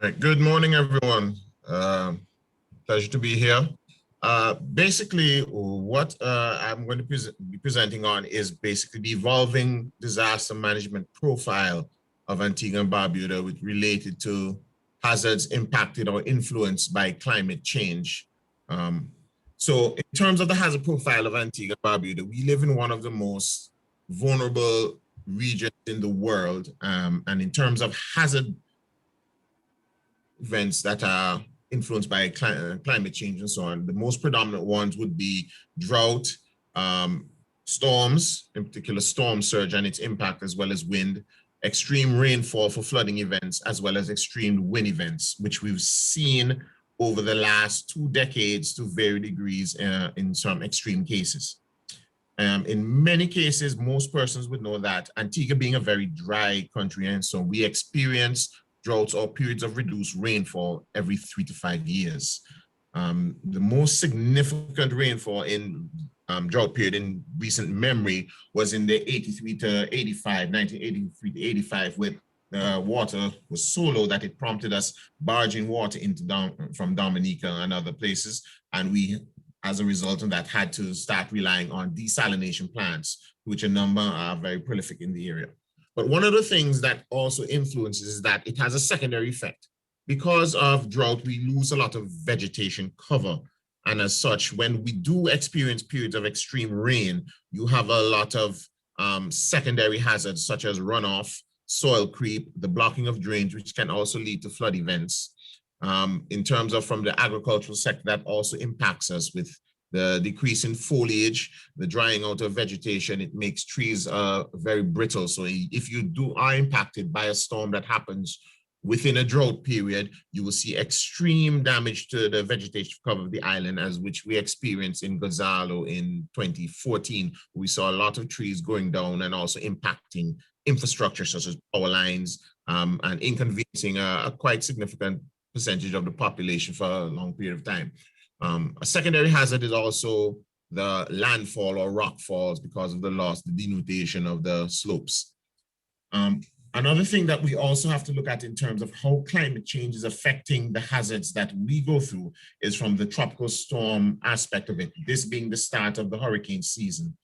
Right. Good morning, everyone. Pleasure to be here. Basically, what I'm going to be presenting on is basically the evolving disaster management profile of Antigua and Barbuda with related to hazards impacted or influenced by climate change. Um, so in terms of the hazard profile of Antigua and Barbuda, we live in one of the most vulnerable regions in the world. And in terms of hazard events that are influenced by climate change and so on. The most predominant ones would be drought, storms, in particular storm surge and its impact, as well as wind, extreme rainfall for flooding events, as well as extreme wind events, which we've seen over the last 2 decades to varying degrees in some extreme cases. In many cases, most persons would know that Antigua being a very dry country, and so we experience droughts or periods of reduced rainfall every 3 to 5 years. The most significant rainfall in drought period in recent memory was in the 83 to 85, 1983 to 85, with water was so low that it prompted us barging water into from Dominica and other places, and we, as a result of that, had to start relying on desalination plants, which a number are very prolific in the area. But one of the things that also influences is that it has a secondary effect. Because of drought, we lose a lot of vegetation cover. And as such, when we do experience periods of extreme rain, you have a lot of secondary hazards such as runoff, soil creep, the blocking of drains, which can also lead to flood events. In terms of from the agricultural sector, that also impacts us with the decrease in foliage, the drying out of vegetation. It makes trees very brittle. So if you are impacted by a storm that happens within a drought period, you will see extreme damage to the vegetation cover of the island, as which we experienced in Gonzalo in 2014. We saw a lot of trees going down and also impacting infrastructure such as power lines and inconveniencing a quite significant percentage of the population for a long period of time. A secondary hazard is also the landfall or rock falls because of the loss, the denudation of the slopes. Another thing that we also have to look at in terms of how climate change is affecting the hazards that we go through is from the tropical storm aspect of it, this being the start of the hurricane season.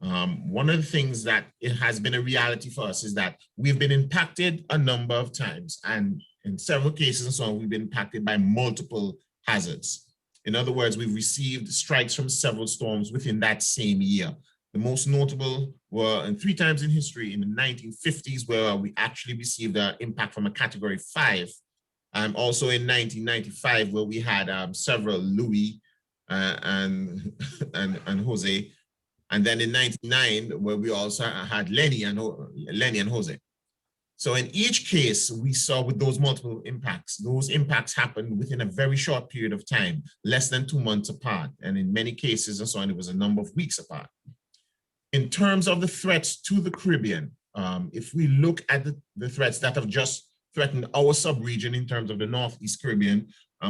One of the things that it has been a reality for us is that we've been impacted a number of times, and in several cases and so on, we've been impacted by multiple hazards. In other words, we've received strikes from several storms within that same year. The most notable were 3 times in history in the 1950s, where we actually received an impact from a category 5. Also in 1995, where we had several Louis and Jose. And then in 1999, where we also had Lenny and Jose. So in each case, we saw with those multiple impacts, those impacts happened within a very short period of time, less than 2 months apart. And in many cases and so on, it was a number of weeks apart. In terms of the threats to the Caribbean, if we look at the threats that have just threatened our subregion in terms of the Northeast Caribbean,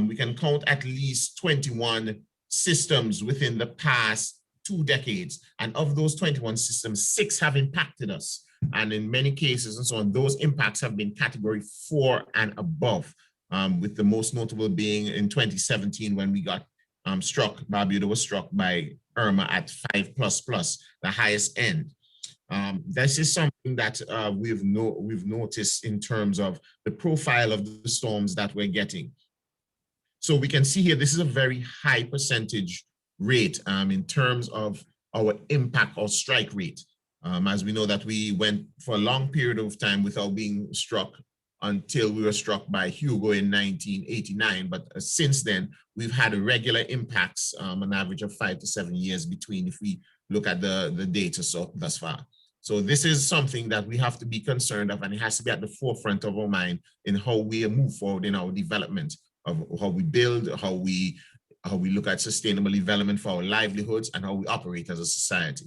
we can count at least 21 systems within the past 2 decades. And of those 21 systems, 6 have impacted us. And in many cases and so on, those impacts have been category 4 and above, with the most notable being in 2017 when we got struck, Barbuda was struck by Irma at 5++, the highest end. This is something that we've noticed in terms of the profile of the storms that we're getting. So we can see here, this is a very high percentage rate in terms of our impact or strike rate. As we know that we went for a long period of time without being struck until we were struck by Hugo in 1989. But since then, we've had regular impacts, an average of 5 to 7 years between, if we look at the data thus far. So this is something that we have to be concerned of, and it has to be at the forefront of our mind in how we move forward in our development of how we build, how we look at sustainable development for our livelihoods, and how we operate as a society.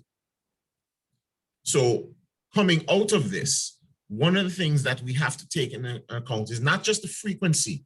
So coming out of this, one of the things that we have to take into account is not just the frequency,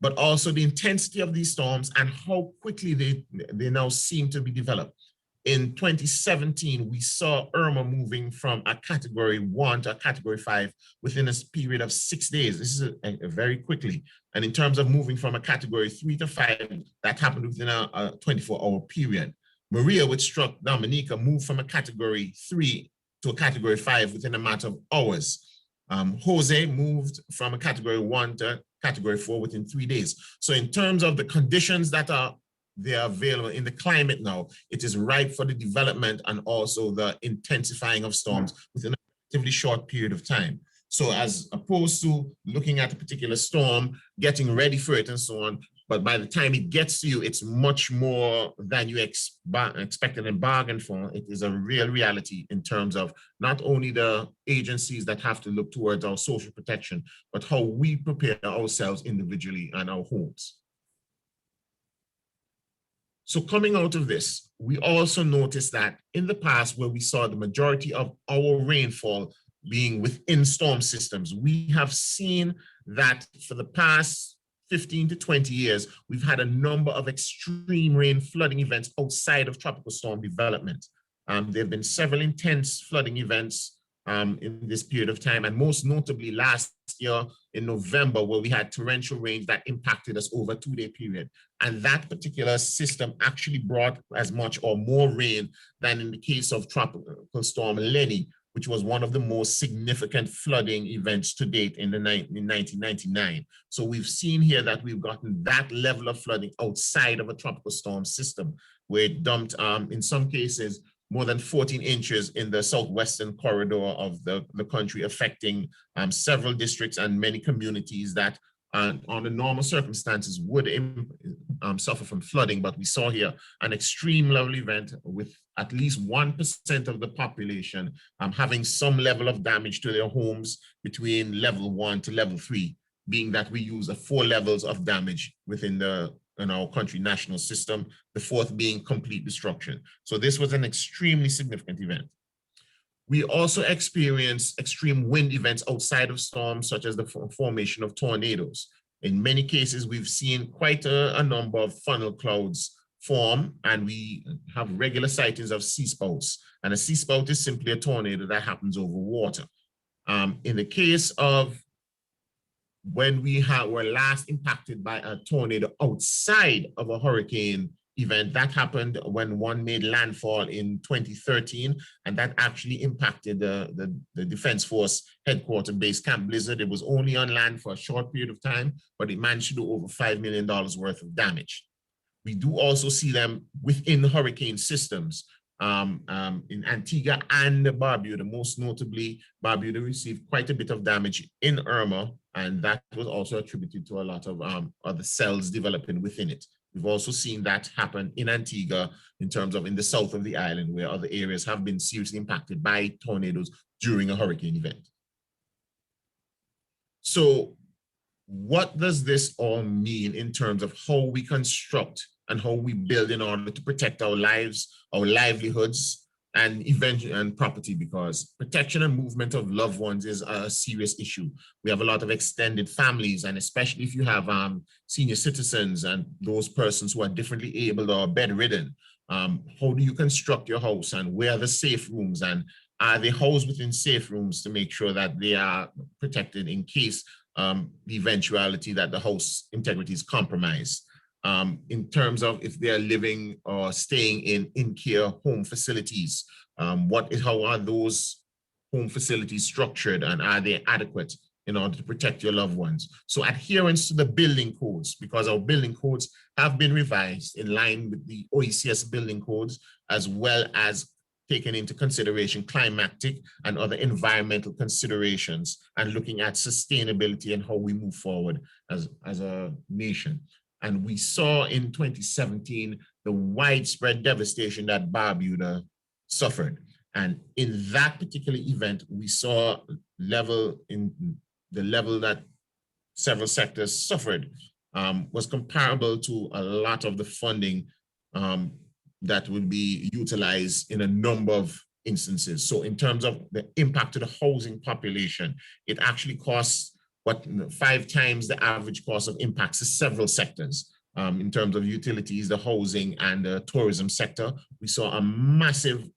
but also the intensity of these storms and how quickly they now seem to be developed. In 2017, we saw Irma moving from a category 1 to a category 5 within a period of 6 days. This is a very quickly. And in terms of moving from a category 3 to 5, that happened within a 24-hour period. Maria, which struck Dominica, moved from a category 3 to a category 5 within a matter of hours. Jose moved from a category 1 to category 4 within 3 days. So in terms of the conditions that are available in the climate now, it is ripe for the development and also the intensifying of storms within a relatively short period of time. So as opposed to looking at a particular storm, getting ready for it and so on, but by the time it gets to you, it's much more than you expected and bargained for. It is a real reality in terms of not only the agencies that have to look towards our social protection, but how we prepare ourselves individually and our homes. So coming out of this, we also noticed that in the past, where we saw the majority of our rainfall being within storm systems, we have seen that for the past 15 to 20 years, we've had a number of extreme rain flooding events outside of tropical storm development. There have been several intense flooding events in this period of time, and most notably last year in November, where we had torrential rains that impacted us over a 2-day period. And that particular system actually brought as much or more rain than in the case of tropical storm Lenny, which was one of the most significant flooding events to date in 1999. So we've seen here that we've gotten that level of flooding outside of a tropical storm system, where it dumped, in some cases, more than 14 inches in the southwestern corridor of the country, affecting several districts and many communities that under normal circumstances would suffer from flooding. But we saw here an extreme level event with at least 1% of the population having some level of damage to their homes between level 1 to level 3, being that we use 4 levels of damage within our country national system, the 4th being complete destruction. So this was an extremely significant event. We also experienced extreme wind events outside of storms, such as the formation of tornadoes. In many cases, we've seen quite a number of funnel clouds form, and we have regular sightings of sea spouts. And a sea spout is simply a tornado that happens over water. In the case of when we were last impacted by a tornado outside of a hurricane event, that happened when one made landfall in 2013, and that actually impacted the Defense Force headquarters base Camp Blizzard. It was only on land for a short period of time, but it managed to do over $5 million worth of damage. We do also see them within hurricane systems. In Antigua and Barbuda, most notably, Barbuda received quite a bit of damage in Irma, and that was also attributed to a lot of other cells developing within it. We've also seen that happen in Antigua in terms of in the south of the island, where other areas have been seriously impacted by tornadoes during a hurricane event. So what does this all mean in terms of how we construct and how we build in order to protect our lives, our livelihoods, and property? Because protection and movement of loved ones is a serious issue. We have a lot of extended families, and especially if you have senior citizens and those persons who are differently abled or bedridden, how do you construct your house, and where are the safe rooms, and are they housed within safe rooms to make sure that they are protected in case the eventuality that the house integrity is compromised? In terms of if they're living or staying in care home facilities, how are those home facilities structured, and are they adequate in order to protect your loved ones? So adherence to the building codes, because our building codes have been revised in line with the OECS building codes, as well as taking into consideration climatic and other environmental considerations, and looking at sustainability and how we move forward as a nation. And we saw in 2017 the widespread devastation that Barbuda suffered. And in that particular event, we saw the level that several sectors suffered was comparable to a lot of the funding that would be utilized in a number of instances. So in terms of the impact to the housing population, it actually costs 5 times the average cost of impacts to several sectors. in terms of utilities, the housing and the tourism sector. We saw a massive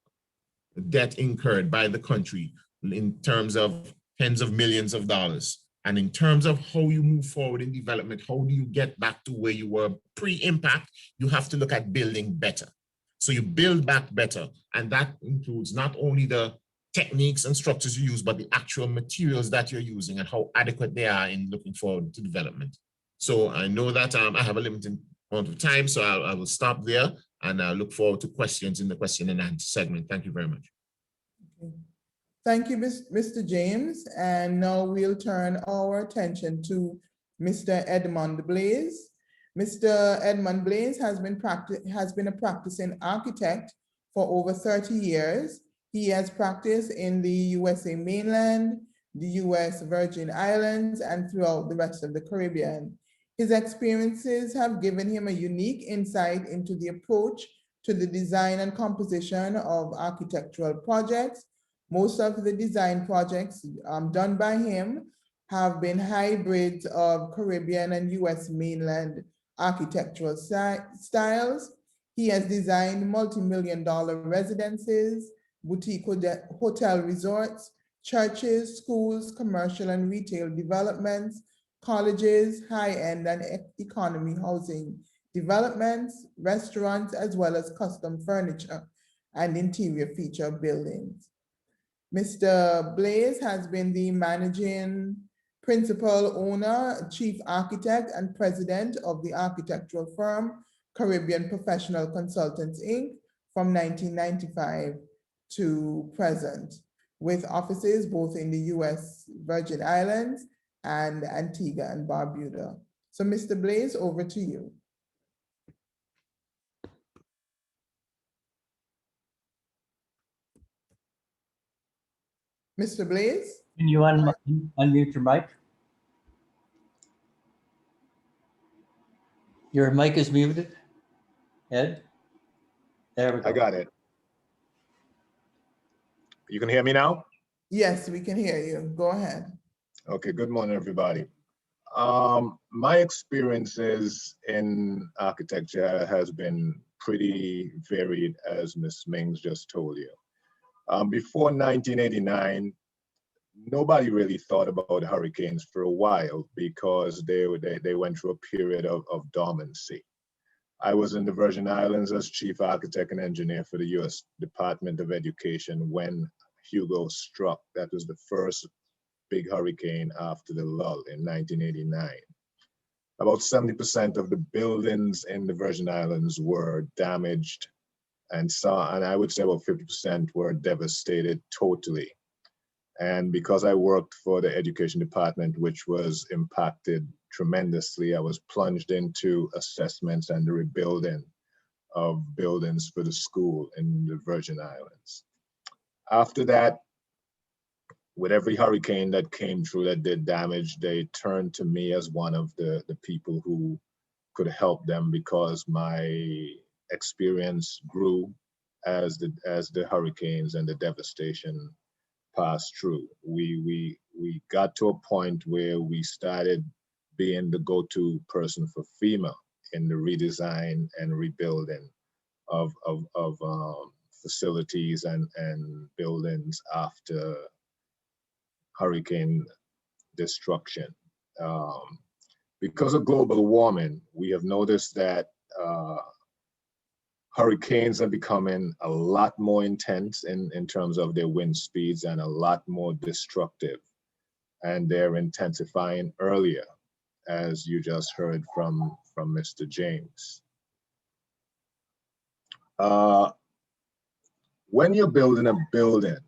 debt incurred by the country in terms of tens of millions of dollars. And in terms of how you move forward in development, how do you get back to where you were pre-impact? You have to look at building better. So you build back better. And that includes not only the techniques and structures you use, but the actual materials that you're using and how adequate they are in looking forward to development. So I know that I have a limited amount of time, so I will stop there and I look forward to questions in the question and answer segment. Thank you very much. Okay. Thank you, Mr. James. And now we'll turn our attention to Mr. Edmond Blaze. Mr. Edmond Blaze has been a practicing architect for over 30 years. He has practiced in the USA mainland, the US Virgin Islands, and throughout the rest of the Caribbean. His experiences have given him a unique insight into the approach to the design and composition of architectural projects. Most of the design projects done by him have been hybrids of Caribbean and US mainland architectural styles. He has designed multi-million-dollar residences, boutique hotel resorts, churches, schools, commercial and retail developments, colleges, high-end and economy housing developments, restaurants, as well as custom furniture and interior feature buildings. Mr. Blaze has been the managing principal owner, chief architect, and president of the architectural firm Caribbean Professional Consultants, Inc. from 1995 to present, with offices both in the US Virgin Islands and Antigua and Barbuda. So Mr. Blaze, over to you. Mr. Blaze? Can you unmute your mic? Your mic is muted, Ed. There we go. I got it. You can hear me now? Yes, we can hear you. Go ahead. Okay, good morning, everybody. My experiences in architecture has been pretty varied, as Ms. Mings just told you. Before 1989, nobody really thought about hurricanes for a while because they went through a period of dormancy. I was in the Virgin Islands as chief architect and engineer for the US Department of Education when Hugo struck. That was the first big hurricane after the lull in 1989. About 70% of the buildings in the Virgin Islands were damaged, and I would say about 50% were devastated totally. And because I worked for the education department, which was impacted tremendously, I was plunged into assessments and the rebuilding of buildings for the school in the Virgin Islands. After that, with every hurricane that came through that did damage, they turned to me as one of the people who could help them because my experience grew as the hurricanes and the devastation passed through. We got to a point where we started being the go-to person for FEMA in the redesign and rebuilding of facilities and buildings after hurricane destruction. Because of global warming, we have noticed that hurricanes are becoming a lot more intense in terms of their wind speeds and a lot more destructive. And they're intensifying earlier, as you just heard from Mr. James. When you're building a building,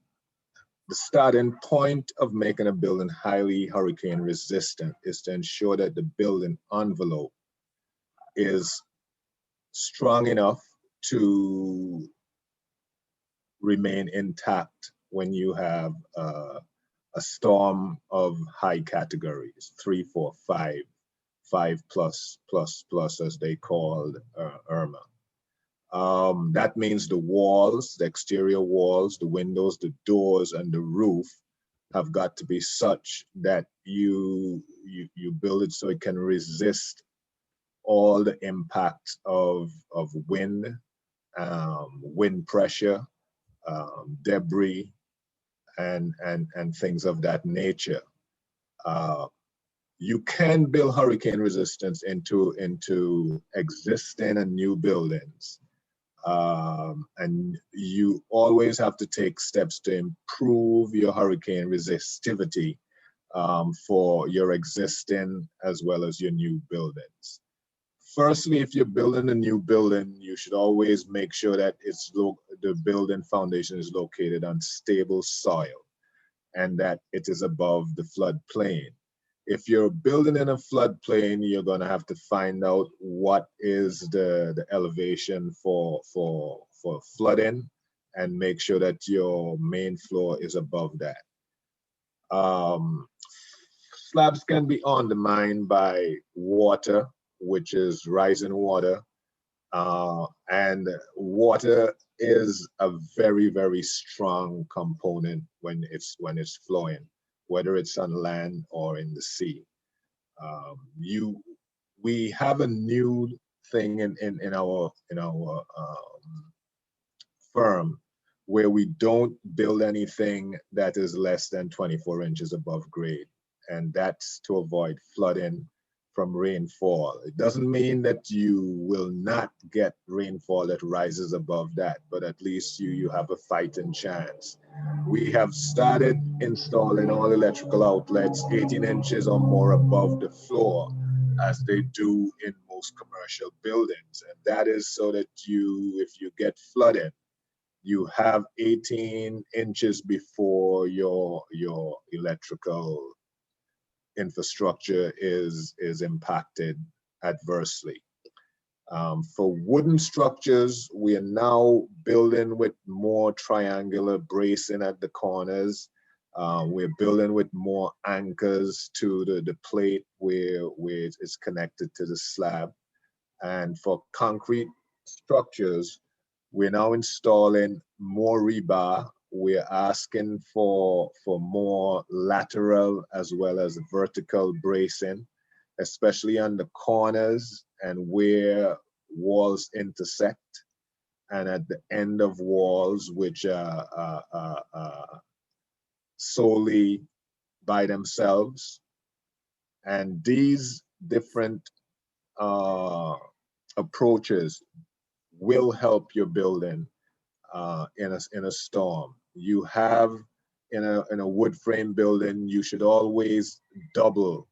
the starting point of making a building highly hurricane resistant is to ensure that the building envelope is strong enough to remain intact when you have a storm of high categories, 3, 4, 5 plus as they called Irma. That means the walls, the exterior walls, the windows, the doors, and the roof have got to be such that you build it so it can resist all the impact of wind, wind pressure, debris, and things of that nature. You can build hurricane resistance into existing and new buildings. And you always have to take steps to improve your hurricane resistivity for your existing as well as your new buildings. Firstly, if you're building a new building, you should always make sure that the building foundation is located on stable soil and that it is above the floodplain. If you're building in a floodplain, you're going to have to find out what is the elevation for flooding and make sure that your main floor is above that. Slabs can be undermined by water, which is rising water. And water is a very, very strong component when it's flowing, whether it's on land or in the sea. We have a new thing in our firm where we don't build anything that is less than 24 inches above grade, and that's to avoid flooding from rainfall. It doesn't mean that you will not get rainfall that rises above that, but at least you have a fighting chance. We have started installing all electrical outlets 18 inches or more above the floor, as they do in most commercial buildings. And that is so that if you get flooded, you have 18 inches before your electrical infrastructure is impacted adversely. For wooden structures, we are now building with more triangular bracing at the corners. We're building with more anchors to the plate where it's connected to the slab. And for concrete structures, we're now installing more rebar. We're asking for more lateral as well as vertical bracing, especially on the corners and where walls intersect, and at the end of walls, which are solely by themselves. And these different approaches will help your building in a storm. You have in a wood frame building, you should always double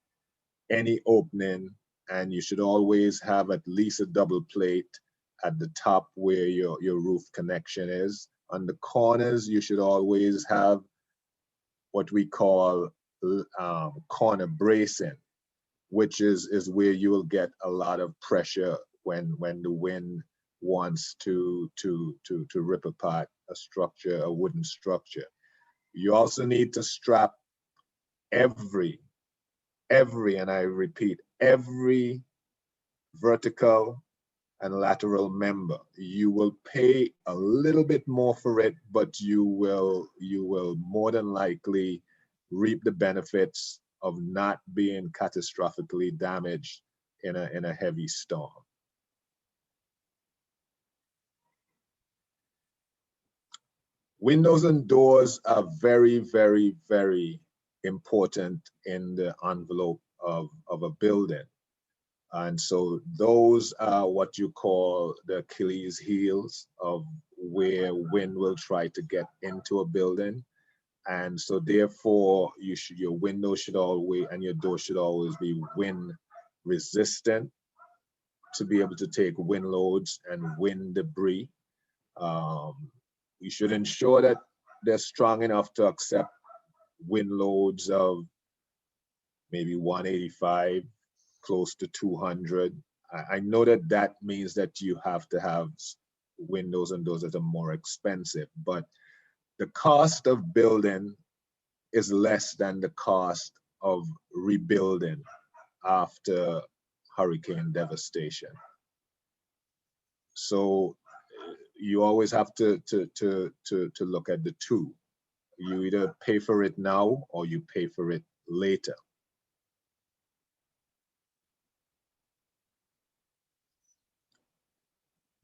any opening, and you should always have at least a double plate at the top where your roof connection is. On the corners, you should always have what we call corner bracing, which is where you will get a lot of pressure when the wind wants to rip apart a structure, a wooden structure. You also need to strap every, and I repeat, every vertical and lateral member. You will pay a little bit more for it, but you will more than likely reap the benefits of not being catastrophically damaged in a heavy storm. Windows and doors are very, very, very important in the envelope of a building. And so those are what you call the Achilles heels of where wind will try to get into a building. And so therefore your window should always, and your door should always be wind resistant to be able to take wind loads and wind debris. You should ensure that they're strong enough to accept wind loads of maybe 185, close to 200. I know that means that you have to have windows and doors that are more expensive, but the cost of building is less than the cost of rebuilding after hurricane devastation. So you always have to look at the two. You either pay for it now or you pay for it later.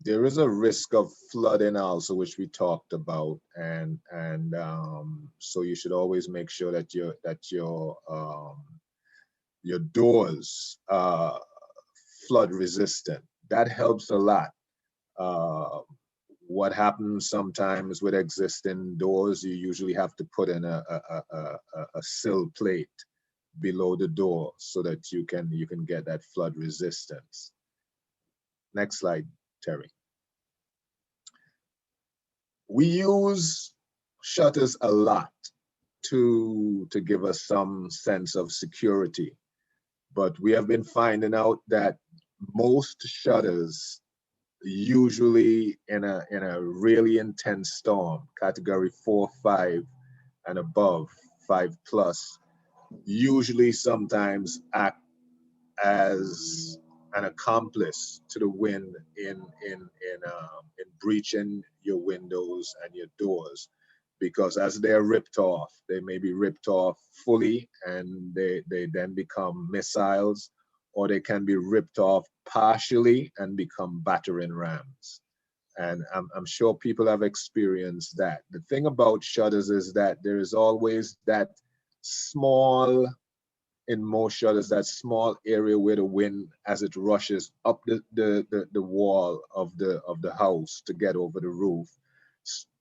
There is a risk of flooding also, which we talked about, and so you should always make sure that your doors flood resistant. That helps a lot. Uh, what happens sometimes with existing doors, you usually have to put in a sill plate below the door so that you can get that flood resistance. Next slide, Terry. We use shutters a lot to give us some sense of security, but we have been finding out that most shutters, usually in a really intense storm, category 4, 5 and above, 5 plus, usually sometimes act as an accomplice to the wind in breaching your windows and your doors, because as they're ripped off, they may be ripped off fully and they then become missiles, or they can be ripped off partially and become battering rams. And I'm sure people have experienced that. The thing about shutters is that there is always that small, in most shutters, that small area where the wind, as it rushes up the wall of the house to get over the roof,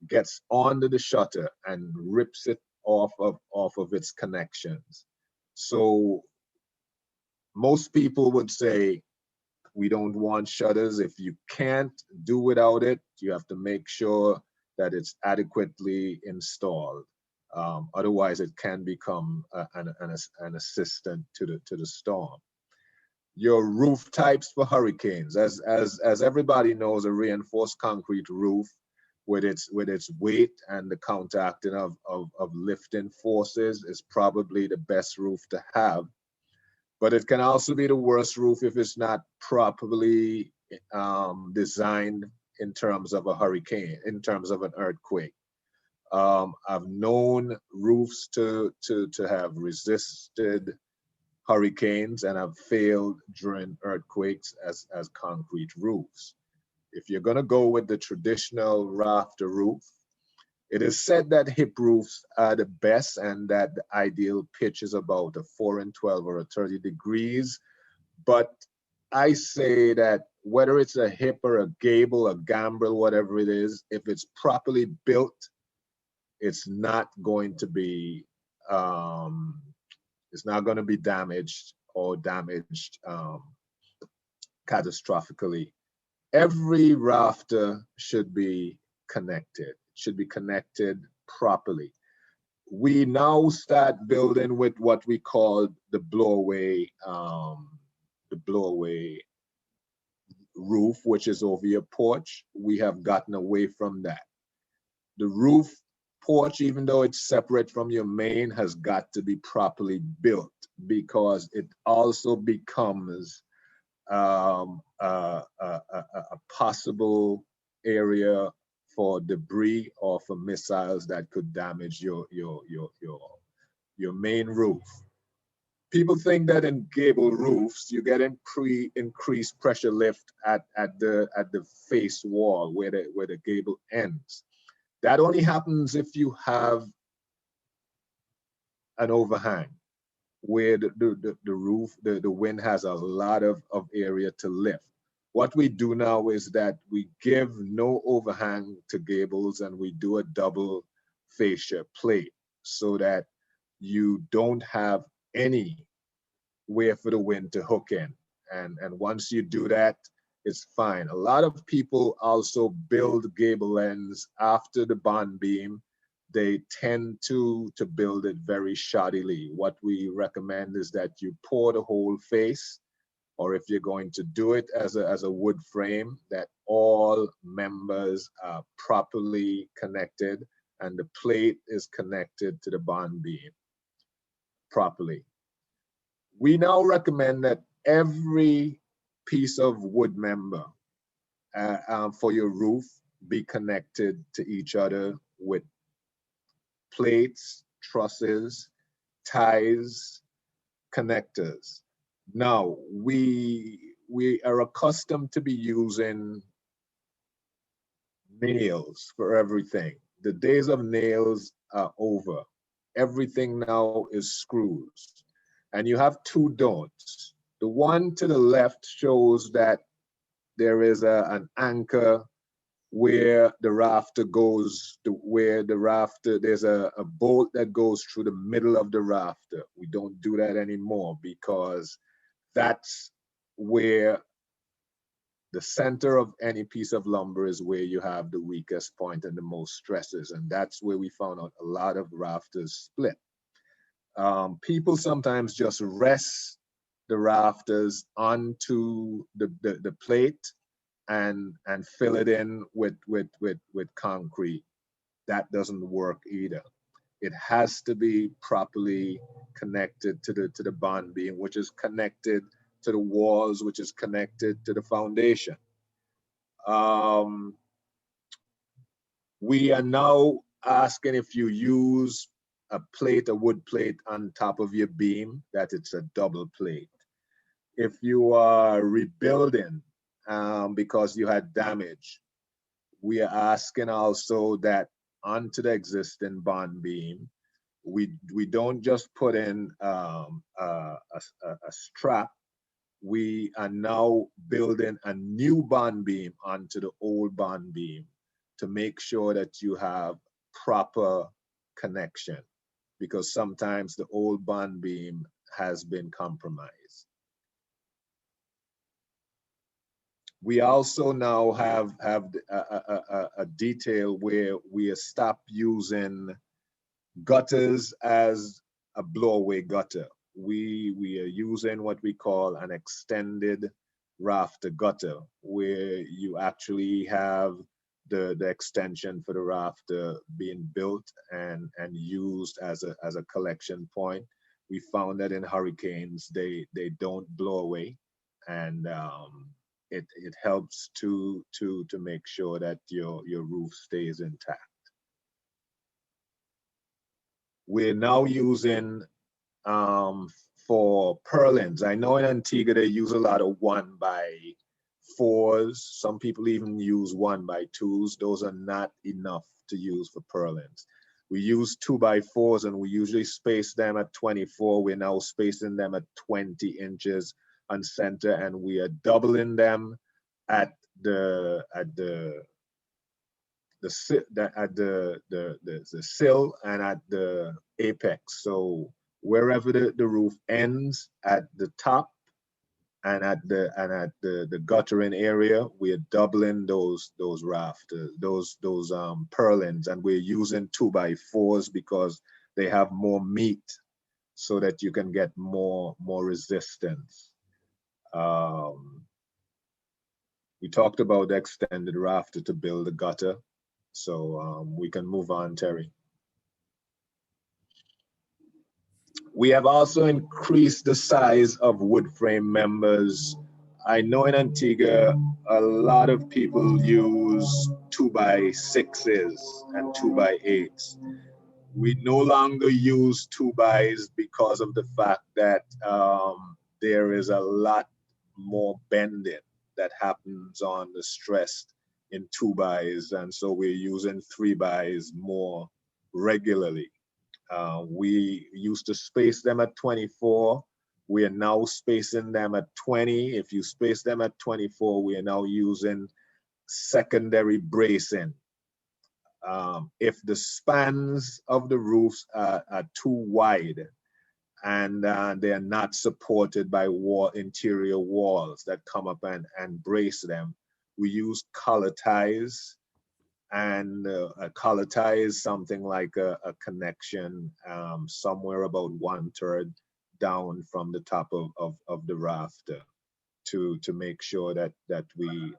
gets onto the shutter and rips it off of its connections. So most people would say, we don't want shutters. If you can't do without it, you have to make sure that it's adequately installed. Otherwise, it can become an assistant to the storm. Your roof types for hurricanes, as everybody knows, a reinforced concrete roof with its weight and the counteracting of lifting forces is probably the best roof to have. But it can also be the worst roof if it's not properly designed in terms of a hurricane, in terms of an earthquake. I've known roofs to have resisted hurricanes and have failed during earthquakes as concrete roofs. If you're gonna go with the traditional rafter roof, it is said that hip roofs are the best and that the ideal pitch is about a 4 and 12 or a 30 degrees. But I say that whether it's a hip or a gable, a gambrel, whatever it is, if it's properly built, it's not going to be damaged or damaged catastrophically. Every rafter should be connected. Should be connected properly. We now start building with what we call the blowaway roof, which is over your porch. We have gotten away from that. The roof porch, even though it's separate from your main, has got to be properly built, because it also becomes a possible area for debris or for missiles that could damage your main roof. People think that in gable roofs you get increased pressure lift at the face wall where the gable ends. That only happens if you have an overhang where the roof, the wind has a lot of area to lift. What we do now is that we give no overhang to gables and we do a double fascia plate so that you don't have any way for the wind to hook in. And once you do that, it's fine. A lot of people also build gable ends after the bond beam. They tend to build it very shoddily. What we recommend is that you pour the whole face, or if you're going to do it as a wood frame, that all members are properly connected and the plate is connected to the bond beam properly. We now recommend that every piece of wood member for your roof be connected to each other with plates, trusses, ties, connectors. Now, we are accustomed to be using nails for everything. The days of nails are over. Everything now is screws. And you have two don'ts. The one to the left shows that there is an anchor where the rafter goes, there's a bolt that goes through the middle of the rafter. We don't do that anymore because that's where the center of any piece of lumber is where you have the weakest point and the most stresses. And that's where we found out a lot of rafters split. People sometimes just rest the rafters onto the plate and fill it in with concrete. That doesn't work either. It has to be properly connected to the bond beam, which is connected to the walls, which is connected to the foundation. We are now asking if you use a wood plate on top of your beam, that it's a double plate. If you are rebuilding because you had damage, we are asking also that onto the existing bond beam, we don't just put in a strap. We are now building a new bond beam onto the old bond beam to make sure that you have proper connection, because sometimes the old bond beam has been compromised. We also now have a detail where we stop using gutters as a blowaway gutter. We are using what we call an extended rafter gutter, where you actually have the extension for the rafter being built and used as a collection point. We found that in hurricanes, they don't blow away, and it helps to make sure that your roof stays intact. We're now using for purlins. I know in Antigua they use a lot of 1x4s. Some people even use 1x2s. Those are not enough to use for purlins. We use 2x4s, and we usually space them at 24. We're now spacing them at 20 inches on center, and we are doubling them at the sill and at the apex. So wherever the roof ends at the top and at the guttering area, we are doubling those rafters, those purlins, and we're using 2x4s because they have more meat, so that you can get more resistance. We talked about the extended rafter to build the gutter. So we can move on, Terry. We have also increased the size of wood frame members. I know in Antigua, a lot of people use 2x6s and 2x8s. We no longer use 2x's because of the fact that there is a lot more bending that happens on the stressed in 2x's, and so we're using 3x's more regularly. We used to space them at 24. We are now spacing them at 20. If you space them at 24, we are now using secondary bracing. If the spans of the roofs are too wide and they are not supported by interior walls that come up and brace them, we use collar ties. And a collar tie is something like a connection somewhere about 1/3 down from the top of the rafter to make sure that we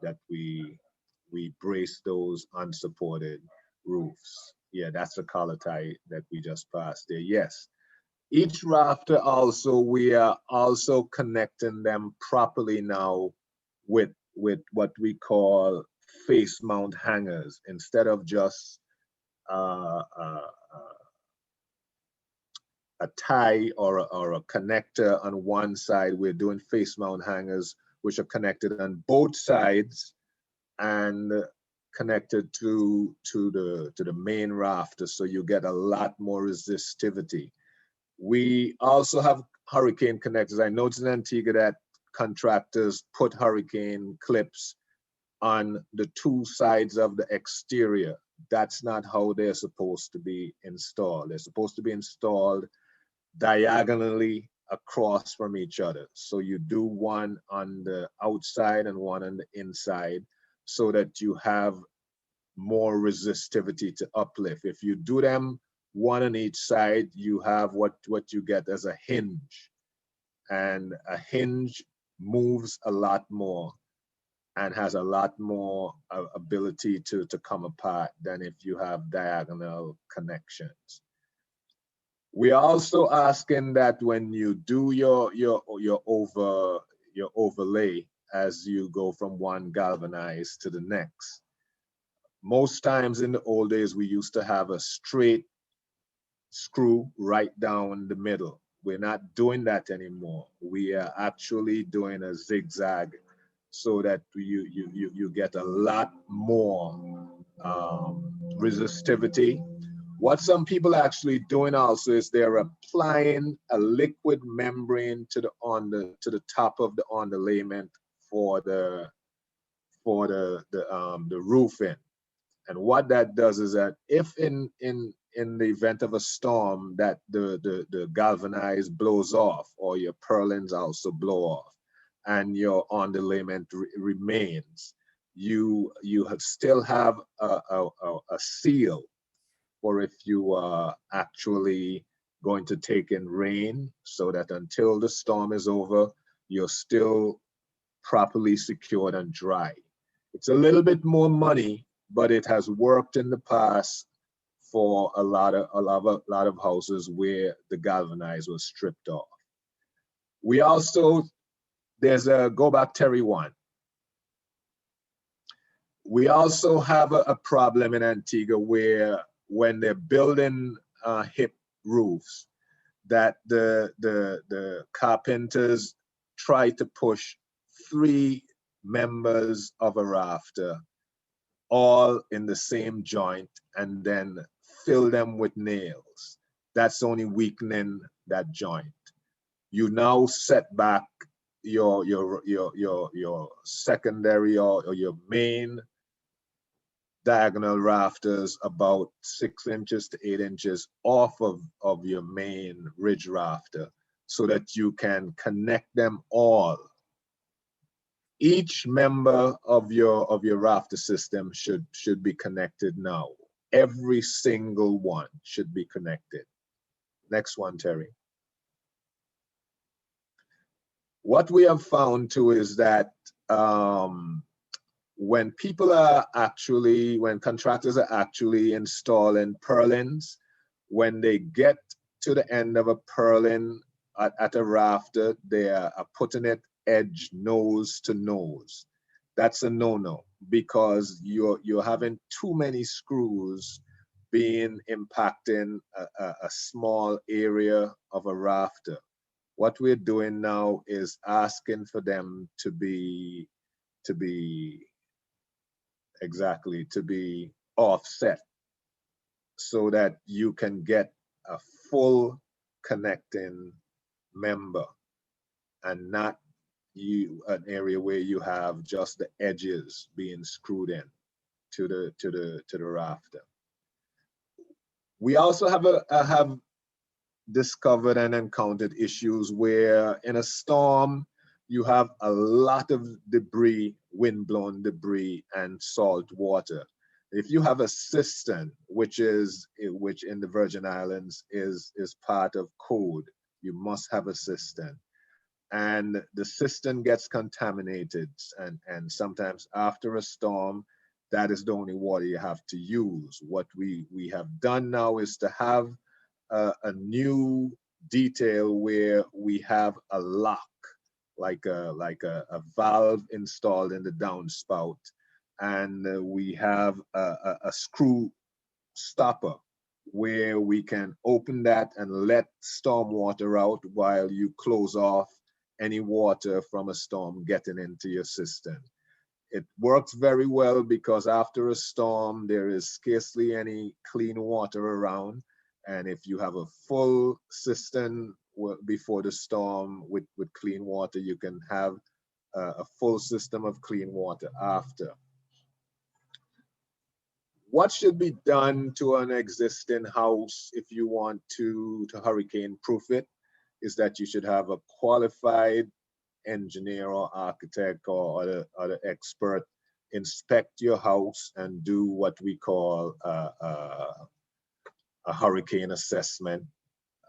brace those unsupported roofs. Yeah, that's a collar tie that we just passed there. Yes. Each rafter also, we are also connecting them properly now with what we call face mount hangers. Instead of just a tie or a connector on one side, we're doing face mount hangers, which are connected on both sides, and connected to the main rafter, so you get a lot more resistivity. We also have hurricane connectors. I noticed in Antigua that contractors put hurricane clips on the two sides of the exterior. That's not how they're supposed to be installed. They're supposed to be installed diagonally across from each other. So you do one on the outside and one on the inside, so that you have more resistivity to uplift. If you do them one on each side, you have what you get as a hinge. And a hinge moves a lot more and has a lot more ability to come apart than if you have diagonal connections. We are also asking that when you do your overlay, as you go from one galvanized to the next, most times in the old days, we used to have a straight screw right down the middle. We're not doing that anymore. We are actually doing a zigzag, so that you get a lot more resistivity. What some people are actually doing also is they're applying a liquid membrane to the top of the underlayment for the roofing. And what that does is that if in the event of a storm that the galvanized blows off, or your purlins also blow off, and your underlayment remains, you still have a seal for if you are actually going to take in rain, so that until the storm is over, you're still properly secured and dry. It's a little bit more money, but it has worked in the past for a lot of houses where the galvanized was stripped off. We also, there's a go back Terry one. We also have a problem in Antigua where when they're building hip roofs, that the carpenters try to push 3 members of a rafter all in the same joint and then fill them with nails. That's only weakening that joint. You now set back your secondary or your main diagonal rafters about 6 inches to 8 inches off of your main ridge rafter, so that you can connect them all. Each member of your rafter system should be connected now. Every single one should be connected. Next one, Terry. What we have found too is that when contractors are actually installing purlins, when they get to the end of a purlin at a rafter, they are putting it edge nose to nose. That's a no-no, because you're having too many screws impacting a small area of a rafter. What we're doing now is asking for them to be offset, so that you can get a full connecting member, and not an area where you have just the edges being screwed in to the rafter. We also have discovered and encountered issues where in a storm you have a lot of debris, wind-blown debris and salt water. If you have a cistern, which in the Virgin Islands is part of code, you must have a cistern. And the cistern gets contaminated, and sometimes after a storm, that is the only water you have to use. What we have done now is to have a new detail where we have a lock, like a valve installed in the downspout, and we have a screw stopper where we can open that and let storm water out while you close off any water from a storm getting into your cistern. It works very well because after a storm, there is scarcely any clean water around. And if you have a full system before the storm with clean water, you can have a full system of clean water after. What should be done to an existing house if you want to hurricane proof it is that you should have a qualified engineer or architect or other expert inspect your house and do what we call a hurricane assessment.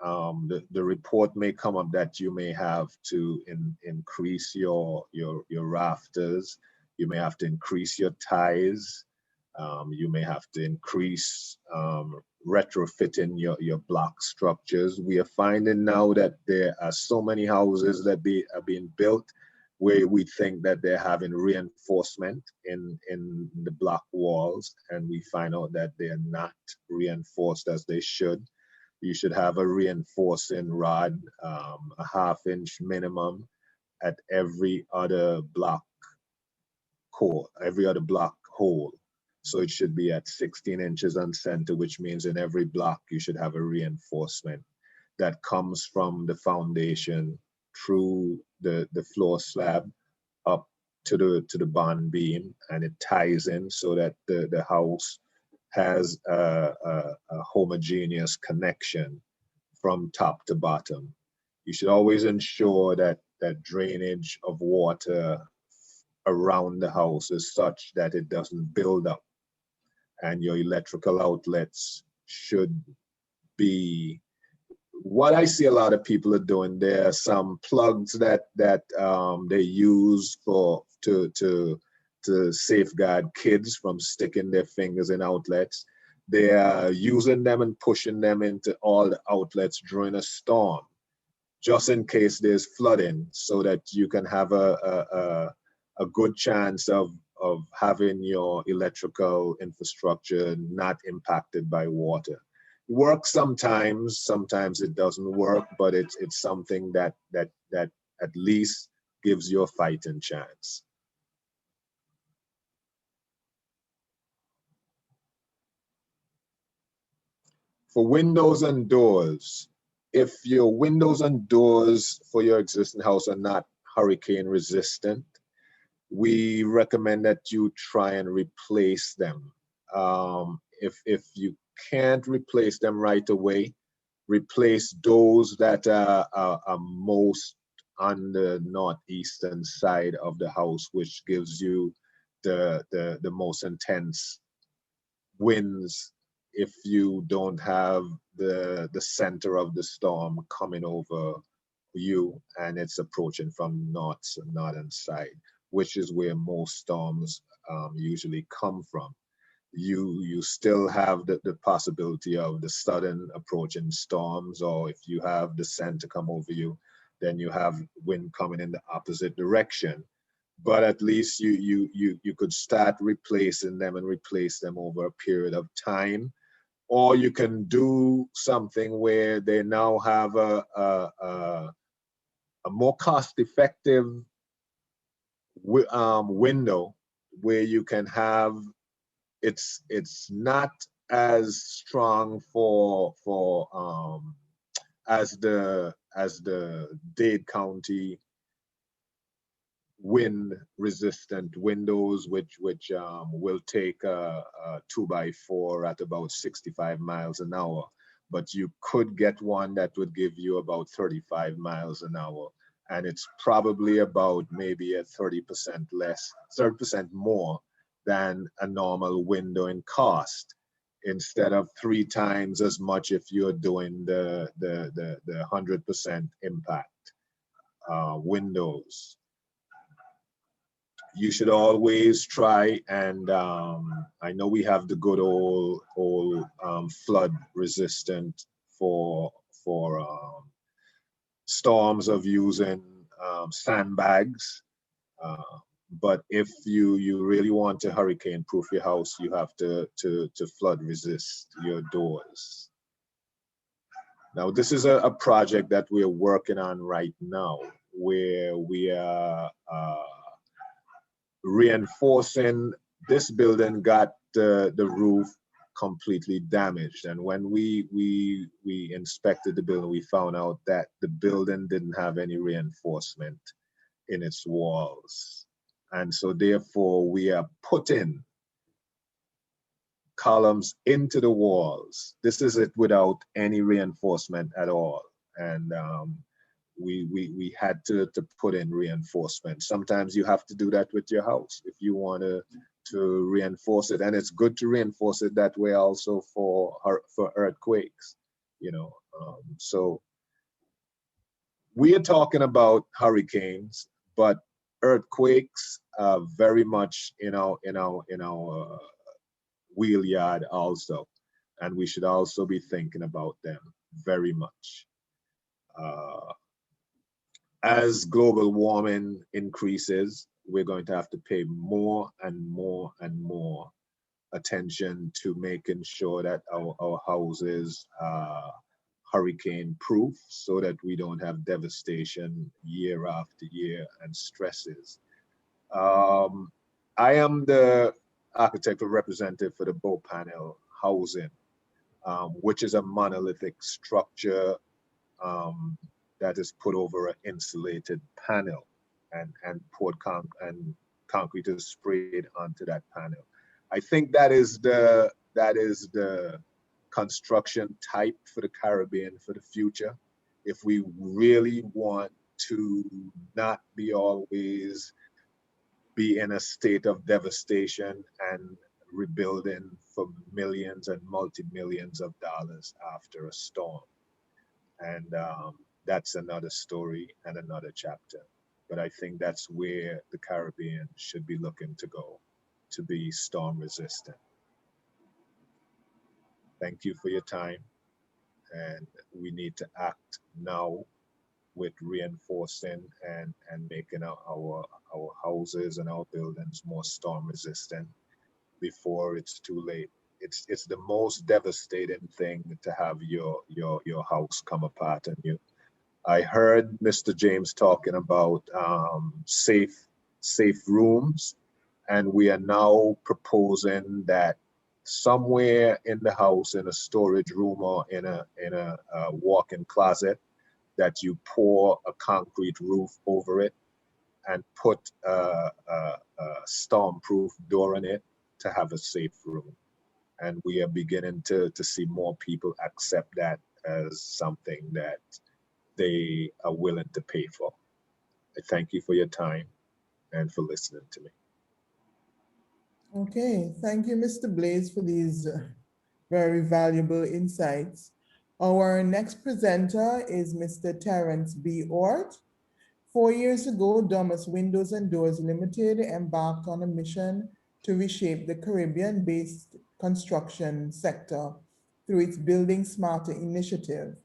The report may come up that you may have to increase your rafters, you may have to increase your ties, you may have to increase retrofitting your block structures. We are finding now that there are so many houses that are being built where we think that they're having reinforcement in the block walls, and we find out that they're not reinforced as they should. You should have a reinforcing rod, a 1/2 inch minimum at every other block core, every other block hole. So it should be at 16 inches on center, which means in every block you should have a reinforcement that comes from the foundation through the floor slab up to the bond beam, and it ties in so that the house has a homogeneous connection from top to bottom. You should always ensure that drainage of water around the house is such that it doesn't build up, and your electrical outlets should be what I see a lot of people are doing. There are some plugs that they use to safeguard kids from sticking their fingers in outlets. They are using them and pushing them into all the outlets during a storm, just in case there's flooding, so that you can have a good chance of having your electrical infrastructure not impacted by water. It works sometimes it doesn't work, but it's something that at least gives you a fighting chance. For windows and doors, if your windows and doors for your existing house are not hurricane resistant, we recommend that you try and replace them. If you can't replace them right away, replace those that are most on the northeastern side of the house, which gives you the most intense winds if you don't have the center of the storm coming over you and it's approaching from northern side, which is where most storms usually come from. You still have the possibility of the sudden approaching storms, or if you have the center come over you, then you have wind coming in the opposite direction. But at least you could start replacing them and replace them over a period of time. Or you can do something where they now have a more cost-effective window where you can have it's not as strong as the Dade County wind resistant windows, which will take a 2x4 at about 65 miles an hour. But you could get one that would give you about 35 miles an hour. And it's probably about maybe a 30% more than a normal window in cost, instead of 3 times as much if you're doing the 100% impact windows. You should always try and I know we have the good old flood resistant for storms of using sandbags. But if you really want to hurricane proof your house, you have to flood resist your doors. Now, this is a project that we're working on right now, where we are reinforcing. This building got the roof completely damaged, and when we inspected the building, we found out that the building didn't have any reinforcement in its walls, and so therefore we are putting columns into the walls. This is it without any reinforcement at all, and we had to put in reinforcement. Sometimes you have to do that with your house if you want to reinforce it, and it's good to reinforce it that way also for earthquakes, you know. So we are talking about hurricanes, but earthquakes are very much in our wheel yard also, and we should also be thinking about them very much. As global warming increases, we're going to have to pay more and more and more attention to making sure that our houses are hurricane proof, so that we don't have devastation year after year and stresses. I am the architectural representative for the Bow Panel housing, which is a monolithic structure that is put over an insulated panel, and poured concrete is sprayed onto that panel. I think that is the construction type for the Caribbean for the future. If we really want to not be always be in a state of devastation and rebuilding for millions and multi-millions of dollars after a storm. And that's another story and another chapter. But I think that's where the Caribbean should be looking to go, to be storm resistant. Thank you for your time. And we need to act now with reinforcing and making our houses and our buildings more storm resistant before it's too late. It's the most devastating thing to have your house come apart on you. I heard Mr. James talking about safe rooms, and we are now proposing that somewhere in the house, in a storage room or in a walk-in closet, that you pour a concrete roof over it and put a storm-proof door on it to have a safe room. And we are beginning to see more people accept that as something that they are willing to pay for. I thank you for your time and for listening to me. Okay, thank you, Mr. Blaze, for these very valuable insights. Our next presenter is Mr. Terrence B. Ort. 4 years ago, Domus Windows and Doors Limited embarked on a mission to reshape the Caribbean-based construction sector through its Building Smarter initiative.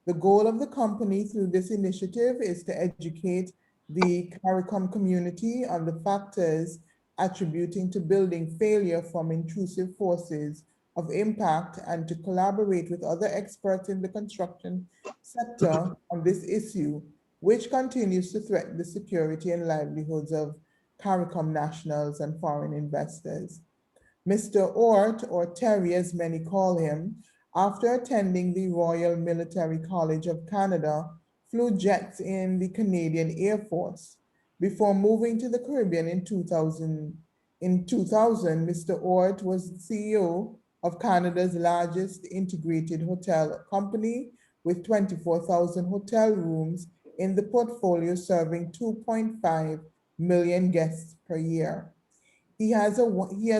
The goal of the company through this initiative is to educate the CARICOM community on the factors attributing to building failure from intrusive forces of impact, and to collaborate with other experts in the construction sector on this issue, which continues to threaten the security and livelihoods of CARICOM nationals and foreign investors. Mr. Ort, or Terry as many call him, after attending the Royal Military College of Canada, flew jets in the Canadian Air Force. Before moving to the Caribbean in 2000, Mr. Ort was CEO of Canada's largest integrated hotel company with 24,000 hotel rooms in the portfolio, serving 2.5 million guests per year. He has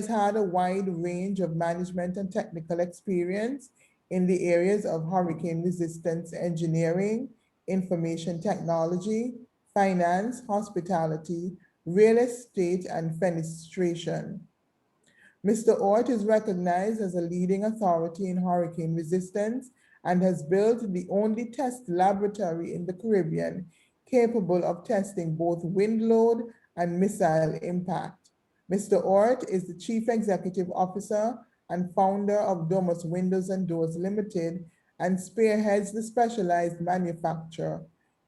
had a wide range of management and technical experience in the areas of hurricane resistance engineering, information technology, finance, hospitality, real estate, and fenestration. Mr. Ort is recognized as a leading authority in hurricane resistance and has built the only test laboratory in the Caribbean capable of testing both wind load and missile impact. Mr. Ort is the Chief Executive Officer and founder of Domus Windows and Doors Limited, and spearheads the specialized manufacture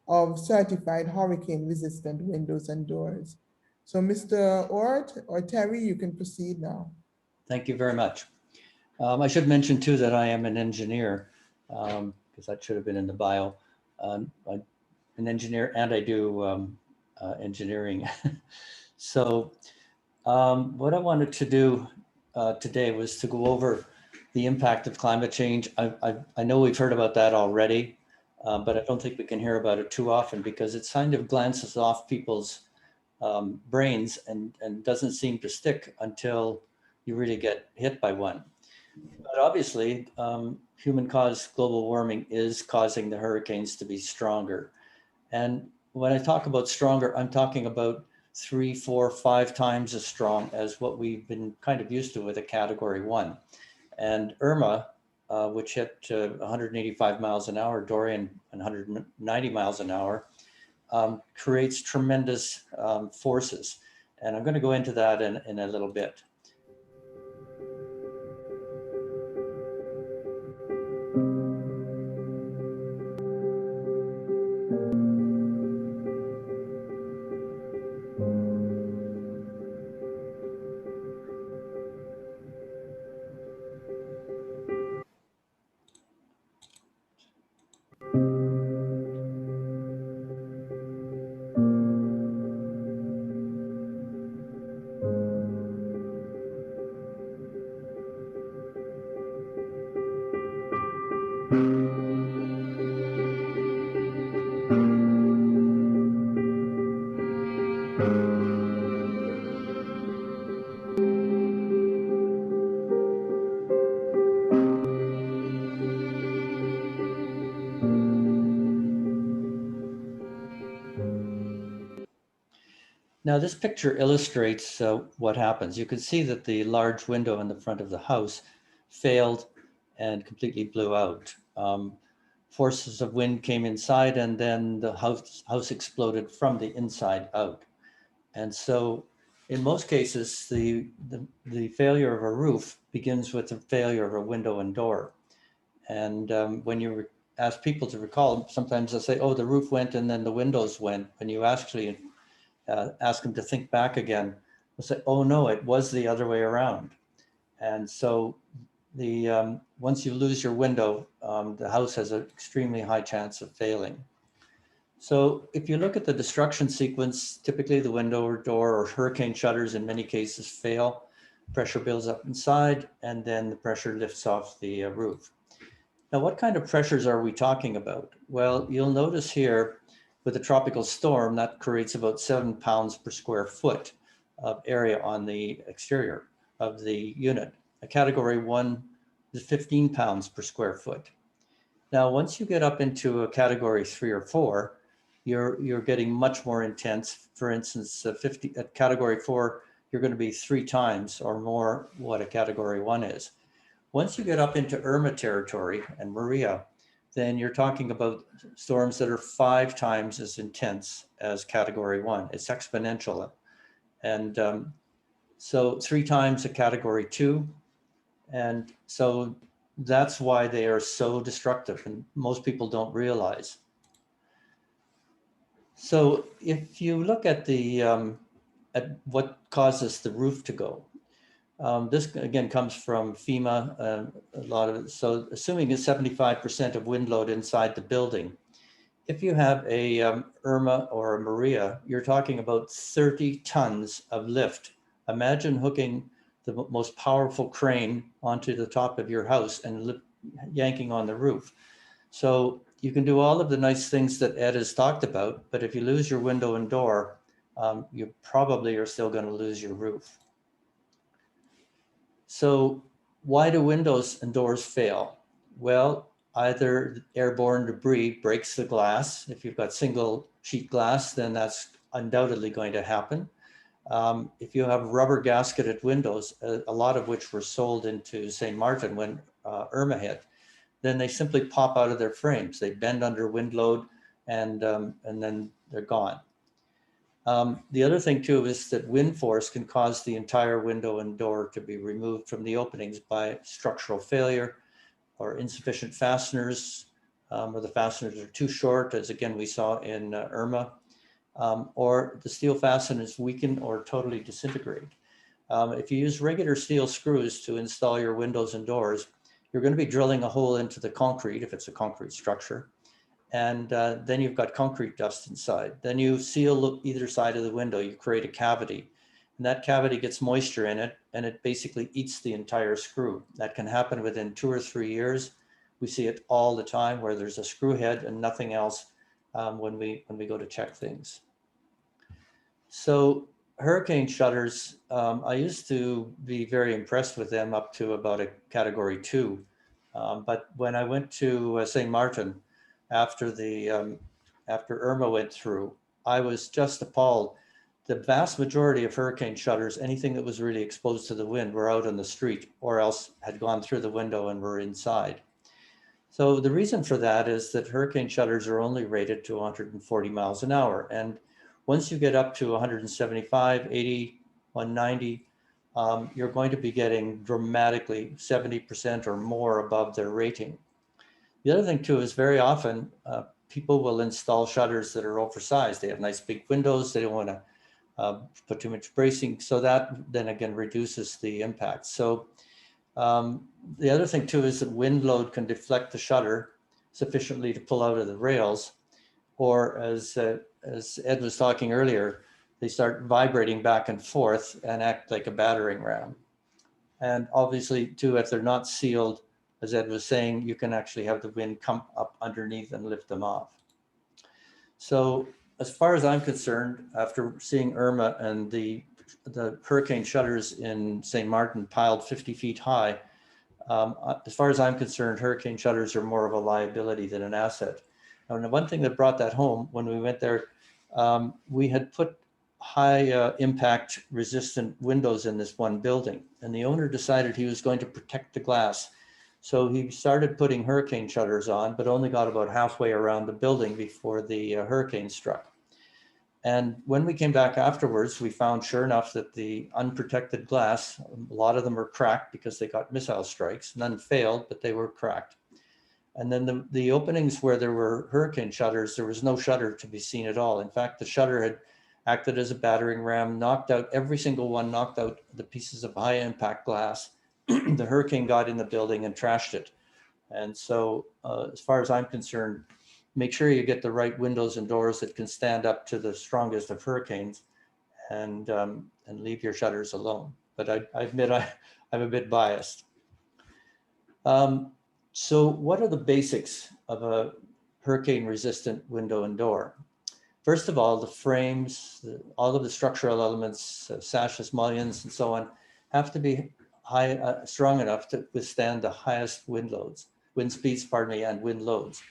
of certified hurricane resistant windows and doors. So Mr. Ort or Terry, you can proceed now. Thank you very much. I should mention too that I am an engineer, because that should have been in the bio. I'm an engineer and I do engineering. So what I wanted to do today was to go over the impact of climate change. I know we've heard about that already, but I don't think we can hear about it too often because it kind of glances off people's brains and doesn't seem to stick until you really get hit by one. But obviously, human-caused global warming is causing the hurricanes to be stronger. And when I talk about stronger, I'm talking about 3, 4, 5 times as strong as what we've been kind of used to with a Category 1. And Irma, which hit 185 miles an hour, Dorian 190 miles an hour, creates tremendous forces. And I'm going to go into that in a little bit. Now this picture illustrates what happens. You can see that the large window in the front of the house failed and completely blew out. Forces of wind came inside and then the house exploded from the inside out. And so in most cases, the failure of a roof begins with the failure of a window and door. And when you ask people to recall, sometimes they'll say, oh, the roof went and then the windows went. When you actually ask them to think back again, they'll say, oh no, it was the other way around. And so once you lose your window, the house has an extremely high chance of failing. So if you look at the destruction sequence, typically the window or door or hurricane shutters in many cases fail, pressure builds up inside, and then the pressure lifts off the roof. Now, what kind of pressures are we talking about? Well, you'll notice here with a tropical storm, that creates about 7 pounds per square foot of area on the exterior of the unit. A Category 1 is 15 pounds per square foot. Now, once you get up into a Category 3 or 4, you're getting much more intense. For instance, at Category 4, you're going to be 3 times or more what a Category 1 is. Once you get up into Irma territory and Maria, then you're talking about storms that are 5 times as intense as Category 1. It's exponential. And so 3 times a Category 2. And so that's why they are so destructive and most people don't realize. So if you look at at what causes the roof to go, this again comes from FEMA, a lot of it. So assuming a 75% of wind load inside the building, if you have a Irma or a Maria, you're talking about 30 tons of lift. Imagine hooking the most powerful crane onto the top of your house and yanking on the roof. So you can do all of the nice things that Ed has talked about, but if you lose your window and door, you probably are still going to lose your roof. So why do windows and doors fail? Well, either airborne debris breaks the glass. If you've got single sheet glass, then that's undoubtedly going to happen. If you have rubber gasketed windows, a lot of which were sold into St. Martin when Irma hit, then they simply pop out of their frames. They bend under wind load and then they're gone. The other thing too is that wind force can cause the entire window and door to be removed from the openings by structural failure or insufficient fasteners, or the fasteners are too short, as again we saw in Irma. or the steel fasteners weaken or totally disintegrate. If you use regular steel screws to install your windows and doors, you're going to be drilling a hole into the concrete if it's a concrete structure. And then you've got concrete dust inside. Then you seal either side of the window, you create a cavity. And that cavity gets moisture in it, and it basically eats the entire screw. That can happen within 2 or 3 years. We see it all the time where there's a screw head and nothing else when we go to check things. So hurricane shutters, I used to be very impressed with them up to about a category 2. But when I went to St. Martin after Irma went through, I was just appalled. The vast majority of hurricane shutters, anything that was really exposed to the wind, were out on the street or else had gone through the window and were inside. So the reason for that is that hurricane shutters are only rated to 140 miles an hour. And once you get up to 175, 80, 190, you're going to be getting dramatically 70% or more above their rating. The other thing too is very often people will install shutters that are oversized. They have nice big windows. They don't want to put too much bracing. So that then again reduces the impact. So the other thing too is that wind load can deflect the shutter sufficiently to pull out of the rails, or as Ed was talking earlier, they start vibrating back and forth and act like a battering ram. And obviously too, if they're not sealed, as Ed was saying, you can actually have the wind come up underneath and lift them off. So as far as I'm concerned, after seeing Irma and the hurricane shutters in St. Martin piled 50 feet high, as far as I'm concerned, hurricane shutters are more of a liability than an asset. And the one thing that brought that home when we went there, we had put high impact resistant windows in this one building, and the owner decided he was going to protect the glass. So he started putting hurricane shutters on, but only got about halfway around the building before the hurricane struck. And when we came back afterwards, we found sure enough that the unprotected glass, a lot of them were cracked because they got missile strikes. None failed, but they were cracked. And then the openings where there were hurricane shutters, there was no shutter to be seen at all. In fact, the shutter had acted as a battering ram, knocked out every single one, knocked out the pieces of high impact glass. The hurricane got in the building and trashed it. And so as far as I'm concerned, make sure you get the right windows and doors that can stand up to the strongest of hurricanes, and leave your shutters alone. But I admit I'm a bit biased. So what are the basics of a hurricane resistant window and door? First of all, the frames, all of the structural elements, sashes, mullions, and so on, have to be strong enough to withstand the highest wind speeds, and wind loads.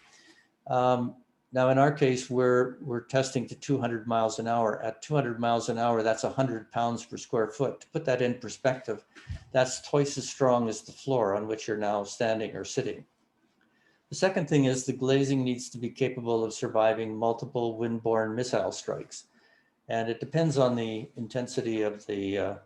Now, in our case, we're testing to 200 miles an hour. At 200 miles an hour, that's 100 pounds per square foot. To put that in perspective, that's twice as strong as the floor on which you're now standing or sitting. The second thing is the glazing needs to be capable of surviving multiple wind-borne missile strikes. And it depends on the intensity of the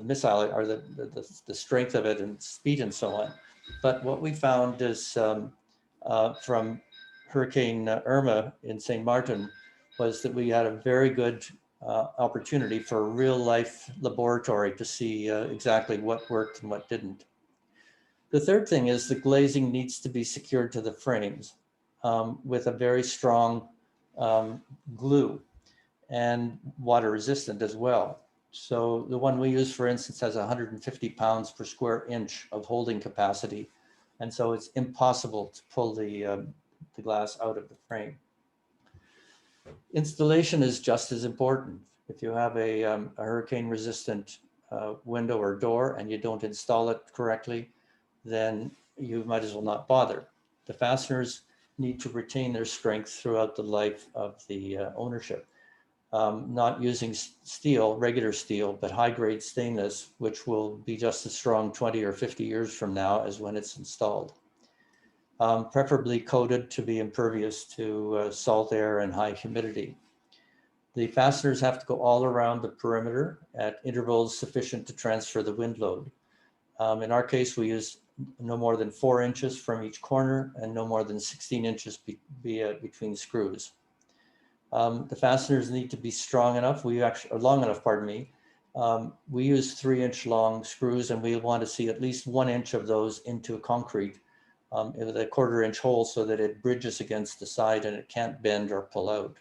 missile, or the strength of it and speed and so on. But what we found is from Hurricane Irma in St. Martin was that we had a very good opportunity for a real life laboratory to see exactly what worked and what didn't. The third thing is the glazing needs to be secured to the frames with a very strong glue and water resistant as well. So the one we use, for instance, has 150 pounds per square inch of holding capacity. And so it's impossible to pull the glass out of the frame. Installation is just as important. If you have a hurricane resistant window or door and you don't install it correctly, then you might as well not bother. The fasteners need to retain their strength throughout the life of the ownership. Not using steel, regular steel, but high-grade stainless, which will be just as strong 20 or 50 years from now as when it's installed. Preferably coated to be impervious to salt air and high humidity. The fasteners have to go all around the perimeter at intervals sufficient to transfer the wind load. In our case, we use no more than 4 inches from each corner and no more than 16 inches between screws. The fasteners need to be strong enough. Or long enough, pardon me. We use 3-inch long screws, and we want to see at least 1 inch of those into concrete with a 1/4-inch hole so that it bridges against the side and it can't bend or pull out.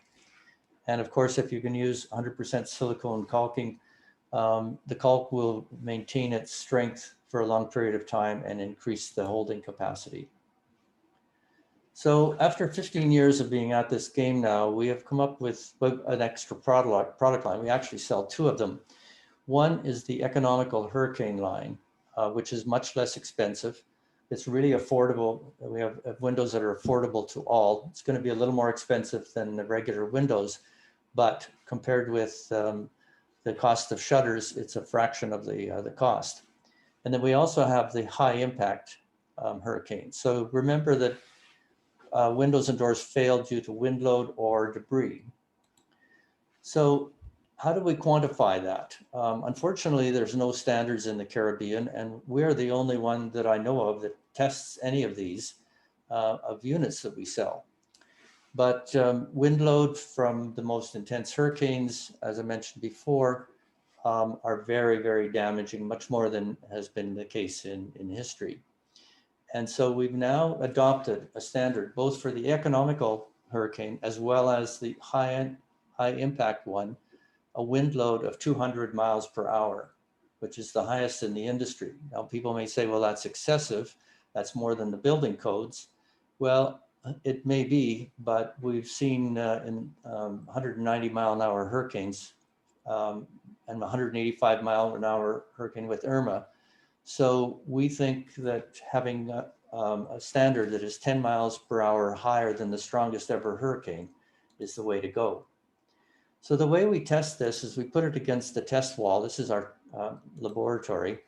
And of course, if you can use 100% silicone caulking, the caulk will maintain its strength for a long period of time and increase the holding capacity. So after 15 years of being at this game now, we have come up with an extra product line. We actually sell 2 of them. One is the economical hurricane line, which is much less expensive. It's really affordable. We have windows that are affordable to all. It's going to be a little more expensive than the regular windows, but compared with the cost of shutters, it's a fraction of the cost. And then we also have the high impact hurricane. So remember that windows and doors fail due to wind load or debris. So how do we quantify that? Unfortunately, there's no standards in the Caribbean, and we're the only one that I know of that tests any of these of units that we sell. But wind load from the most intense hurricanes, as I mentioned before, are very, very damaging, much more than has been the case in history. And so we've now adopted a standard both for the economical hurricane as well as the high impact one, a wind load of 200 miles per hour, which is the highest in the industry. Now, people may say, well, that's excessive. That's more than the building codes. Well, it may be, but we've seen in 190 mile an hour hurricanes and 185 mile an hour hurricane with Irma. So we think that having a standard that is 10 miles per hour higher than the strongest ever hurricane is the way to go. So the way we test this is we put it against the test wall. This is our laboratory.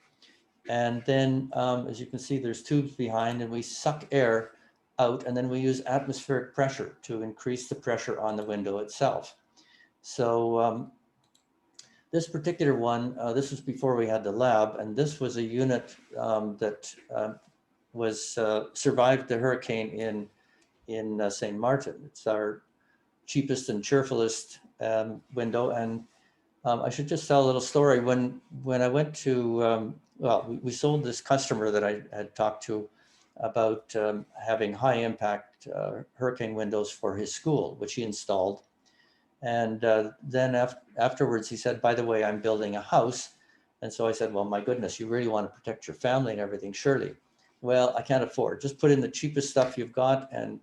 And then, as you can see, there's tubes behind, and we suck air out, and then we use atmospheric pressure to increase the pressure on the window itself. So this particular one, this was before we had the lab, and this was a unit that survived the hurricane in St. Martin. It's our cheapest and cheerfulest window. And I should just tell a little story. When I went to, we sold this customer that I had talked to about having high impact hurricane windows for his school, which he installed. And then afterwards, he said, by the way, I'm building a house. And so I said, well, my goodness, you really want to protect your family and everything, surely. Well, I can't afford. Just put in the cheapest stuff you've got, and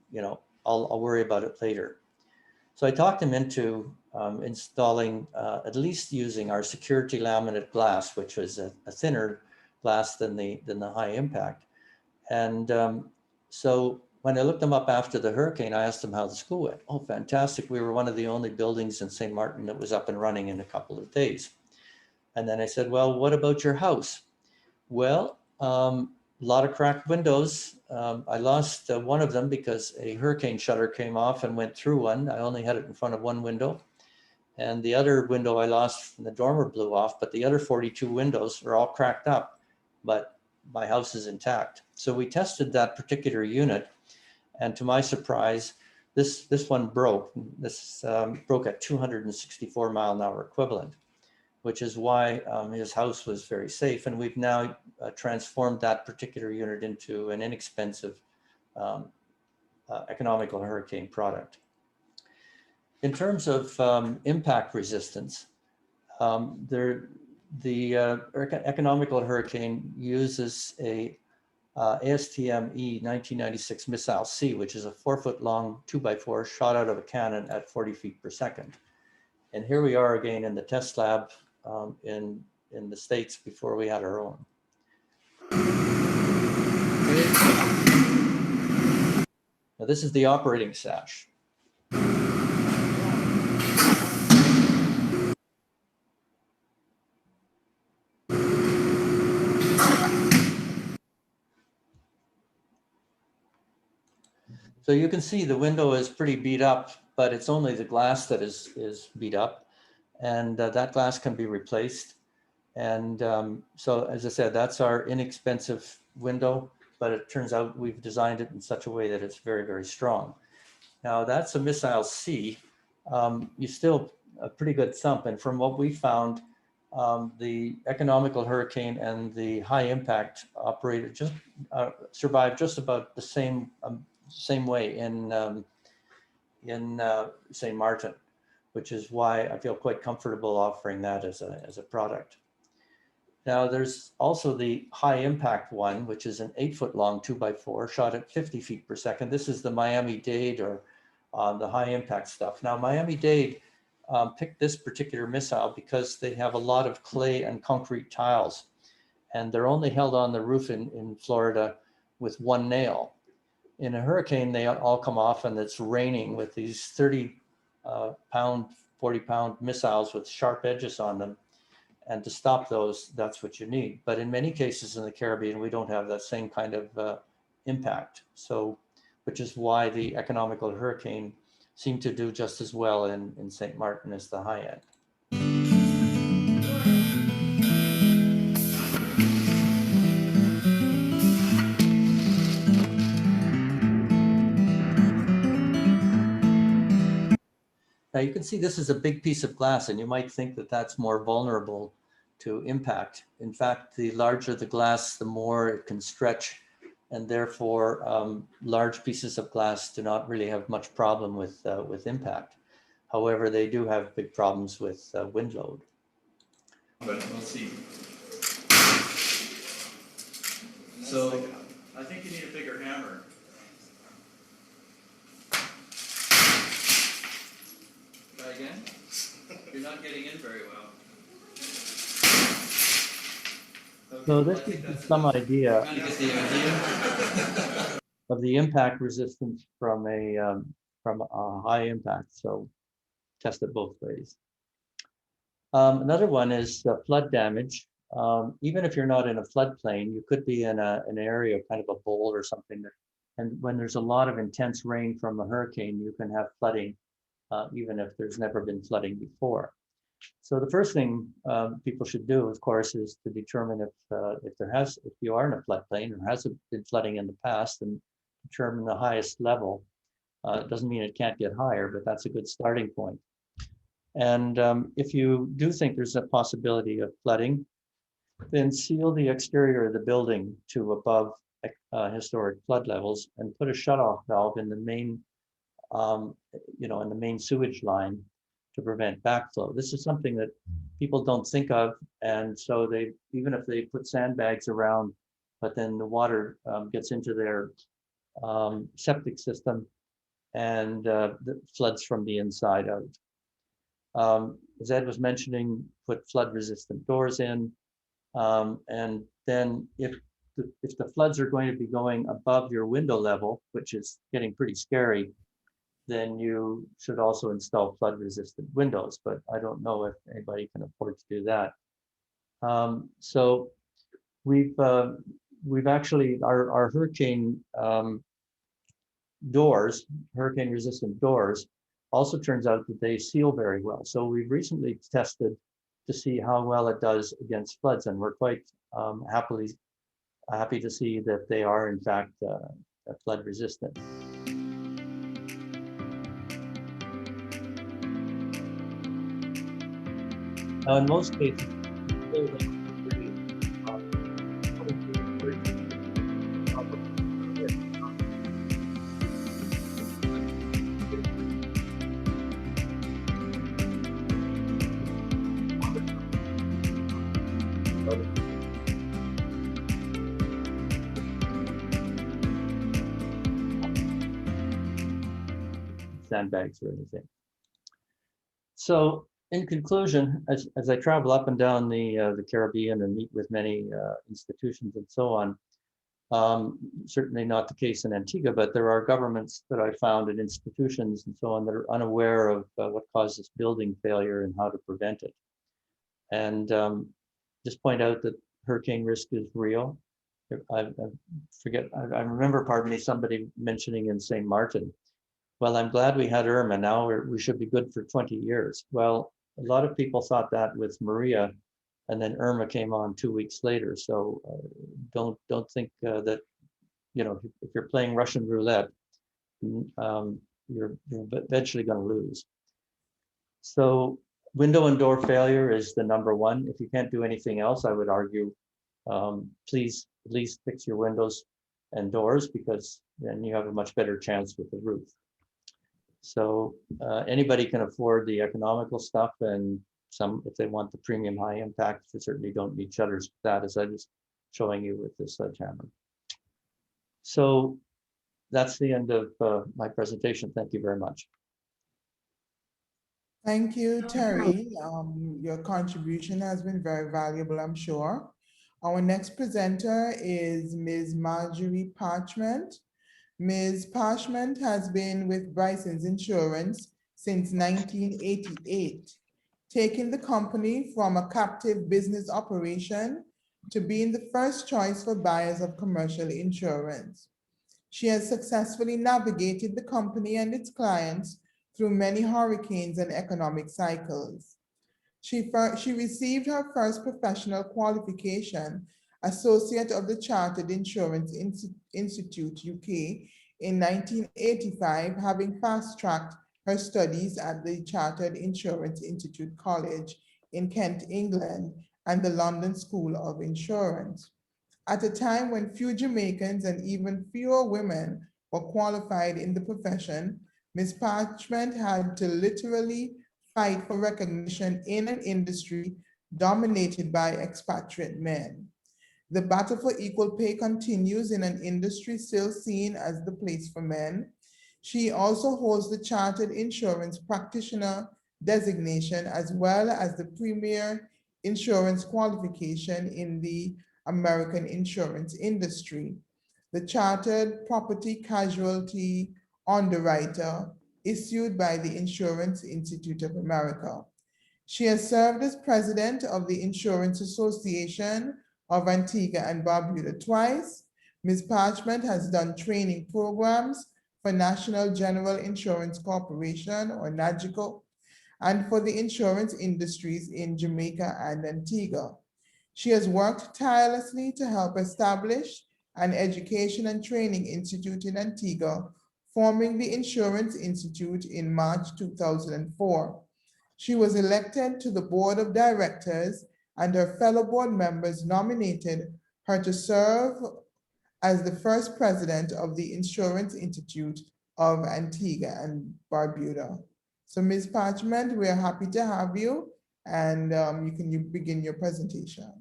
I'll worry about it later. So I talked him into installing, at least using our security laminate glass, which was a thinner glass than the high impact. And so when I looked them up after the hurricane, I asked them how the school went. Oh, fantastic. We were one of the only buildings in St. Martin that was up and running in a couple of days. And then I said, well, what about your house? Well, a lot of cracked windows. I lost one of them because a hurricane shutter came off and went through one. I only had it in front of one window. And the other window I lost from the dormer blew off, but the other 42 windows are all cracked up, but my house is intact. So we tested that particular unit. And to my surprise, this one broke. This broke at 264 mile an hour equivalent, which is why his house was very safe. And we've now transformed that particular unit into an inexpensive economical hurricane product. In terms of impact resistance, the economical hurricane uses a ASTM-E 1996 Missile C, which is a 4-foot long 2x4 shot out of a cannon at 40 feet per second. And here we are again in the test lab in the States before we had our own. Now this is the operating sash. So you can see the window is pretty beat up, but it's only the glass that is beat up, and that glass can be replaced. And so, as I said, that's our inexpensive window, but it turns out we've designed it in such a way that it's very, very strong. Now that's a Missile C, you still a pretty good thump. And from what we found, the economical hurricane and the high impact operator just survived just about the same way in St. Martin, which is why I feel quite comfortable offering that as a product. Now there's also the high impact one, which is an 8-foot long 2x4 shot at 50 feet per second. This is the Miami-Dade or the high impact stuff. Now Miami-Dade picked this particular missile because they have a lot of clay and concrete tiles, and they're only held on the roof in Florida with one nail. In a hurricane, they all come off and it's raining with these 30-pound, 40-pound missiles with sharp edges on them. And to stop those, that's what you need. But in many cases in the Caribbean, we don't have that same kind of impact. So, which is why the economical hurricane seemed to do just as well in St. Martin as the high end. Now you can see this is a big piece of glass, and you might think that that's more vulnerable to impact. In fact, the larger the glass, the more it can stretch, and therefore large pieces of glass do not really have much problem with impact. However, they do have big problems with wind load. But we'll see. So I think you need a bigger hammer. Try again? You're not getting in very well. Okay, so this gives you some idea of the impact resistance from a high impact. So test it both ways. Another one is flood damage. Even if you're not in a floodplain, you could be in an area, kind of a bowl or something. And when there's a lot of intense rain from a hurricane, you can have flooding, even if there's never been flooding before. So the first thing people should do, of course, is to determine if you are in a floodplain or has been flooding in the past, and determine the highest level. It doesn't mean it can't get higher, but that's a good starting point. And if you do think there's a possibility of flooding, then seal the exterior of the building to above historic flood levels and put a shutoff valve in the main, in the main sewage line to prevent backflow. This is something that people don't think of, and so even if they put sandbags around, but then the water gets into their septic system and floods from the inside out. As Ed was mentioning, put flood-resistant doors in, and then if the floods are going to be going above your window level, which is getting pretty scary, then you should also install flood-resistant windows. But I don't know if anybody can afford to do that. So we've actually our hurricane doors, hurricane-resistant doors, also turns out that they seal very well. So we've recently tested to see how well it does against floods, and we're quite happy to see that they are in fact flood resistant. Now, in most cases, sandbags or anything. So in conclusion, as I travel up and down the Caribbean and meet with many institutions and so on, certainly not the case in Antigua, but there are governments that I found and institutions and so on that are unaware of what causes building failure and how to prevent it. And just point out that hurricane risk is real. I remember, pardon me, somebody mentioning in St. Martin, well, I'm glad we had Irma, now we should be good for 20 years. Well, a lot of people thought that with Maria, and then Irma came on 2 weeks later. So don't think that, if you're playing Russian roulette, you're eventually going to lose. So window and door failure is the #1. If you can't do anything else, I would argue, please at least fix your windows and doors, because then you have a much better chance with the roof. So anybody can afford the economical stuff, and some, if they want the premium high impact, they certainly don't need shutters for that, as I was showing you with the sledgehammer. So that's the end of my presentation. Thank you very much. Thank you, Terry. Your contribution has been very valuable, I'm sure. Our next presenter is Ms. Marjorie Parchment. Ms. Parchment has been with Bryson's Insurance since 1988, taking the company from a captive business operation to being the first choice for buyers of commercial insurance. She has successfully navigated the company and its clients through many hurricanes and economic cycles. She received her first professional qualification, Associate of the Chartered Insurance Institute, UK, in 1985, having fast-tracked her studies at the Chartered Insurance Institute College in Kent, England, and the London School of Insurance. At a time when few Jamaicans and even fewer women were qualified in the profession, Ms. Parchment had to literally fight for recognition in an industry dominated by expatriate men. The battle for equal pay continues in an industry still seen as the place for men. She also holds the Chartered Insurance Practitioner designation, as well as the Premier Insurance qualification in the American insurance industry. The Chartered Property Casualty Underwriter issued by the Insurance Institute of America. She has served as president of the Insurance Association of Antigua and Barbuda twice. Ms. Parchment has done training programs for National General Insurance Corporation, or NAGICO, and for the insurance industries in Jamaica and Antigua. She has worked tirelessly to help establish an education and training institute in Antigua, forming the Insurance Institute in March 2004. She was elected to the board of directors, and her fellow board members nominated her to serve as the first president of the Insurance Institute of Antigua and Barbuda. So Ms. Parchment, we're happy to have you, and you begin your presentation.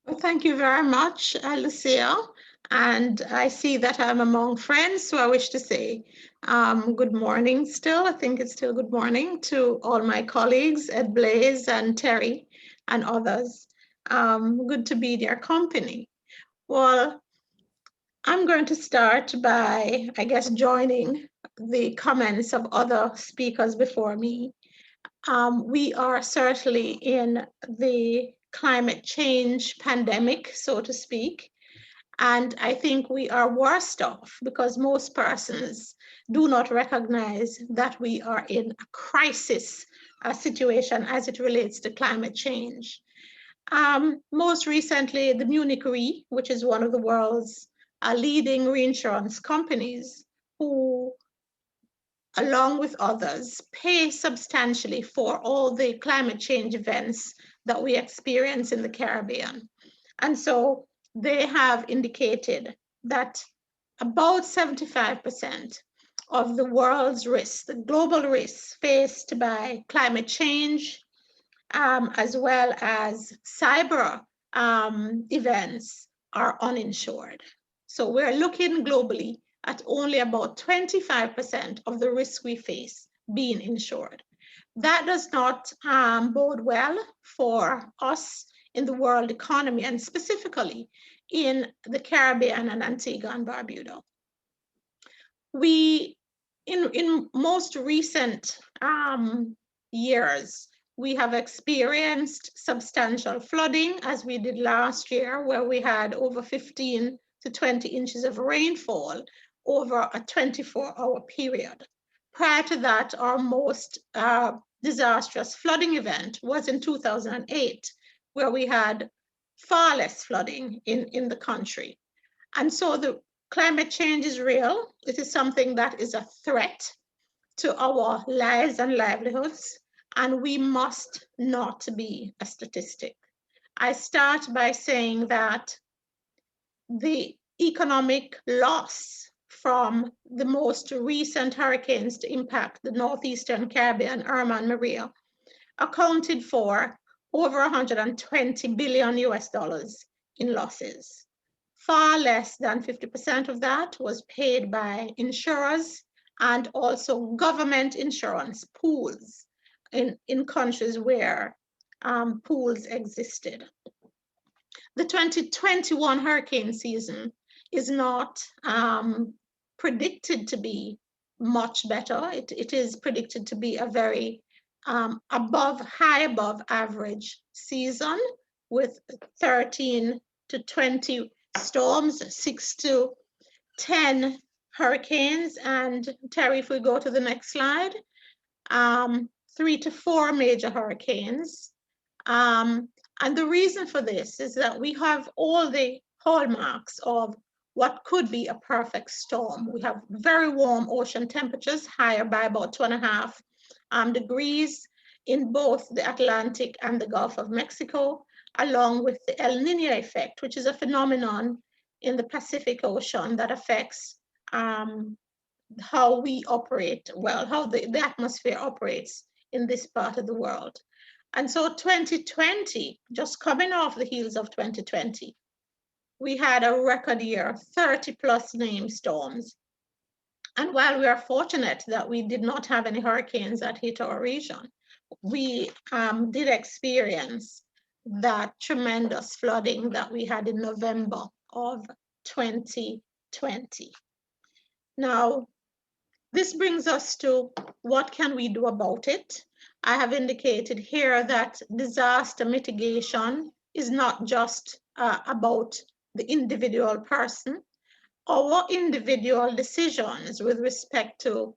Well, thank you very much, Lucille. And I see that I'm among friends, so I wish to say good morning still. I think it's still good morning to all my colleagues, Ed Blaze and Terry and others. Good to be in your company. Well, I'm going to start by, I guess, joining the comments of other speakers before me. We are certainly in the climate change pandemic, so to speak. And I think we are worst off because most persons do not recognize that we are in a crisis situation as it relates to climate change. Most recently, the Munich Re, which is one of the world's leading reinsurance companies, who, along with others, pay substantially for all the climate change events that we experience in the Caribbean. And so they have indicated that about 75% of the world's risks, the global risks faced by climate change, as well as cyber events, are uninsured. So we're looking globally at only about 25% of the risks we face being insured. That does not bode well for us in the world economy, and specifically in the Caribbean and Antigua and Barbuda. We, in most recent years, we have experienced substantial flooding, as we did last year, where we had over 15 to 20 inches of rainfall over a 24-hour period. Prior to that, our most disastrous flooding event was in 2008, where we had far less flooding in the country. And so the climate change is real. It is something that is a threat to our lives and livelihoods, and we must not be a statistic. I start by saying that the economic loss from the most recent hurricanes to impact the Northeastern Caribbean, Irma and Maria, accounted for over 120 billion US dollars in losses. Far less than 50% of that was paid by insurers and also government insurance pools in countries where pools existed. The 2021 hurricane season is not predicted to be much better. It is predicted to be a very high above average season with 13 to 20 storms, 6 to 10 hurricanes, and Terry, if we go to the next slide, 3 to 4 major hurricanes. And the reason for this is that we have all the hallmarks of what could be a perfect storm. We have very warm ocean temperatures, higher by about 2.5 degrees in both the Atlantic and the Gulf of Mexico, along with the El Niño effect, which is a phenomenon in the Pacific Ocean that affects how we operate, well, how the atmosphere operates in this part of the world. And so 2020, just coming off the heels of 2020, we had a record year, 30 plus named storms. And while we are fortunate that we did not have any hurricanes that hit our region, we did experience that tremendous flooding that we had in November of 2020. Now, this brings us to what can we do about it? I have indicated here that disaster mitigation is not just about the individual person. Our individual decisions with respect to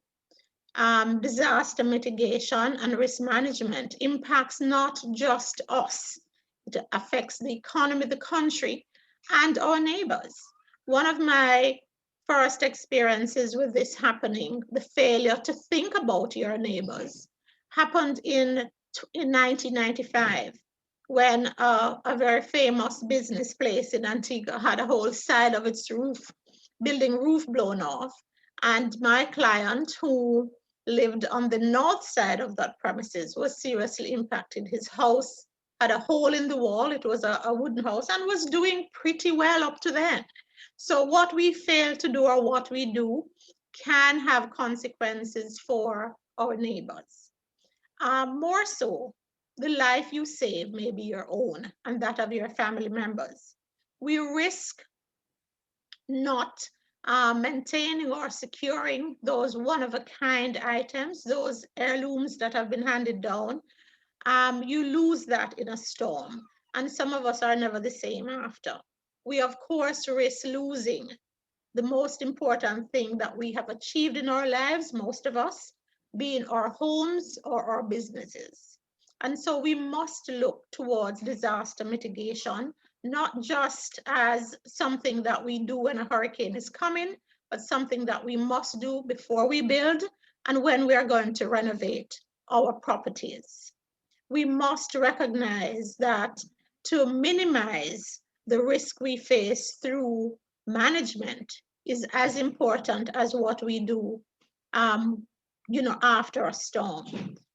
disaster mitigation and risk management impacts not just us. It affects the economy, the country, and our neighbors. One of my first experiences with this happening, the failure to think about your neighbors, happened in 1995 when a very famous business place in Antigua had a whole side of its building roof blown off. And my client, who lived on the north side of that premises, was seriously impacted. His house had a hole in the wall. It was a wooden house and was doing pretty well up to then. So what we fail to do or what we do can have consequences for our neighbors. More so, the life you save may be your own and that of your family members. We risk not maintaining or securing those one-of-a-kind items, those heirlooms that have been handed down. You lose that in a storm, and some of us are never the same after. We, of course, risk losing the most important thing that we have achieved in our lives, most of us, being our homes or our businesses. And so we must look towards disaster mitigation, not just as something that we do when a hurricane is coming, but something that we must do before we build and when we are going to renovate our properties. We must recognize that to minimize the risk we face through management is as important as what we do after a storm.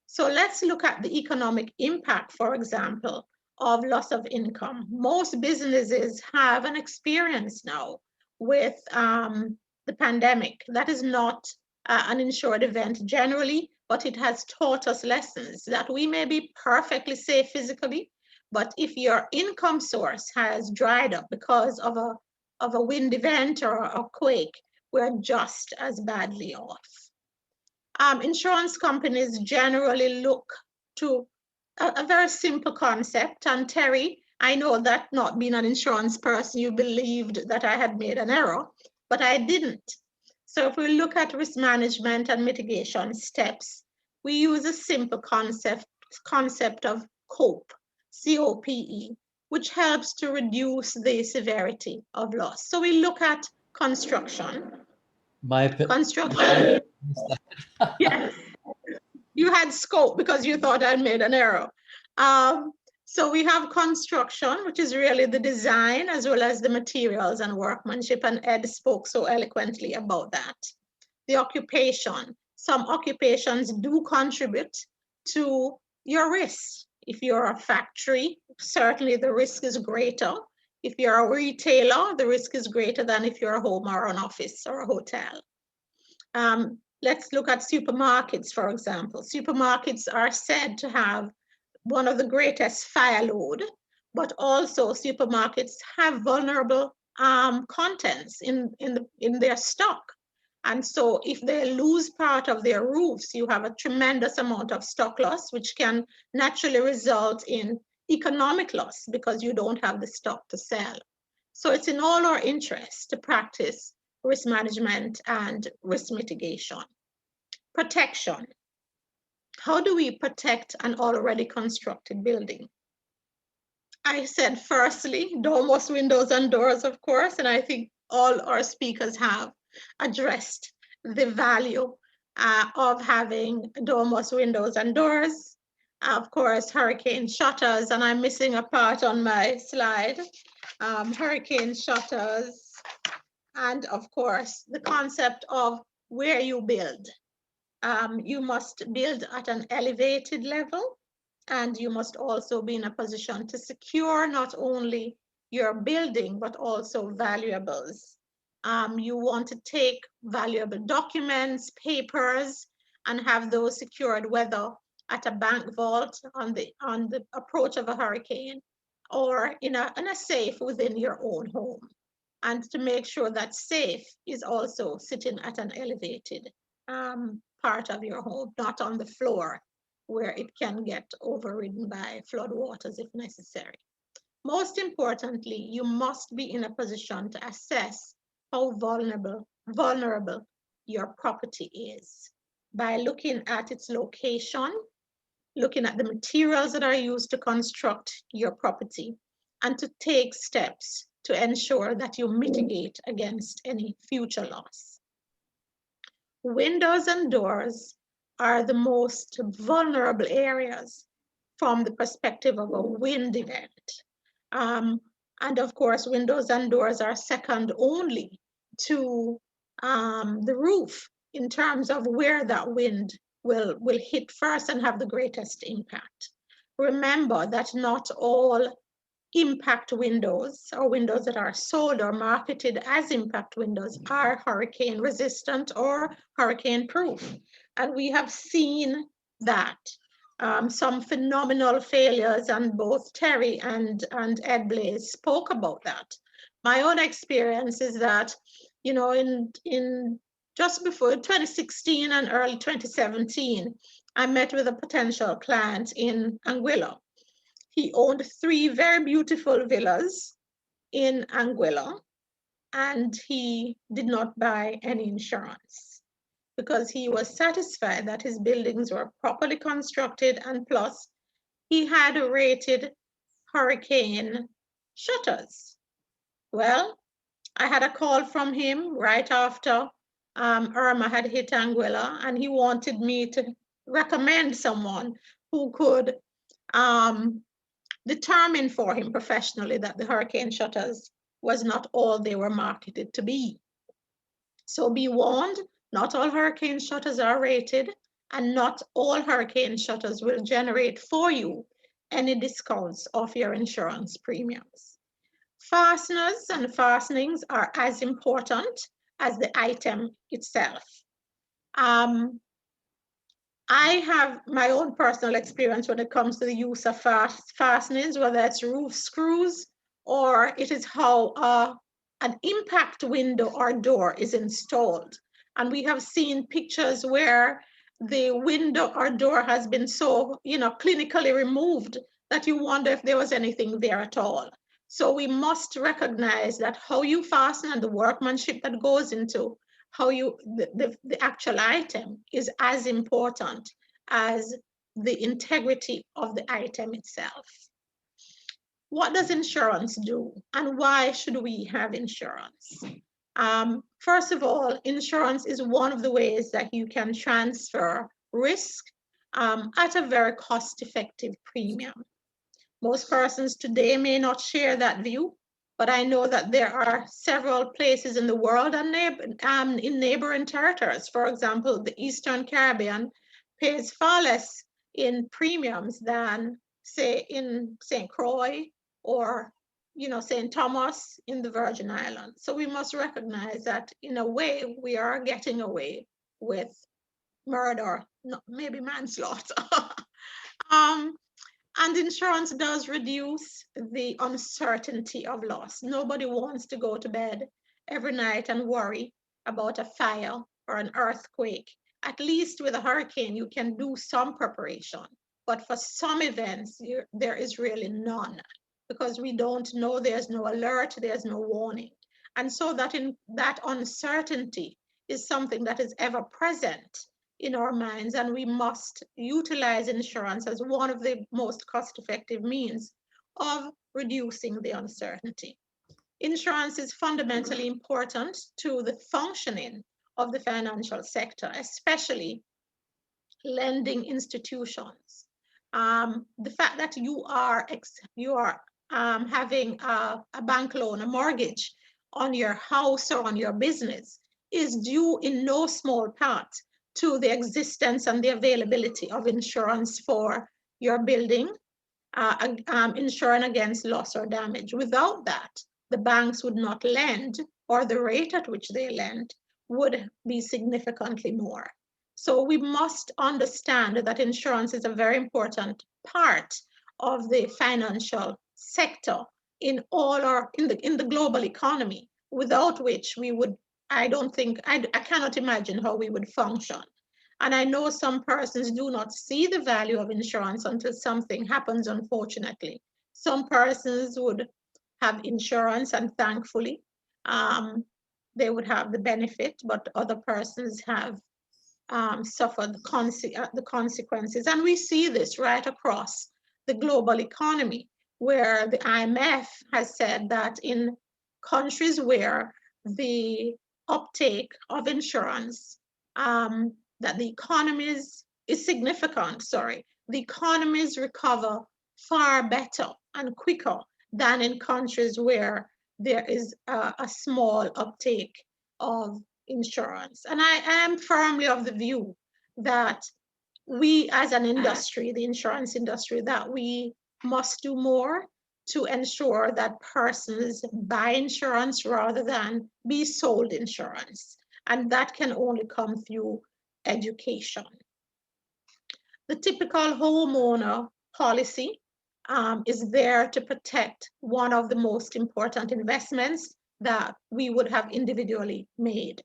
So let's look at the economic impact, for example, of loss of income. Most businesses have an experience now with the pandemic. That is not an insured event generally, but it has taught us lessons that we may be perfectly safe physically, but if your income source has dried up because of a wind event or a quake, we're just as badly off. Insurance companies generally look to a very simple concept. And Terry, I know that not being an insurance person, you believed that I had made an error, but I didn't. So if we look at risk management and mitigation steps, we use a simple concept of COPE, C-O-P-E, which helps to reduce the severity of loss. So we look at construction. My opinion. Construction. Yes. You had scope because you thought I made an error. So we have construction, which is really the design as well as the materials and workmanship, and Ed spoke so eloquently about that. The occupation. Some occupations do contribute to your risk. If you're a factory, certainly the risk is greater. If you're a retailer, the risk is greater than if you're a home or an office or a hotel. Let's look at supermarkets, for example. Supermarkets are said to have one of the greatest fire load, but also supermarkets have vulnerable contents in their stock. And so if they lose part of their roofs, you have a tremendous amount of stock loss, which can naturally result in economic loss because you don't have the stock to sell. So it's in all our interest to practice risk management and risk mitigation. Protection. How do we protect an already constructed building? I said, firstly, Domus windows and doors, of course, and I think all our speakers have addressed the value of having Domus windows and doors. Of course, hurricane shutters, and I'm missing a part on my slide. Hurricane shutters, and of course, the concept of where you build. You must build at an elevated level, and you must also be in a position to secure not only your building, but also valuables. You want to take valuable documents, papers, and have those secured, whether at a bank vault on the approach of a hurricane, or in a safe within your own home. And to make sure that safe is also sitting at an elevated part of your home, not on the floor where it can get overridden by flood waters if necessary. Most importantly, you must be in a position to assess how vulnerable your property is by looking at its location, looking at the materials that are used to construct your property, and to take steps to ensure that you mitigate against any future loss. Windows and doors are the most vulnerable areas from the perspective of a wind event. And of course, windows and doors are second only to the roof in terms of where that wind will hit first and have the greatest impact. Remember that not all impact windows or windows that are sold or marketed as impact windows are hurricane resistant or hurricane proof. And we have seen that some phenomenal failures, and both Terry and Ed Blaze spoke about that. My own experience is that, you know, in just before 2016 and early 2017, I met with a potential client in Anguilla. He owned 3 very beautiful villas in Anguilla, and he did not buy any insurance because he was satisfied that his buildings were properly constructed, and plus he had rated hurricane shutters. Well, I had a call from him right after Irma had hit Anguilla, and he wanted me to recommend someone who could determine for him professionally that the hurricane shutters was not all they were marketed to be. So be warned, not all hurricane shutters are rated, and not all hurricane shutters will generate for you any discounts off your insurance premiums. Fasteners and fastenings are as important as the item itself. I have my own personal experience when it comes to the use of fastenings, whether it's roof screws or it is how an impact window or door is installed. And we have seen pictures where the window or door has been so, clinically removed that you wonder if there was anything there at all. So we must recognize that how you fasten and the workmanship that goes into how the actual item is as important as the integrity of the item itself. What does insurance do, and why should we have insurance? First of all, insurance is one of the ways that you can transfer risk at a very cost-effective premium. Most persons today may not share that view, but I know that there are several places in the world and in neighboring territories. For example, the Eastern Caribbean pays far less in premiums than, say, in St. Croix or St. Thomas in the Virgin Islands. So we must recognize that in a way, we are getting away with murder, maybe manslaughter. And insurance does reduce the uncertainty of loss. Nobody wants to go to bed every night and worry about a fire or an earthquake. At least with a hurricane, you can do some preparation. But for some events, there is really none, because we don't know, there's no alert, there's no warning. And so that uncertainty is something that is ever present in our minds, and we must utilize insurance as one of the most cost-effective means of reducing the uncertainty. Insurance is fundamentally important to the functioning of the financial sector, especially lending institutions. The fact that you are having a bank loan, a mortgage on your house or on your business is due in no small part to the existence and the availability of insurance for your building, insuring against loss or damage. Without that, the banks would not lend, or the rate at which they lend would be significantly more. So we must understand that insurance is a very important part of the financial sector in the global economy, without which we would, I cannot imagine how we would function. And I know some persons do not see the value of insurance until something happens, unfortunately. Some persons would have insurance and thankfully they would have the benefit, but other persons have suffered the consequences. And we see this right across the global economy, where the IMF has said that in countries where the uptake of insurance, that the economies is significant, the economies recover far better and quicker than in countries where there is a small uptake of insurance. And I am firmly of the view that we as an industry, the insurance industry, that we must do more to ensure that persons buy insurance rather than be sold insurance. And that can only come through education. The typical homeowner policy is there to protect one of the most important investments that we would have individually made.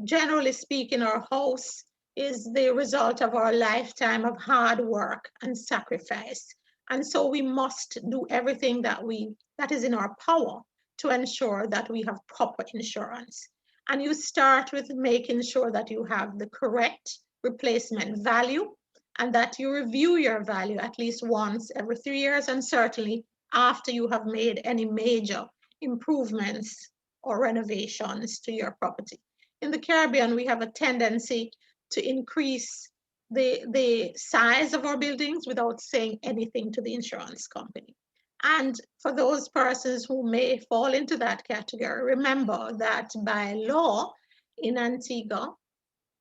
Generally speaking, our house is the result of our lifetime of hard work and sacrifice. And so we must do everything that is in our power to ensure that we have proper insurance. And you start with making sure that you have the correct replacement value, and that you review your value at least once every 3 years, and certainly after you have made any major improvements or renovations to your property. In the Caribbean, we have a tendency to increase the size of our buildings without saying anything to the insurance company. And for those persons who may fall into that category, remember that by law in Antigua,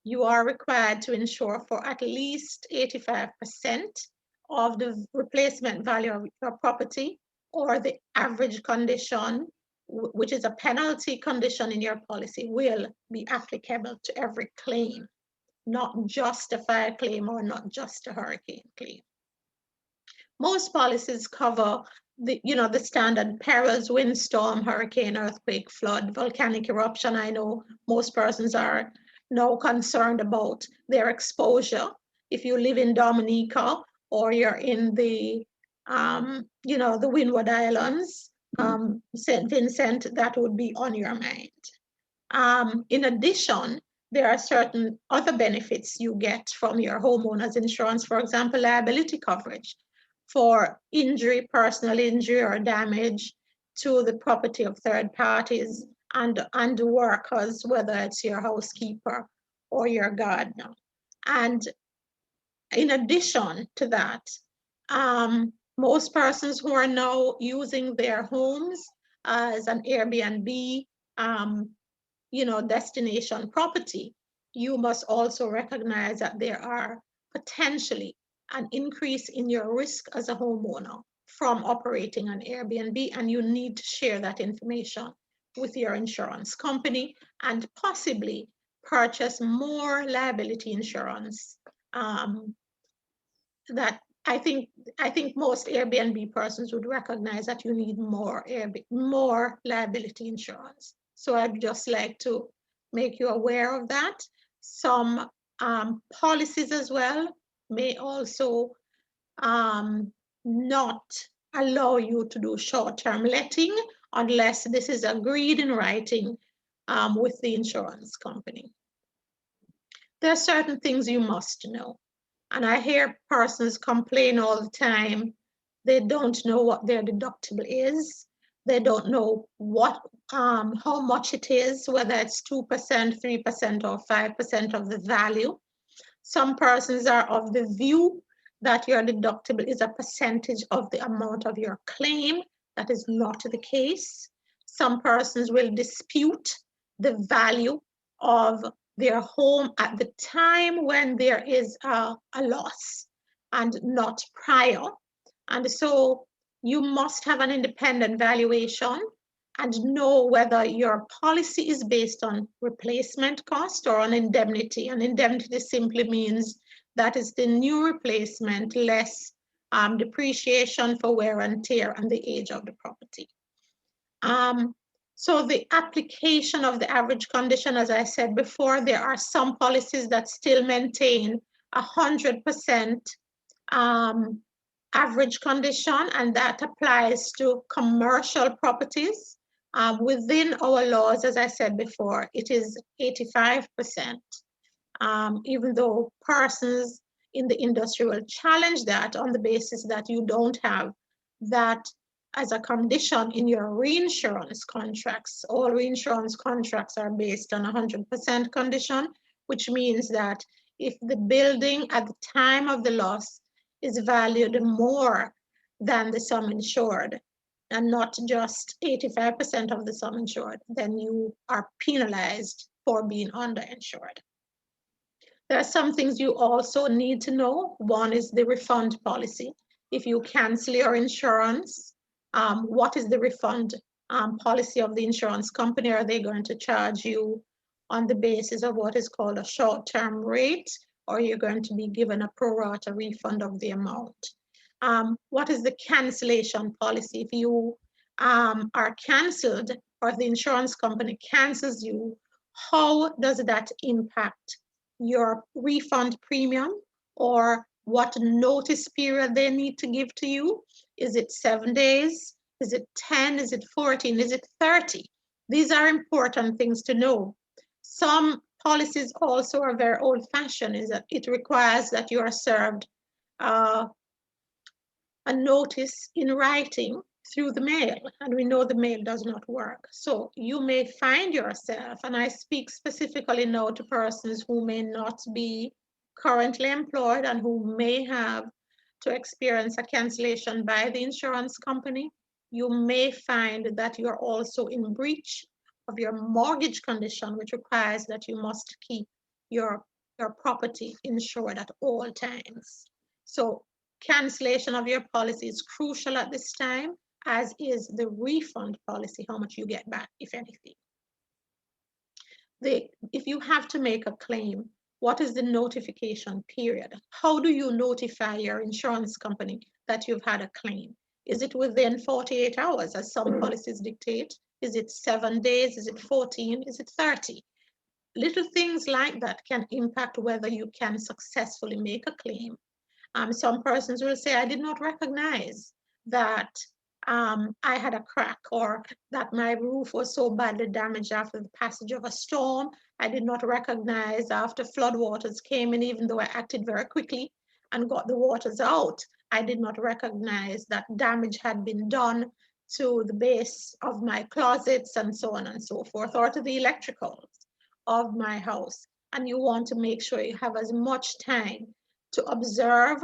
you are required to insure for at least 85% of the replacement value of your property, or the average condition, which is a penalty condition in your policy, will be applicable to every claim, not just a fire claim or not just a hurricane claim. Most policies cover the standard perils: windstorm, hurricane, earthquake, flood, volcanic eruption. I know most persons are now concerned about their exposure. If you live in Dominica or you're in the the Windward Islands, St. Vincent, that would be on your mind. In addition, there are certain other benefits you get from your homeowner's insurance, for example, liability coverage for injury, personal injury or damage to the property of third parties, and workers, whether it's your housekeeper or your gardener. And in addition to that, most persons who are now using their homes as an Airbnb, destination property, you must also recognize that there are potentially an increase in your risk as a homeowner from operating an Airbnb, and you need to share that information with your insurance company and possibly purchase more liability insurance. That I think most Airbnb persons would recognize that you need more liability insurance. So I'd just like to make you aware of that. Some policies as well may also not allow you to do short-term letting unless this is agreed in writing with the insurance company. There are certain things you must know. And I hear persons complain all the time. They don't know what their deductible is. They don't know how much it is, whether it's 2%, 3%, or 5% of the value. Some persons are of the view that your deductible is a percentage of the amount of your claim. That is not the case. Some persons will dispute the value of their home at the time when there is a loss and not prior. And so you must have an independent valuation and know whether your policy is based on replacement cost or on indemnity. And indemnity simply means that is the new replacement less depreciation for wear and tear and the age of the property. So the application of the average condition, as I said before, there are some policies that still maintain 100% average condition, and that applies to commercial properties. Within our laws, as I said before, it is 85%, even though persons in the industry will challenge that on the basis that you don't have that as a condition in your reinsurance contracts. All reinsurance contracts are based on 100% condition, which means that if the building at the time of the loss is valued more than the sum insured, and not just 85% of the sum insured, then you are penalized for being underinsured. There are some things you also need to know. One is the refund policy. If you cancel your insurance, what is the refund policy of the insurance company? Are they going to charge you on the basis of what is called a short-term rate, or you're going to be given a pro rata refund of the amount? What is the cancellation policy? If you are canceled or the insurance company cancels you, how does that impact your refund premium, or what notice period they need to give to you? Is it 7 days? Is it 10? Is it 14? Is it 30? These are important things to know. Some policies also are very old-fashioned, is that it requires that you are served a notice in writing through the mail, and we know the mail does not work. So you may find yourself, and I speak specifically now to persons who may not be currently employed and who may have to experience a cancellation by the insurance company, you may find that you're also in breach of your mortgage condition, which requires that you must keep your property insured at all times. So cancellation of your policy is crucial at this time, as is the refund policy, how much you get back, if anything. If you have to make a claim, what is the notification period? How do you notify your insurance company that you've had a claim? Is it within 48 hours, as some policies dictate? Is it 7 days? Is it 14? Is it 30? Little things like that can impact whether you can successfully make a claim. Some persons will say, I did not recognize that I had a crack, or that my roof was so badly damaged after the passage of a storm. I did not recognize after floodwaters came in, even though I acted very quickly and got the waters out, I did not recognize that damage had been done to the base of my closets and so on and so forth, or to the electricals of my house. And you want to make sure you have as much time to observe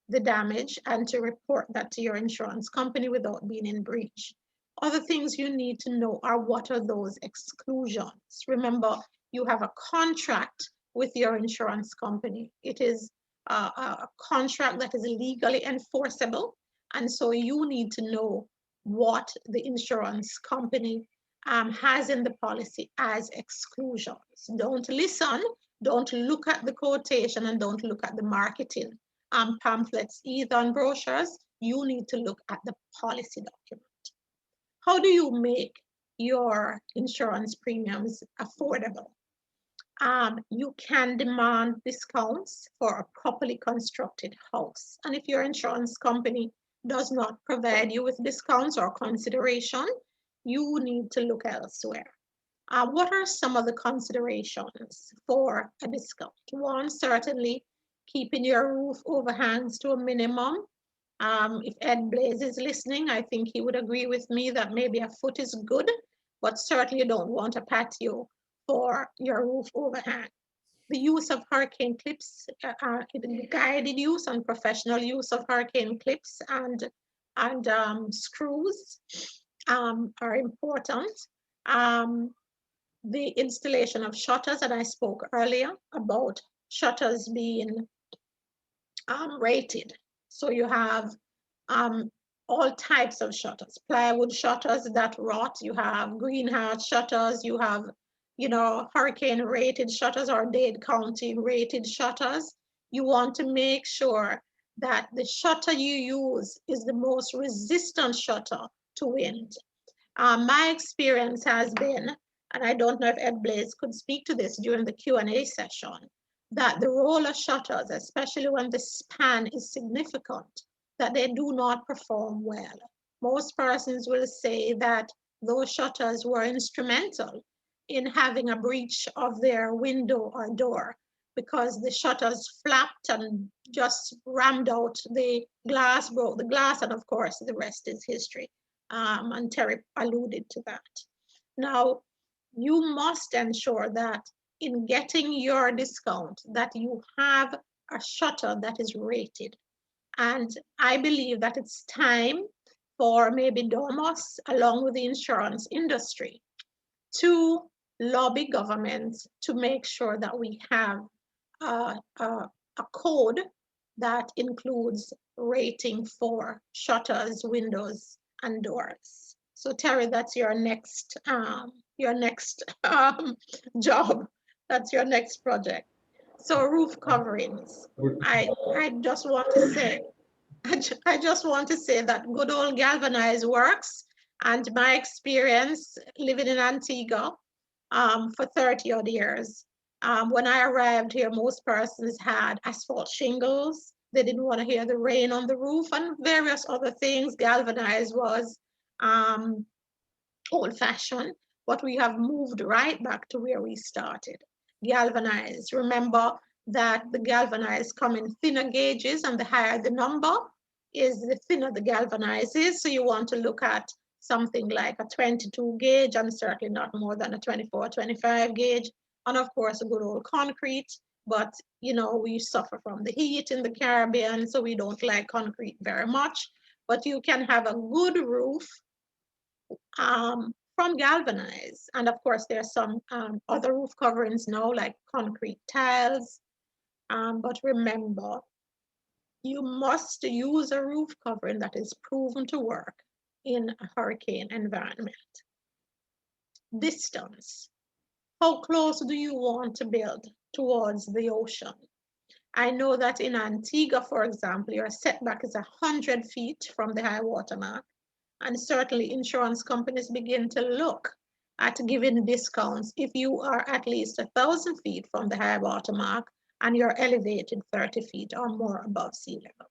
the damage and to report that to your insurance company without being in breach. Other things you need to know are what are those exclusions. Remember, you have a contract with your insurance company. It is a contract that is legally enforceable. And so you need to know what the insurance company has in the policy as exclusions. Don't listen, don't look at the quotation, and don't look at the marketing pamphlets either on brochures. You need to look at the policy document. How do you make your insurance premiums affordable? You can demand discounts for a properly constructed house. And if your insurance company does not provide you with discounts or consideration, you need to look elsewhere. What are some of the considerations for a discount? One, certainly keeping your roof overhangs to a minimum. If Ed Blaze is listening, I think he would agree with me that maybe a foot is good, but certainly you don't want a patio for your roof overhang. The use of hurricane clips, guided use and professional use of hurricane clips and screws are important. The installation of shutters, and I spoke earlier about shutters being rated. So you have all types of shutters, plywood shutters that rot, you have greenhouse shutters, you have, you know, hurricane rated shutters or Dade County rated shutters. You want to make sure that the shutter you use is the most resistant shutter to wind. My experience has been, and I don't know if Ed Blaze could speak to this during the Q&A session, that the roller shutters, especially when the span is significant, that they do not perform well. Most persons will say that those shutters were instrumental in having a breach of their window or door because the shutters flapped and just rammed out the glass, broke the glass, and of course the rest is history. And Terry alluded to that. Now, you must ensure that in getting your discount that you have a shutter that is rated. And I believe that it's time for maybe Domus, along with the insurance industry, to lobby government to make sure that we have a code that includes rating for shutters, windows, and doors. So Terry, that's your next job. That's your next project. So roof coverings. I just want to say, I just want to say that good old galvanized works, and my experience living in Antigua for 30 odd years. When I arrived here, most persons had asphalt shingles. They didn't want to hear the rain on the roof and various other things. Galvanized was old-fashioned, but we have moved right back to where we started. Galvanized. Remember that the galvanized come in thinner gauges, and the higher the number is, the thinner the galvanized is. So you want to look at something like a 22 gauge and certainly not more than a 24, 25 gauge. And of course, a good old concrete. But, you know, we suffer from the heat in the Caribbean, so we don't like concrete very much. But you can have a good roof from galvanized. And of course, there's some other roof coverings now, like concrete tiles. But remember, you must use a roof covering that is proven to work in a hurricane environment. Distance. How close do you want to build towards the ocean? I know that in Antigua, for example, your setback is 100 feet from the high water mark. And certainly insurance companies begin to look at giving discounts if you are at least 1,000 feet from the high water mark and you're elevated 30 feet or more above sea level.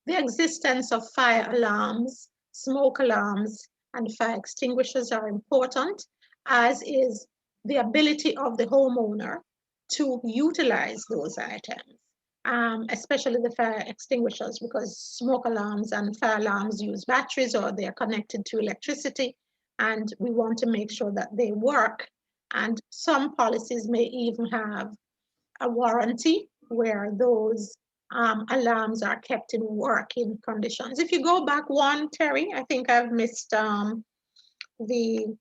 The existence of fire alarms, smoke alarms, and fire extinguishers are important, as is the ability of the homeowner to utilize those items. especially the fire extinguishers, because smoke alarms and fire alarms use batteries or they're connected to electricity, and we want to make sure that they work. And some policies may even have a warranty where those alarms are kept in working conditions. If you go back one, Terry, I think I've missed the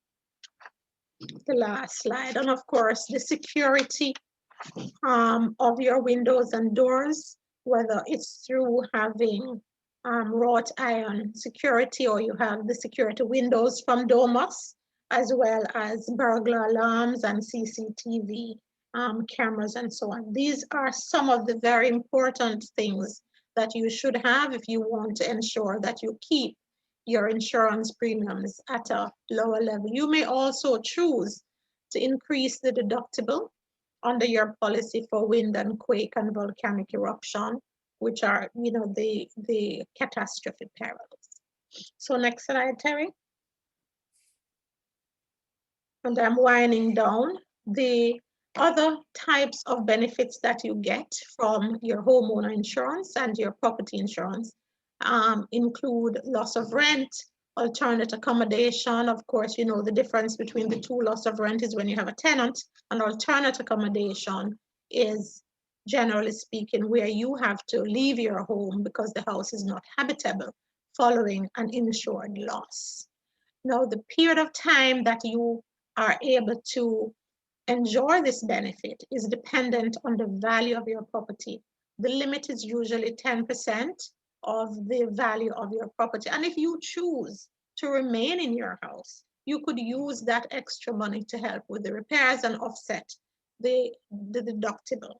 last slide. And of course, the security of your windows and doors, whether it's through having wrought iron security or you have the security windows from Domus, as well as burglar alarms and CCTV cameras and so on. These are some of the very important things that you should have if you want to ensure that you keep your insurance premiums at a lower level. You may also choose to increase the deductible under your policy for wind and quake and volcanic eruption, which are, you know, the catastrophe perils. So next slide, Terry. And I'm winding down. The other types of benefits that you get from your homeowner insurance and your property insurance include loss of rent, alternate accommodation. Of course, you know, the difference between the two: loss of rent is when you have a tenant, and alternate accommodation is, generally speaking, where you have to leave your home because the house is not habitable following an insured loss. Now, the period of time that you are able to enjoy this benefit is dependent on the value of your property. The limit is usually 10% of the value of your property. And if you choose to remain in your house, you could use that extra money to help with the repairs and offset the deductible.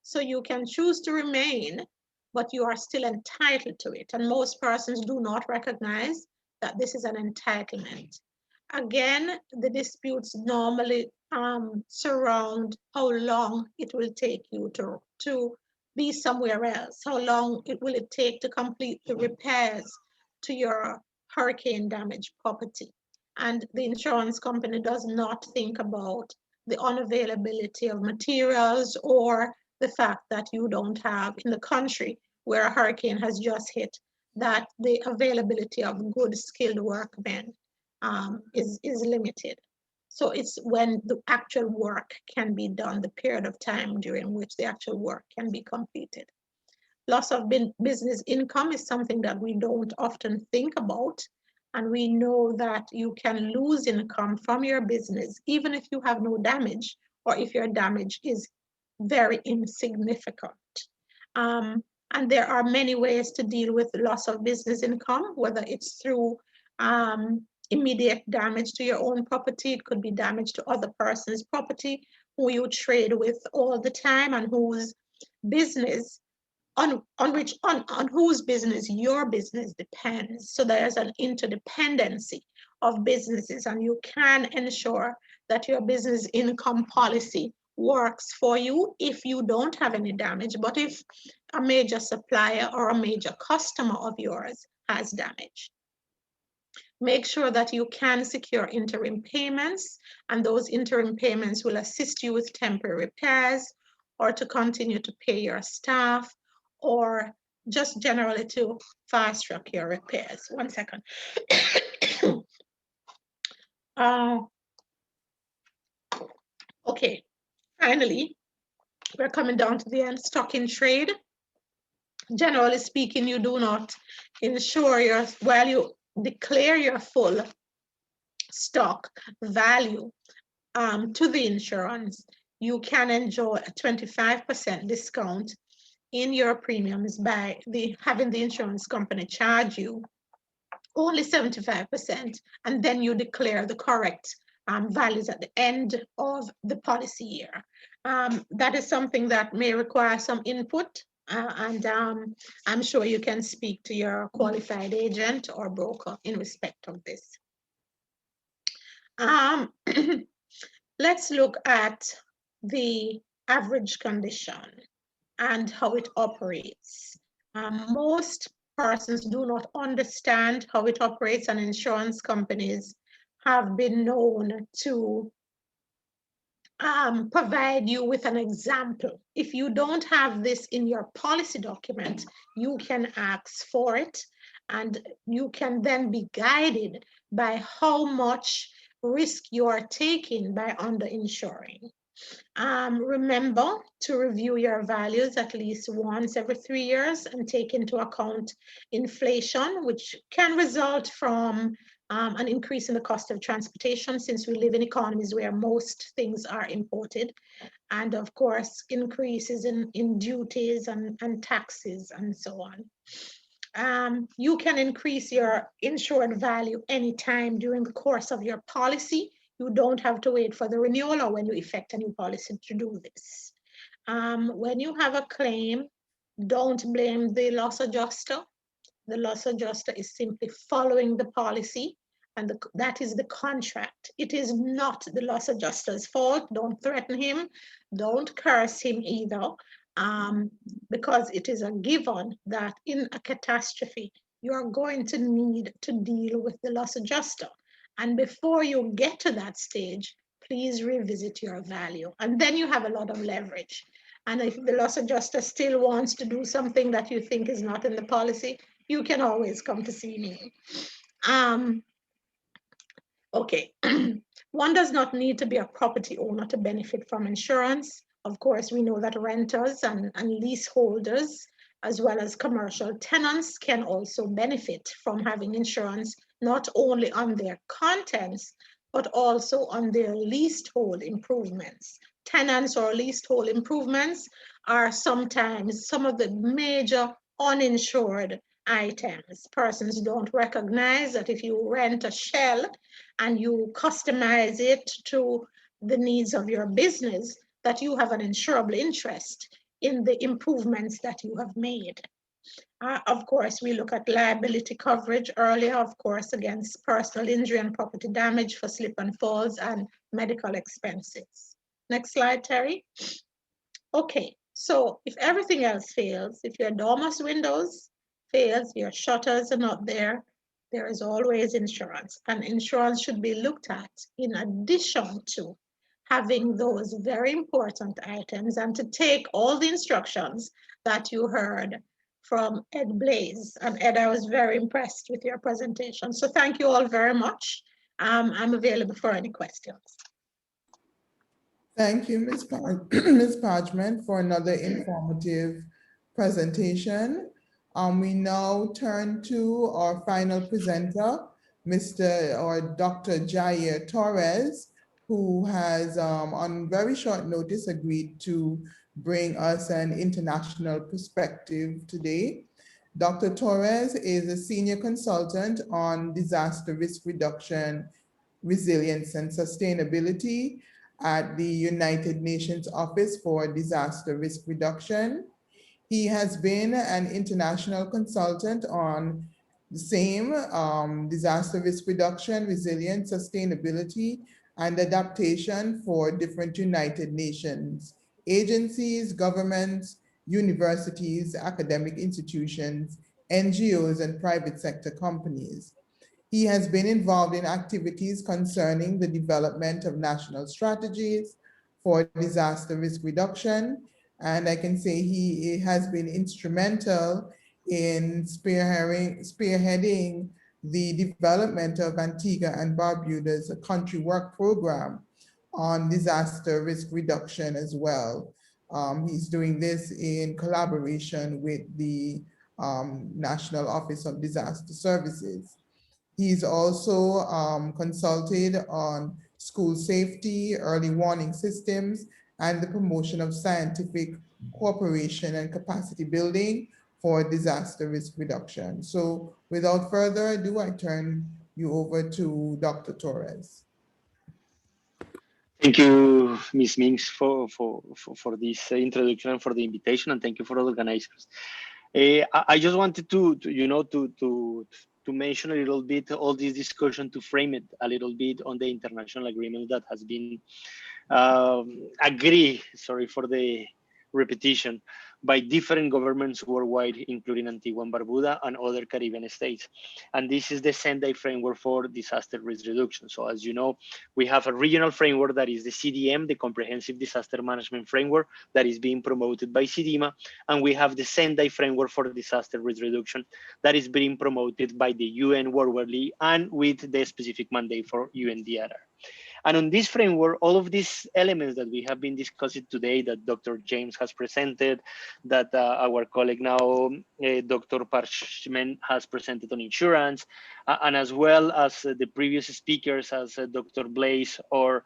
So you can choose to remain, but you are still entitled to it. And most persons do not recognize that this is an entitlement. Again, the disputes normally surround how long it will take you to be somewhere else. How long will it take to complete the repairs to your hurricane damaged property? And the insurance company does not think about the unavailability of materials or the fact that you don't have, in the country where a hurricane has just hit, that the availability of good skilled workmen is limited. So it's when the actual work can be done, the period of time during which the actual work can be completed. Loss of business income is something that we don't often think about. And we know that you can lose income from your business, even if you have no damage, or if your damage is very insignificant. And there are many ways to deal with loss of business income, whether it's through immediate damage to your own property. It could be damage to other person's property who you trade with all the time and whose business, on whose business your business depends. So there's an interdependency of businesses, and you can ensure that your business income policy works for you if you don't have any damage. But if a major supplier or a major customer of yours has damage, make sure that you can secure interim payments, and those interim payments will assist you with temporary repairs or to continue to pay your staff, or just generally to fast track your repairs. One second. Okay, finally, we're coming down to the end. Stock in trade. Generally speaking, you do not insure while you declare your full stock value to the insurance, you can enjoy a 25% discount in your premiums by having the insurance company charge you only 75%, and then you declare the correct values at the end of the policy year. That is something that may require some input, and I'm sure you can speak to your qualified agent or broker in respect of this. Let's look at the average condition and how it operates. Most persons do not understand how it operates, and insurance companies have been known to provide you with an example. If you don't have this in your policy document, you can ask for it, and you can then be guided by how much risk you are taking by underinsuring. Remember to review your values at least once every 3 years and take into account inflation, which can result from an increase in the cost of transportation, since we live in economies where most things are imported, and of course increases in duties and taxes and so on. You can increase your insured value anytime during the course of your policy. You don't have to wait for the renewal or when you effect a new policy to do this. When you have a claim, don't blame the loss adjuster. The loss adjuster is simply following the policy, and that is the contract. It is not the loss adjuster's fault. Don't threaten him. Don't curse him either, because it is a given that in a catastrophe, you are going to need to deal with the loss adjuster. And before you get to that stage, please revisit your value. And then you have a lot of leverage. And if the loss adjuster still wants to do something that you think is not in the policy, you can always come to see me. Okay, one does not need to be a property owner to benefit from insurance. Of course, we know that renters and leaseholders, as well as commercial tenants, can also benefit from having insurance, not only on their contents, but also on their leasehold improvements. Tenants or leasehold improvements are sometimes some of the major uninsured items. Persons don't recognize that if you rent a shell and you customize it to the needs of your business, that you have an insurable interest in the improvements that you have made. Of course, we look at liability coverage earlier, of course, against personal injury and property damage for slip and falls and medical expenses. Next slide, Terry. Okay, so if everything else fails, if your Domus windows fails, your shutters are not there, there is always insurance. And insurance should be looked at in addition to having those very important items, and to take all the instructions that you heard from Ed Blaze. And Ed, I was very impressed with your presentation. So thank you all very much. I'm available for any questions. Thank you, Ms. Parchment, for another informative presentation. We now turn to our final presenter, Dr. Jair Torres, who has on very short notice agreed to bring us an international perspective today. Dr. Torres is a senior consultant on disaster risk reduction, resilience, and sustainability at the United Nations Office for Disaster Risk Reduction. He has been an international consultant on the same disaster risk reduction, resilience, sustainability, and adaptation for different United Nations agencies, governments, universities, academic institutions, NGOs, and private sector companies. He has been involved in activities concerning the development of national strategies for disaster risk reduction. And I can say he has been instrumental in spearheading the development of Antigua and Barbuda's country work program on disaster risk reduction as well. He's doing this in collaboration with the National Office of Disaster Services. He's also consulted on school safety, early warning systems, and the promotion of scientific cooperation and capacity building for disaster risk reduction. So without further ado, I turn you over to Dr. Torres. Thank you, Ms. Mings, for this introduction and for the invitation, and thank you for the organizers. I just wanted to mention a little bit all this discussion, to frame it a little bit on the international agreement that has been agreed, sorry for the repetition, by different governments worldwide, including Antigua and Barbuda and other Caribbean states. And this is the Sendai framework for disaster risk reduction. So as you know, we have a regional framework that is the CDM, the Comprehensive Disaster Management Framework, that is being promoted by CIDIMA. And we have the Sendai framework for disaster risk reduction that is being promoted by the UN worldwide and with the specific mandate for UNDRR. And on this framework, all of these elements that we have been discussing today, that Dr. James has presented, that our colleague now, Dr. Parchment, has presented on insurance, and as well as the previous speakers, as Dr. Blaze or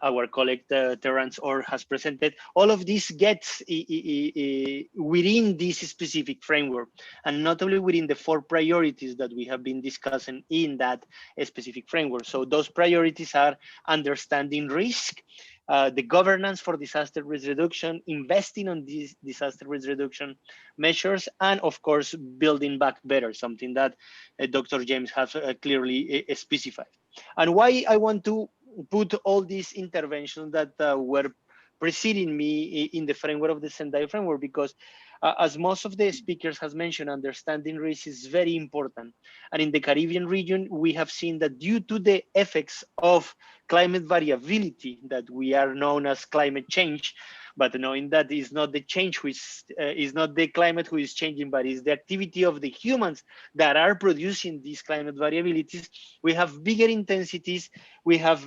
our colleague Terence Orr has presented, all of this gets within this specific framework, and not only within the 4 priorities that we have been discussing in that specific framework. So those priorities are understanding risk, the governance for disaster risk reduction, investing on these disaster risk reduction measures, and of course, building back better, something that Dr. James has clearly specified. And why I want to put all these interventions that were preceding me in the framework of the Sendai framework, because as most of the speakers has mentioned, understanding risk is very important. And in the Caribbean region, we have seen that due to the effects of climate variability that we are known as climate change, but knowing that is not the change which is not the climate who is changing, but is the activity of the humans that are producing these climate variabilities, we have bigger intensities, we have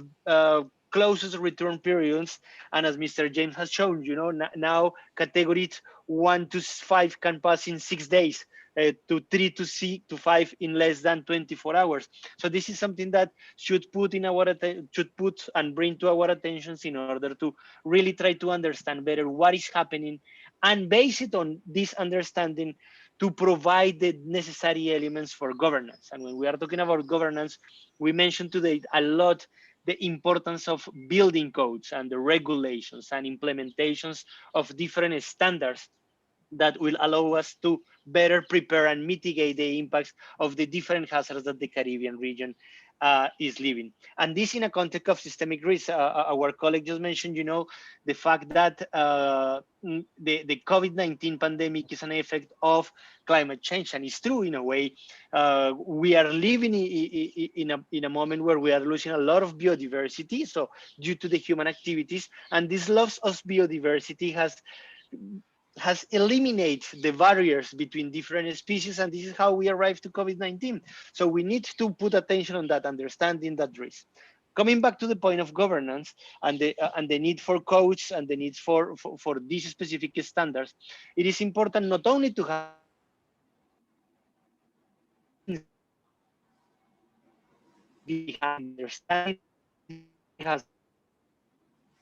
closest return periods, and as Mr. James has shown, you know, now categories 1 to 5 can pass in 6 days, to 3 to 6 to 5 in less than 24 hours. So this is something that should put and bring to our attentions in order to really try to understand better what is happening, and base it on this understanding to provide the necessary elements for governance. And when we are talking about governance, we mentioned today a lot the importance of building codes and the regulations and implementations of different standards that will allow us to better prepare and mitigate the impacts of the different hazards that the Caribbean region is living. And this in a context of systemic risk. Our colleague just mentioned, you know, the fact that the COVID-19 pandemic is an effect of climate change. And it's true in a way. We are living in a moment where we are losing a lot of biodiversity, so due to the human activities, and this loss of biodiversity has eliminated the barriers between different species, and this is how we arrived to COVID-19. So we need to put attention on that, understanding that risk. Coming back to the point of governance and the need for codes and the needs for these specific standards, it is important not only to have understanding has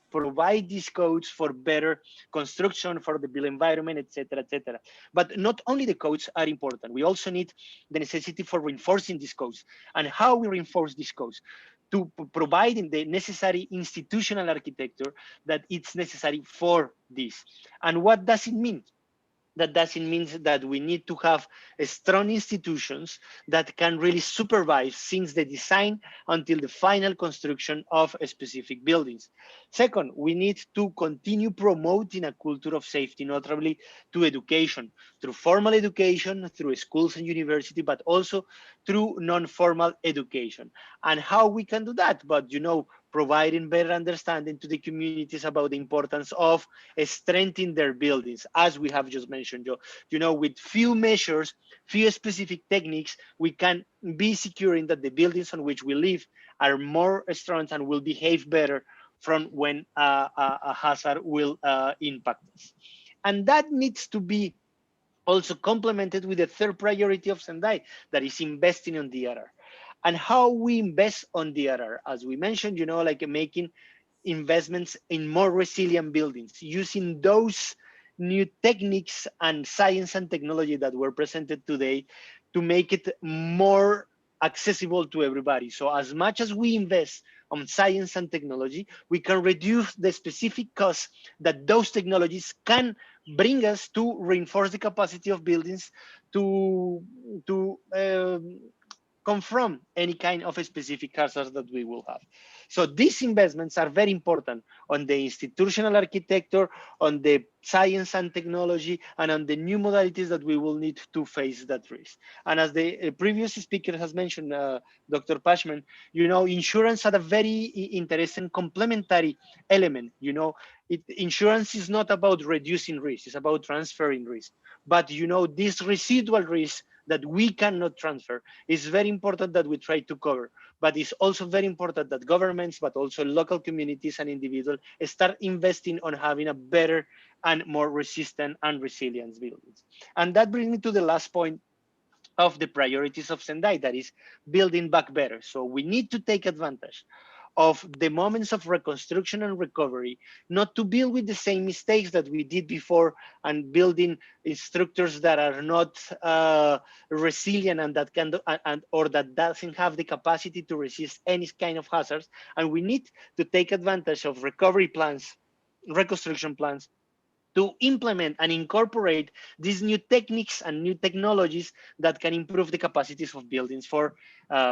provide these codes for better construction, for the built environment, etc., etc. But not only the codes are important, we also need the necessity for reinforcing these codes. And how we reinforce these codes? To providing the necessary institutional architecture that it's necessary for this. And what does it mean? That doesn't mean that we need to have strong institutions that can really supervise since the design until the final construction of specific buildings. Second, we need to continue promoting a culture of safety, notably to education, through formal education, through schools and university, but also through non-formal education. And how we can do that? But, you know, providing better understanding to the communities about the importance of strengthening their buildings, as we have just mentioned. You know, with few measures, few specific techniques, we can be securing that the buildings on which we live are more strong and will behave better from when a hazard will impact us. And that needs to be also complemented with the 3rd priority of Sendai, that is investing on DRR. And how we invest on DRR, as we mentioned, you know, like making investments in more resilient buildings, using those new techniques and science and technology that were presented today to make it more accessible to everybody. So as much as we invest on science and technology, we can reduce the specific costs that those technologies can bring us to reinforce the capacity of buildings, to confront any kind of specific hazards that we will have. So these investments are very important on the institutional architecture, on the science and technology, and on the new modalities that we will need to face that risk. And as the previous speaker has mentioned, Dr. Pashman, you know, insurance had a very interesting complementary element. You know, insurance is not about reducing risk, it's about transferring risk. But you know, this residual risk that we cannot transfer is very important that we try to cover. But it's also very important that governments, but also local communities and individuals start investing on having a better and more resistant and resilient buildings. And that brings me to the last point of the priorities of Sendai, that is building back better. So we need to take advantage of the moments of reconstruction and recovery, not to build with the same mistakes that we did before and building structures that are not resilient and that can or that doesn't have the capacity to resist any kind of hazards. And we need to take advantage of recovery plans, reconstruction plans, to implement and incorporate these new techniques and new technologies that can improve the capacities of buildings for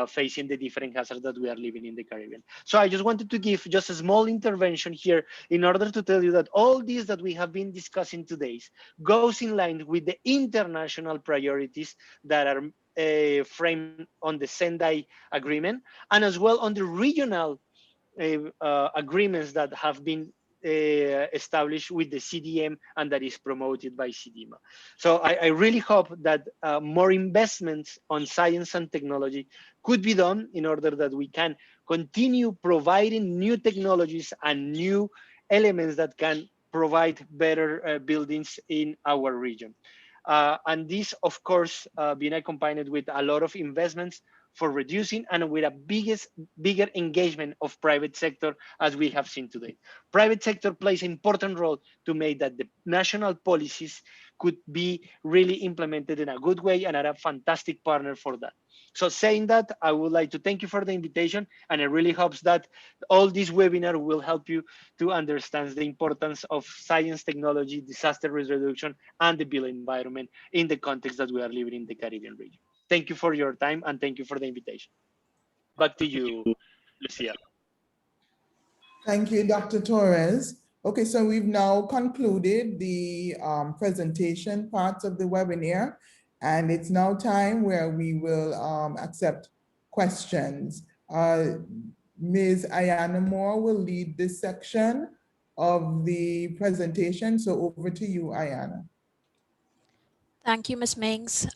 facing the different hazards that we are living in the Caribbean. So I just wanted to give just a small intervention here in order to tell you that all these that we have been discussing today goes in line with the international priorities that are framed on the Sendai Agreement, and as well on the regional agreements that have been established with the CDM and that is promoted by CDMA. So I really hope that more investments on science and technology could be done in order that we can continue providing new technologies and new elements that can provide better buildings in our region. And this, of course, being accompanied with a lot of investments for reducing and with a bigger engagement of private sector, as we have seen today. Private sector plays an important role to make that the national policies could be really implemented in a good way and are a fantastic partner for that. So saying that, I would like to thank you for the invitation, and I really hope that all this webinar will help you to understand the importance of science, technology, disaster risk reduction, and the built environment in the context that we are living in the Caribbean region. Thank you for your time and thank you for the invitation. Back to you, Lucia. Thank you, Dr. Torres. Okay, so we've now concluded the presentation parts of the webinar, and it's now time where we will accept questions. Ms. Ayana Moore will lead this section of the presentation. So over to you, Ayana. Thank you, Ms. Mings.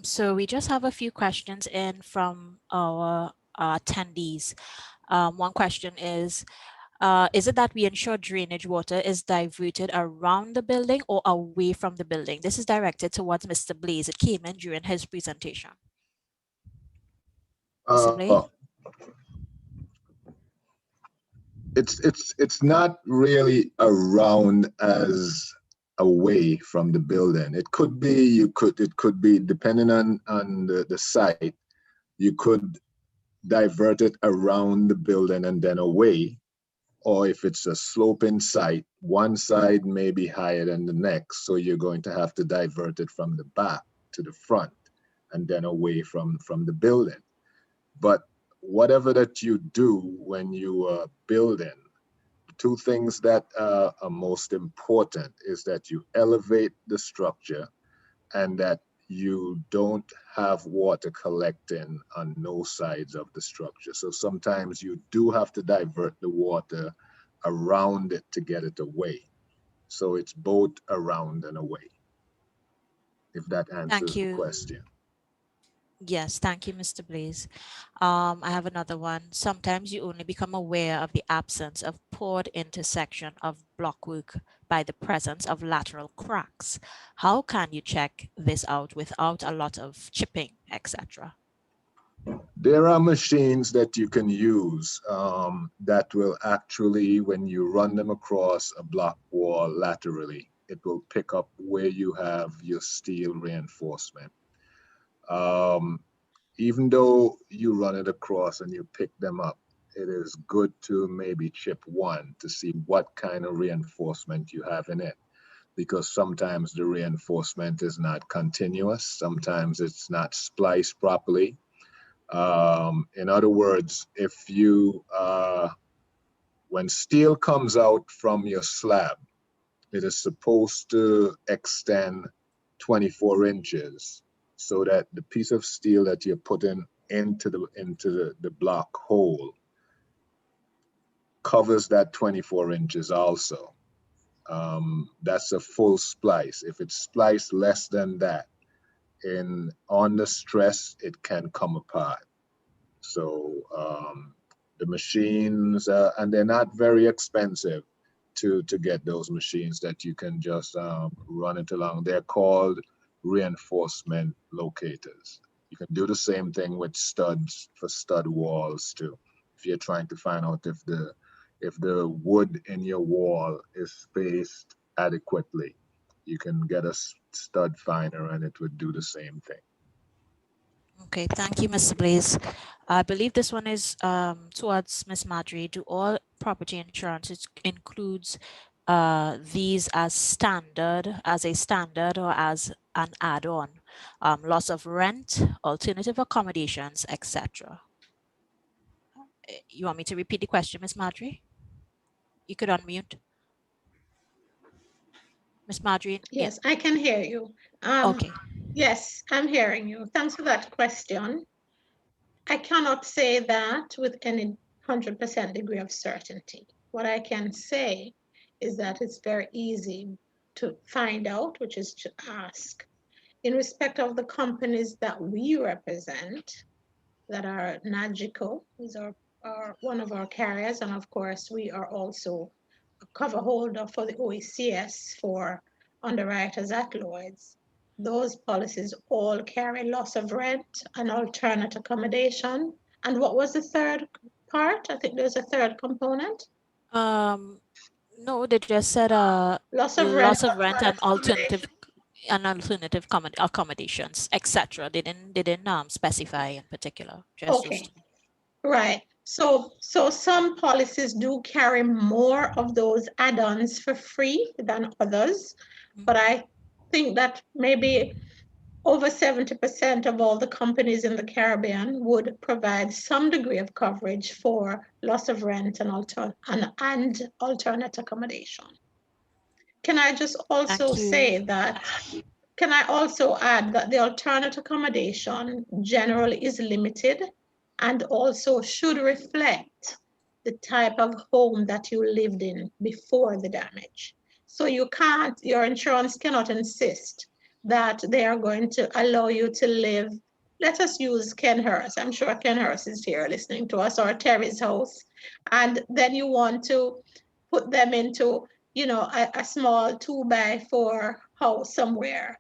So we just have a few questions in from our attendees. One question is it that we ensure drainage water is diverted around the building or away from the building? This is directed towards Mr. Blaze. It came in during his presentation. Mr. Blaze? It's not really around as away from the building. It could be, it could be depending on the site, you could divert it around the building and then away. Or if it's a sloping site, one side may be higher than the next. So you're going to have to divert it from the back to the front and then away from the building. But whatever that you do when you are building, two things that are most important is that you elevate the structure and that you don't have water collecting on no sides of the structure. So sometimes you do have to divert the water around it to get it away. So it's both around and away, if that answers the question. Yes, thank you, Mr. Blaze. I have another one. Sometimes you only become aware of the absence of poured intersection of blockwork by the presence of lateral cracks. How can you check this out without a lot of chipping, etc.? There are machines that you can use that will actually, when you run them across a block wall laterally, it will pick up where you have your steel reinforcement. Even though you run it across and you pick them up, it is good to maybe chip one to see what kind of reinforcement you have in it. Because sometimes the reinforcement is not continuous, sometimes it's not spliced properly. In other words, if you, when steel comes out from your slab, it is supposed to extend 24 inches so that the piece of steel that you're putting into the block hole covers that 24 inches also. That's a full splice. If it's spliced less than that, on the stress, it can come apart. So the machines, and they're not very expensive to get those machines that you can just run it along. They're called reinforcement locators. You can do the same thing with studs for stud walls too. If you're trying to find out if the wood in your wall is spaced adequately, you can get a stud finder and it would do the same thing. Okay, thank you, Mr. Blaze. I believe this one is towards Ms. Marjorie. Do all property insurances includes these as a standard or as an add-on? Loss of rent, alternative accommodations, etc. You want me to repeat the question, Ms. Marjorie? You could unmute. Ms. Marjorie? Yes, I can hear you. Okay. Yes, I'm hearing you. Thanks for that question. I cannot say that with any 100% degree of certainty. What I can say is that it's very easy to find out, which is to ask. In respect of the companies that we represent, that are Nagico, these are one of our carriers, and of course we are also a cover holder for the OECS for underwriters at Lloyd's. Those policies all carry loss of rent and alternate accommodation. And what was the third part? I think there's a third component. No, they just said Loss of rent and alternative accommodations, etc. They didn't specify in particular. Just okay, right. So some policies do carry more of those add-ons for free than others, but I think that maybe over 70% of all the companies in the Caribbean would provide some degree of coverage for loss of rent and alternate accommodation. Can I just also say that, can I also add that the alternate accommodation generally is limited and also should reflect the type of home that you lived in before the damage. So your insurance cannot insist that they are going to allow you to live. Let us use Ken Hurst. I'm sure Ken Hurst is here listening to us, or Terry's house. And then you want to put them into, a small 2x4 house somewhere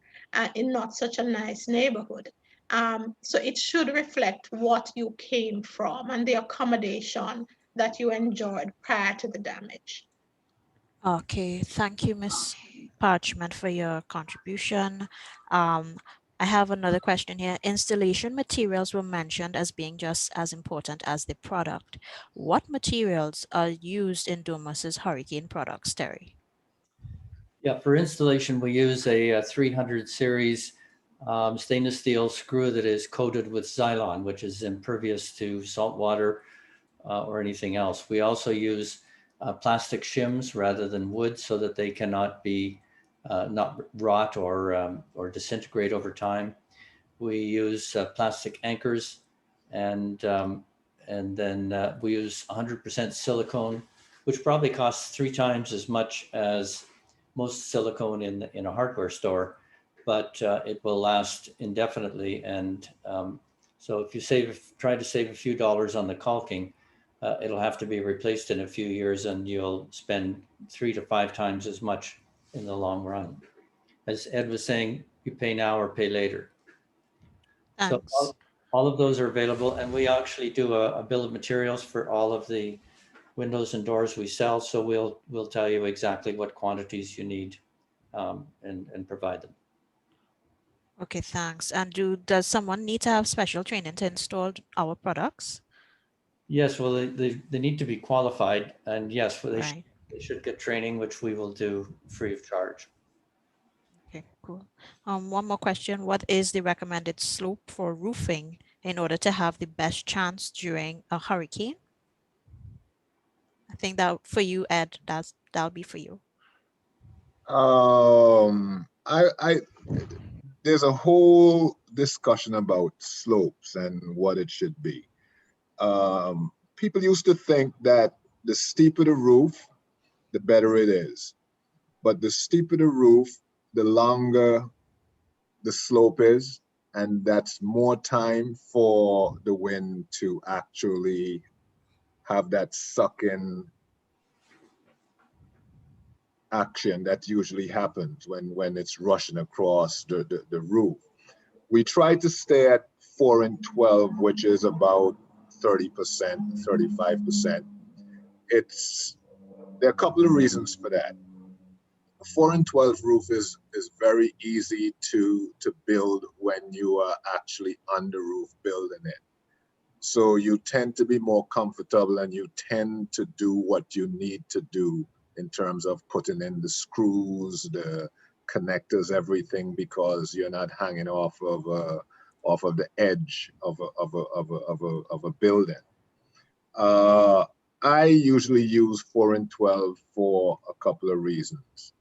in not such a nice neighborhood. So it should reflect what you came from and the accommodation that you enjoyed prior to the damage. Okay, thank you, Ms. Parchment, for your contribution. I have another question here. Installation materials were mentioned as being just as important as the product. What materials are used in Domus's hurricane products, Terry? Yeah, for installation, we use a 300 series stainless steel screw that is coated with Xylon, which is impervious to salt water or anything else. We also use plastic shims rather than wood so that they cannot be not rot or disintegrate over time. We use plastic anchors, and then we use 100% silicone, which probably costs 3 times as much as most silicone in a hardware store, but it will last indefinitely. And so if you try to save a few dollars on the caulking, it'll have to be replaced in a few years, and you'll spend 3 to 5 times as much in the long run. As Ed was saying, you pay now or pay later. Thanks. So all of those are available, and we actually do a bill of materials for all of the windows and doors we sell. So we'll tell you exactly what quantities you need and provide them. Okay, thanks. And does someone need to have special training to install our products? Yes, well, they need to be qualified, and yes, they Right. should get training, which we will do free of charge. Okay, cool. One more question. What is the recommended slope for roofing in order to have the best chance during a hurricane? I think that for you, Ed, that'll be for you. There's a whole discussion about slopes and what it should be. People used to think that the steeper the roof, the better it is. But the steeper the roof, the longer the slope is, and that's more time for the wind to actually have that suck-in action that usually happens when it's rushing across the roof. We try to stay at 4 and 12, which is about 30%, 35%. There are a couple of reasons for that. 4 and 12 roof is very easy to build when you are actually on the roof building it. So you tend to be more comfortable and you tend to do what you need to do in terms of putting in the screws, the connectors, everything, because you're not hanging off of the edge of a building. I usually use 4 and 12 for a couple of reasons.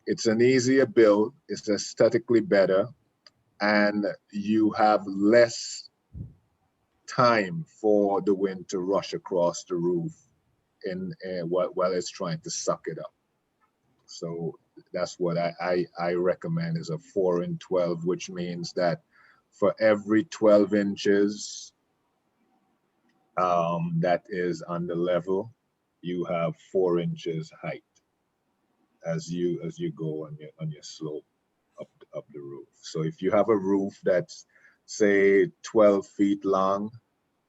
It's an easier build, it's aesthetically better, and you have less time for the wind to rush across the roof while it's trying to suck it up. So that's what I recommend, is a 4 and 12, which means that for every 12 inches that is on the level, you have 4 inches height as you go on your slope up the roof. So if you have a roof that's, say, 12 feet long,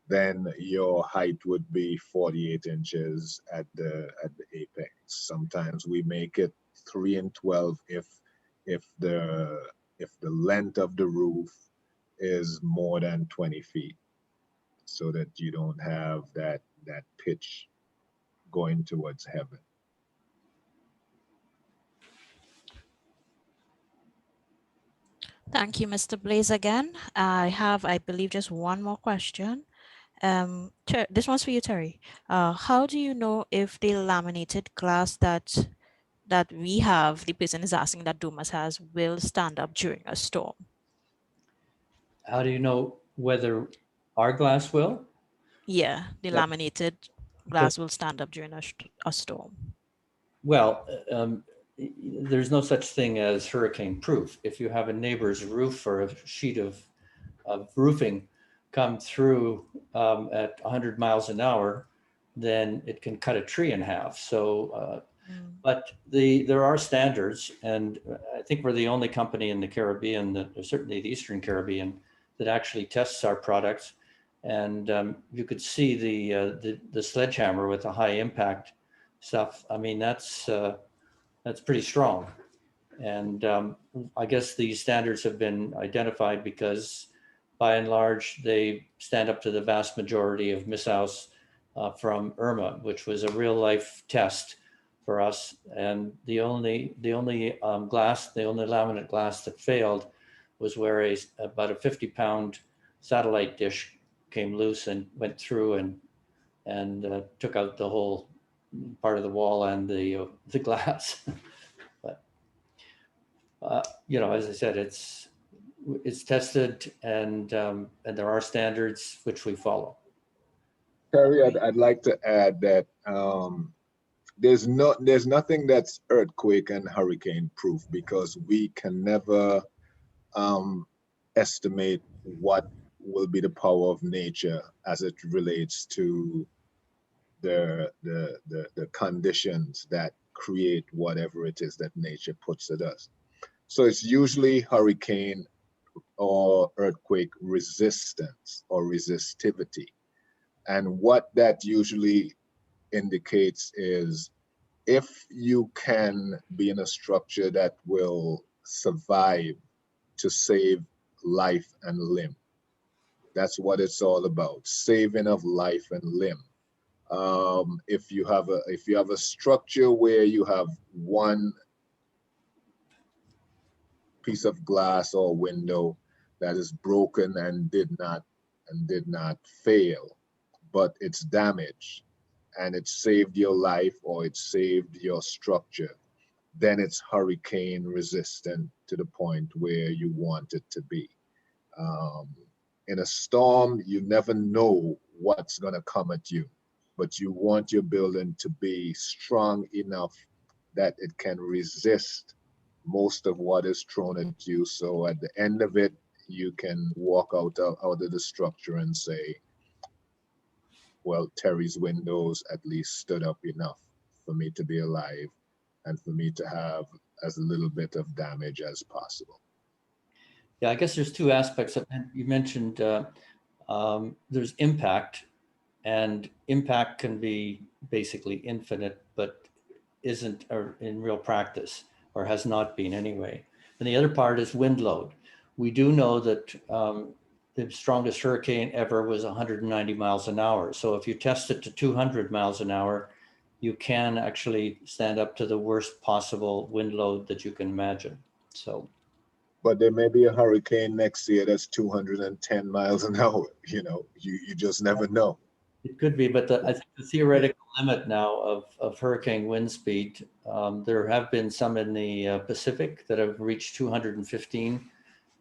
then your height would be 48 inches at the apex. Sometimes we make it 3 and 12 if the length of the roof is more than 20 feet, so that you don't have that pitch going towards heaven. Thank you, Mr. Blaze. Again, I have, I believe, just one more question. This one's for you, Terry. How do you know if the laminated glass that we have, the person is asking, that Domus has, will stand up during a storm? How do you know whether our glass will? Yeah, the laminated glass will stand up during a storm. Well, there's no such thing as hurricane proof. If you have a neighbor's roof or a sheet of roofing come through at 100 miles an hour, then it can cut a tree in half. So, but there are standards, and I think we're the only company in the Caribbean, certainly the Eastern Caribbean, that actually tests our products. And you could see the sledgehammer with the high impact stuff. I mean, that's pretty strong. And I guess these standards have been identified because, by and large, they stand up to the vast majority of missiles from Irma, which was a real life test for us. And the only laminate glass that failed was where about a 50-pound satellite dish came loose and went through and took out the whole part of the wall and the glass. But as I said, it's tested, and there are standards which we follow. Terry, I'd like to add that there's nothing that's earthquake and hurricane proof, because we can never estimate what will be the power of nature as it relates to the conditions that create whatever it is that nature puts at us. So it's usually hurricane or earthquake resistance or resistivity. And what that usually indicates is if you can be in a structure that will survive to save life and limb. That's what it's all about, saving of life and limb. If you have a structure where you have one piece of glass or window that is broken and did not and did not fail, but it's damaged and it saved your life or it saved your structure, then it's hurricane resistant to the point where you want it to be. In a storm, you never know what's going to come at you, but you want your building to be strong enough that it can resist most of what is thrown at you. So at the end of it, you can walk out of the structure and say, well, Terry's windows at least stood up enough for me to be alive and for me to have as little bit of damage as possible. Yeah, I guess there's two aspects. You mentioned there's impact, and impact can be basically infinite, but isn't in real practice, or has not been anyway. And the other part is wind load. We do know that the strongest hurricane ever was 190 miles an hour. So if you test it to 200 miles an hour, you can actually stand up to the worst possible wind load that you can imagine. So, but there may be a hurricane next year that's 210 miles an hour. You know, you just never know. It could be, but I think the theoretical limit now of hurricane wind speed, there have been some in the Pacific that have reached 215,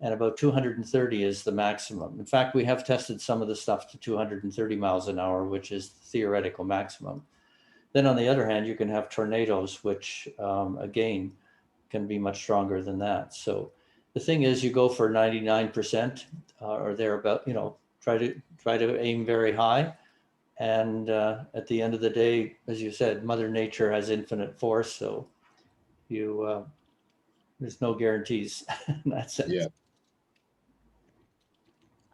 and about 230 is the maximum. In fact, we have tested some of the stuff to 230 miles an hour, which is the theoretical maximum. Then on the other hand, you can have tornadoes, which again, can be much stronger than that. So the thing is, you go for 99% or thereabout, you know, try to aim very high. And at the end of the day, as you said, Mother Nature has infinite force. So you, there's no guarantees in that sense. Yeah.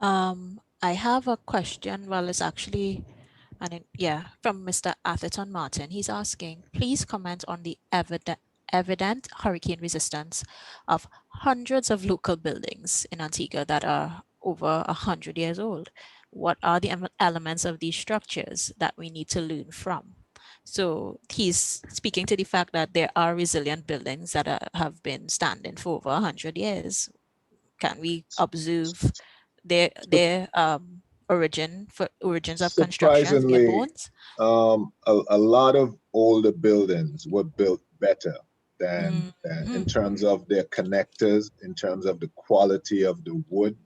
I have a question. Well, it's actually, from Mr. Atherton Martin. He's asking, please comment on the evident hurricane resistance of hundreds of local buildings in Antigua that are over 100 years old. What are the elements of these structures that we need to learn from? So he's speaking to the fact that there are resilient buildings that have been standing for over 100 years. Can we observe their origins of construction, their Surprisingly, bones? a lot of older buildings were built better than in terms of their connectors, in terms of the quality of the wood.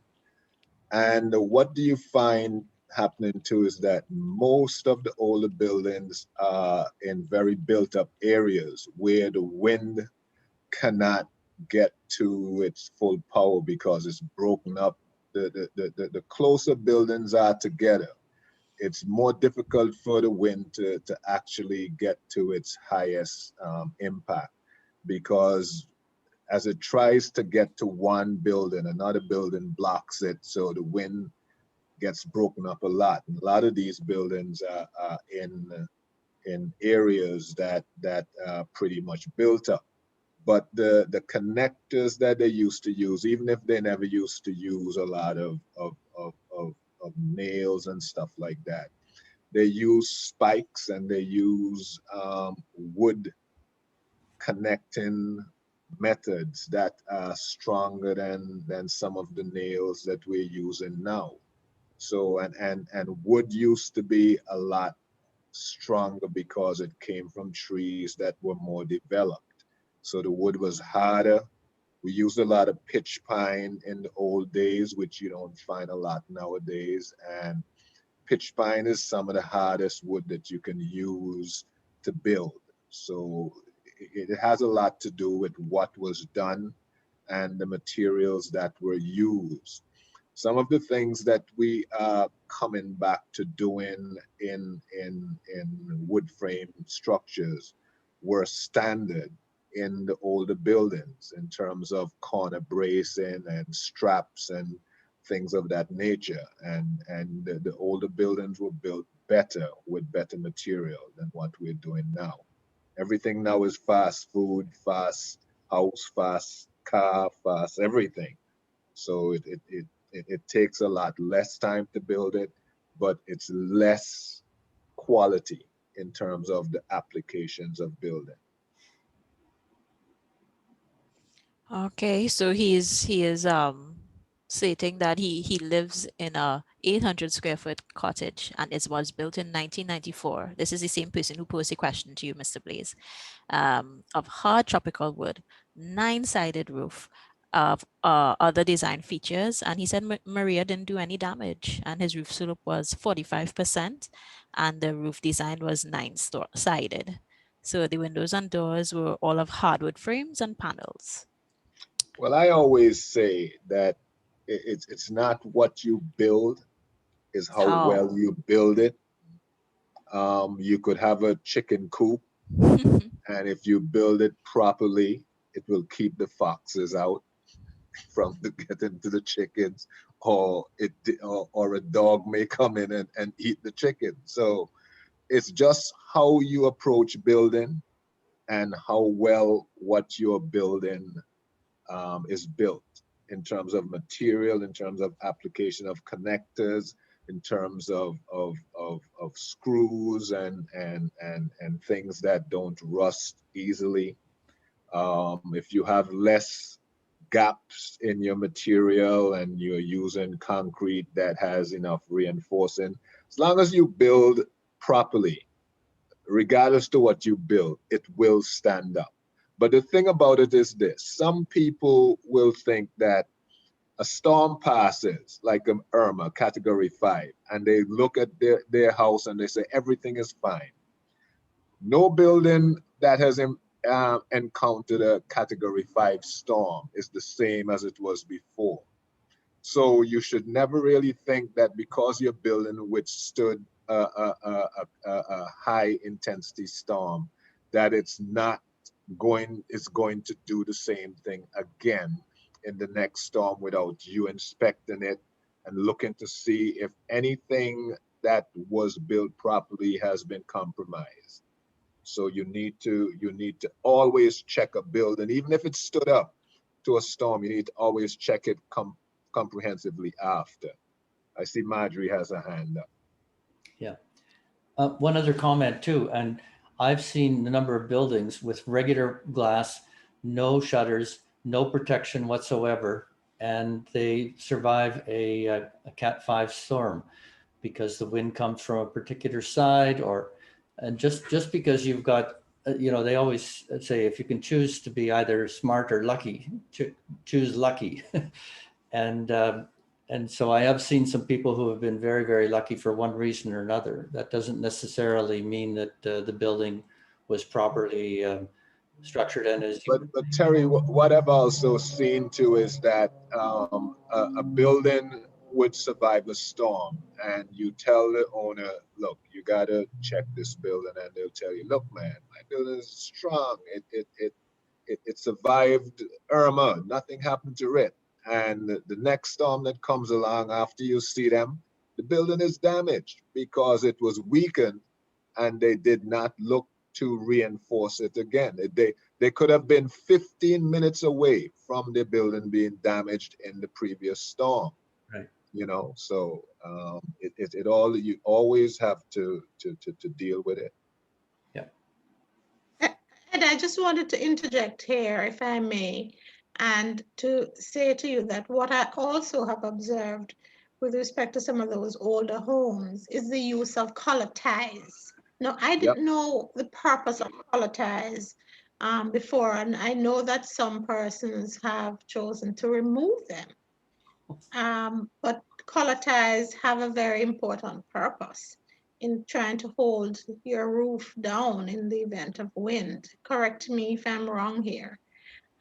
And what do you find happening too is that most of the older buildings are in very built up areas where the wind cannot get to its full power because it's broken up. The closer buildings are together, it's more difficult for the wind to actually get to its highest impact, because as it tries to get to one building, another building blocks it, so the wind gets broken up a lot. And a lot of these buildings are in areas that are pretty much built up. But the connectors that they used to use, even if they never used to use a lot of nails and stuff like that, they use spikes and they use wood connecting methods that are stronger than some of the nails that we're using now. So and wood used to be a lot stronger because it came from trees that were more developed. So the wood was harder. We used a lot of pitch pine in the old days, which you don't find a lot nowadays. And pitch pine is some of the hardest wood that you can use to build. So it has a lot to do with what was done and the materials that were used. Some of the things that we are coming back to doing in wood frame structures were standard in the older buildings in terms of corner bracing and straps and things of that nature. And the older buildings were built better with better material than what we're doing now. Everything now is fast food, fast house, fast car, fast everything. So it takes a lot less time to build it, but it's less quality in terms of the applications of building. Okay, so he is stating that he lives in a 800 square foot cottage, and it was built in 1994. This is the same person who posed a question to you, Mr. Blaze, of hard tropical wood, 9-sided roof, of other design features. And he said Maria didn't do any damage, and his roof slope was 45%, and the roof design was 9-sided. So the windows and doors were all of hardwood frames and panels. Well, I always say that it's not what you build, is how well you build it. You could have a chicken coop, and if you build it properly, it will keep the foxes out from getting to the chickens, or a dog may come in and eat the chicken. So it's just how you approach building and how well what you're building is built in terms of material, in terms of application of connectors, in terms of screws and things that don't rust easily. If you have less gaps in your material and you're using concrete that has enough reinforcing, as long as you build properly, regardless to what you build, it will stand up. But the thing about it is this: some people will think that a storm passes, like an Irma, category 5, and they look at their house and they say everything is fine. No building that has encountered a category 5 storm is the same as it was before. So you should never really think that because your building withstood a high intensity storm, that it's going to do the same thing again in the next storm without you inspecting it and looking to see if anything that was built properly has been compromised. So you need to always check a building, even if it stood up to a storm. You need to always check it comprehensively after. I see Marjorie has a hand up. Yeah. One other comment too, and I've seen a number of buildings with regular glass, no shutters, no protection whatsoever, and they survive a Cat 5 storm because the wind comes from a particular side, and just because you've got, they always say if you can choose to be either smart or lucky, choose lucky. And so I have seen some people who have been very, very lucky for one reason or another. That doesn't necessarily mean that the building was properly structured. And as but Terry, what I've also seen too is that a building would survive a storm, and you tell the owner, look, you gotta check this building, and they'll tell you, look, man, my building is strong. It survived Irma. Nothing happened to it. And the next storm that comes along after you see them, the building is damaged because it was weakened and they did not look to reinforce it again. They could have been 15 minutes away from the building being damaged in the previous storm. Right. So you always have to deal with it. Yeah. And I just wanted to interject here, if I may, and to say to you that what I also have observed with respect to some of those older homes is the use of color ties. Now, I didn't know the purpose of color ties before, and I know that some persons have chosen to remove them. But color ties have a very important purpose in trying to hold your roof down in the event of wind. Correct me if I'm wrong here.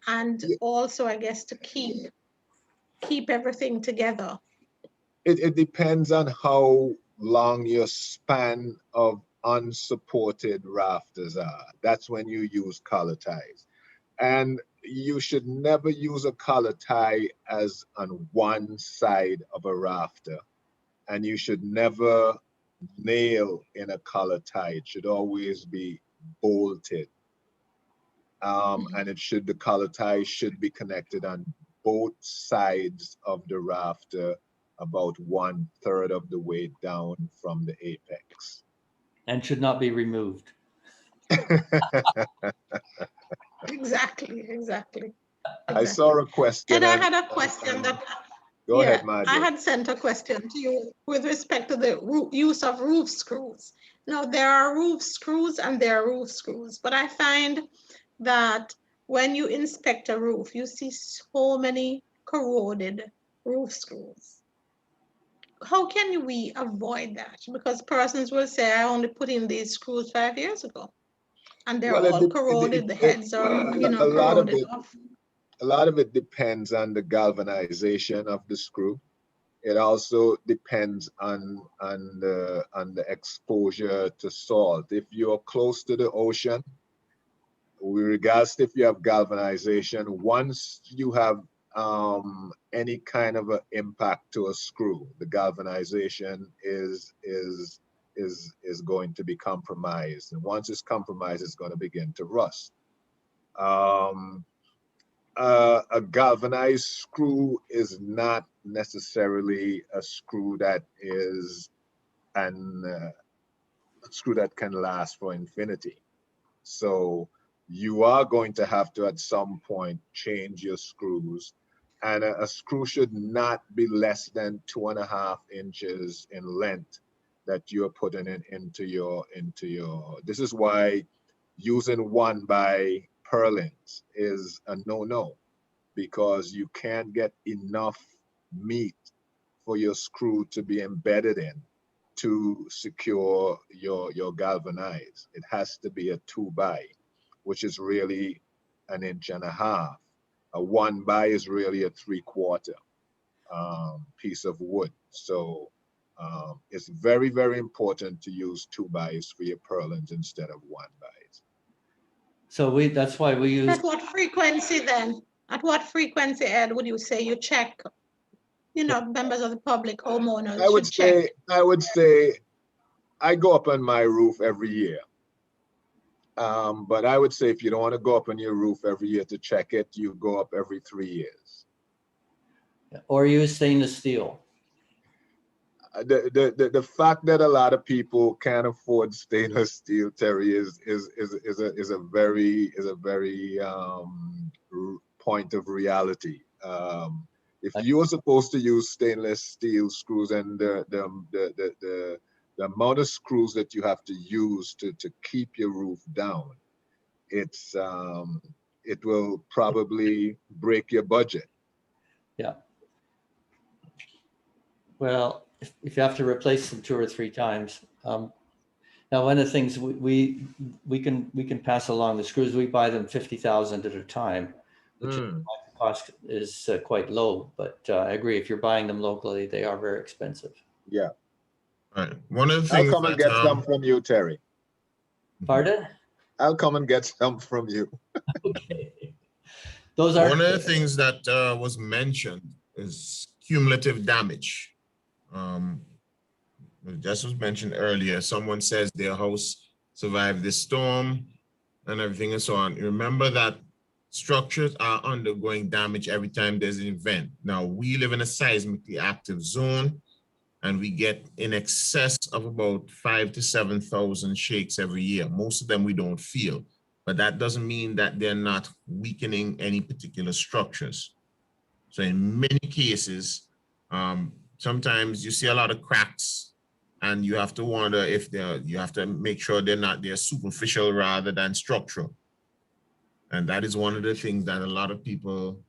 And also, I guess, to keep everything together. It depends on how long your span of unsupported rafters are. That's when you use collar ties. And you should never use a collar tie as on one side of a rafter. And you should never nail in a collar tie. It should always be bolted. And the collar tie should be connected on both sides of the rafter, about 1/3 of the way down from the apex. And should not be removed. Exactly. I saw a question. And I had a question that Go ahead, I Marjorie. had sent a question to you with respect to the use of roof screws. Now, there are roof screws and there are roof screws, but I find that when you inspect a roof, you see so many corroded roof screws. How can we avoid that? Because persons will say, I only put in these screws 5 years ago, and they're Well, all corroded. The heads are, a lot of corroded it, off. a lot of it depends on the galvanization of the screw. It also depends on the exposure to salt. If you're close to the ocean, regardless if you have galvanization, once you have any kind of an impact to a screw, the galvanization is going to be compromised, and once it's compromised, it's going to begin to rust. A galvanized screw is not necessarily a screw that is a screw that can last for infinity. So you are going to have to, at some point, change your screws, and a screw should not be less than 2.5 inches in length that you're putting it into your. This is why using 1x purlins is a no-no, because you can't get enough meat for your screw to be embedded in to secure your galvanize. It has to be a 2x, which is really 1.5 inches. A 1x is really a 3/4 piece of wood. So it's very, very important to use 2xs for your purlins instead of 1xs. So that's why we use. At what frequency then? At what frequency, Ed, would you say you check, members of the public, homeowners should check? I would say I go up on my roof every year. But I would say if you don't want to go up on your roof every year to check it, you go up every 3 years. Or use stainless steel. The fact that a lot of people can't afford stainless steel, Terry, is a very point of reality. If you are supposed to use stainless steel screws, and the amount of screws that you have to use to keep your roof down, it will probably break your budget. Yeah. Well, if you have to replace them 2 or 3 times. Now, one of the things we can pass along the screws. We buy them 50,000 at a time, which the cost is quite low. But I agree, if you're buying them locally, they are very expensive. Yeah. Right. One of the I'll things come and get some from you, Terry. Pardon? I'll come and get some from you. Okay. Those are one of the things that was mentioned is cumulative damage. Just was mentioned earlier. Someone says their house survived the storm and everything and so on. Remember that structures are undergoing damage every time there's an event. Now, we live in a seismically active zone, and we get in excess of about 5,000 to 7,000 shakes every year. Most of them we don't feel, but that doesn't mean that they're not weakening any particular structures. So in many cases, sometimes you see a lot of cracks, and you have to wonder if you have to make sure they're superficial rather than structural. And that is one of the things that a lot of people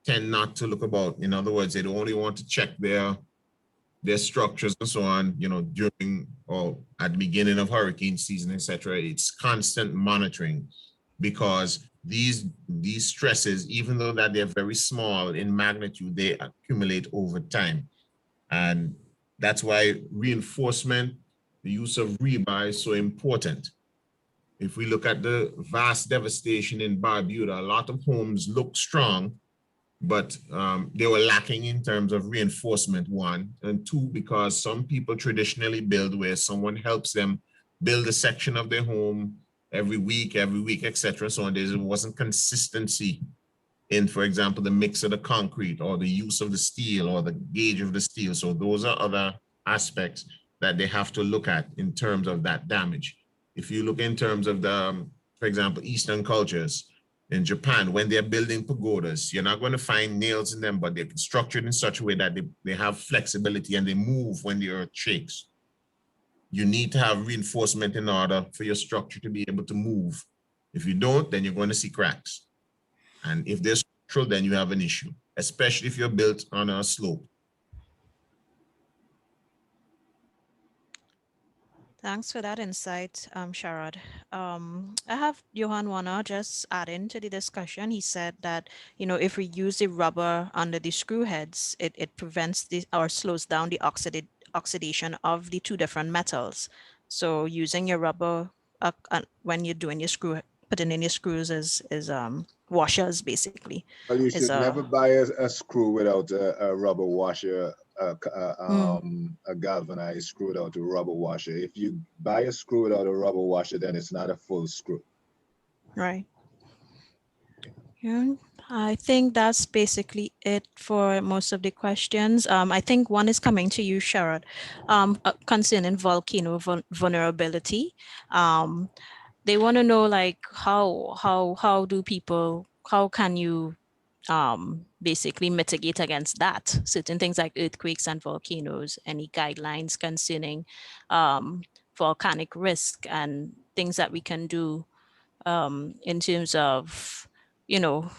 tend not to look about. In other words, they only want to check their structures and so on, during or at the beginning of hurricane season, etc. It's constant monitoring, because these stresses, even though that they're very small in magnitude, they accumulate over time. And that's why reinforcement, the use of rebar is so important. If we look at the vast devastation in Barbuda, a lot of homes look strong, but they were lacking in terms of reinforcement, 1, and 2, because some people traditionally build where someone helps them build a section of their home every week, etc. So there wasn't consistency in, for example, the mix of the concrete or the use of the steel or the gauge of the steel. So those are other aspects that they have to look at in terms of that damage. If you look in terms of the, for example, Eastern cultures, In Japan, when they're building pagodas, you're not going to find nails in them, but they're structured in such a way that they have flexibility and they move when the earth shakes. You need to have reinforcement in order for your structure to be able to move. If you don't, then you're going to see cracks. And if they're structural, then you have an issue, especially if you're built on a slope. Thanks for that insight, Sharad. I have Johan wanna just add into the discussion. He said that, you know, if we use the rubber under the screw heads, it prevents the or slows down the oxidation of the two different metals. So using your rubber when you're doing your putting in your screws is washers basically. Well, you Is should never buy a screw without a rubber washer, a galvanized screw without a rubber washer. If you buy a screw without a rubber washer, then it's not a full screw. Right. Yeah, I think that's basically it for most of the questions. I think one is coming to you, Sharad, concerning volcano vulnerability. They want to know, like, how do people, how can you basically mitigate against that? Certain things like earthquakes and volcanoes, any guidelines concerning volcanic risk and things that we can do in terms of, you know,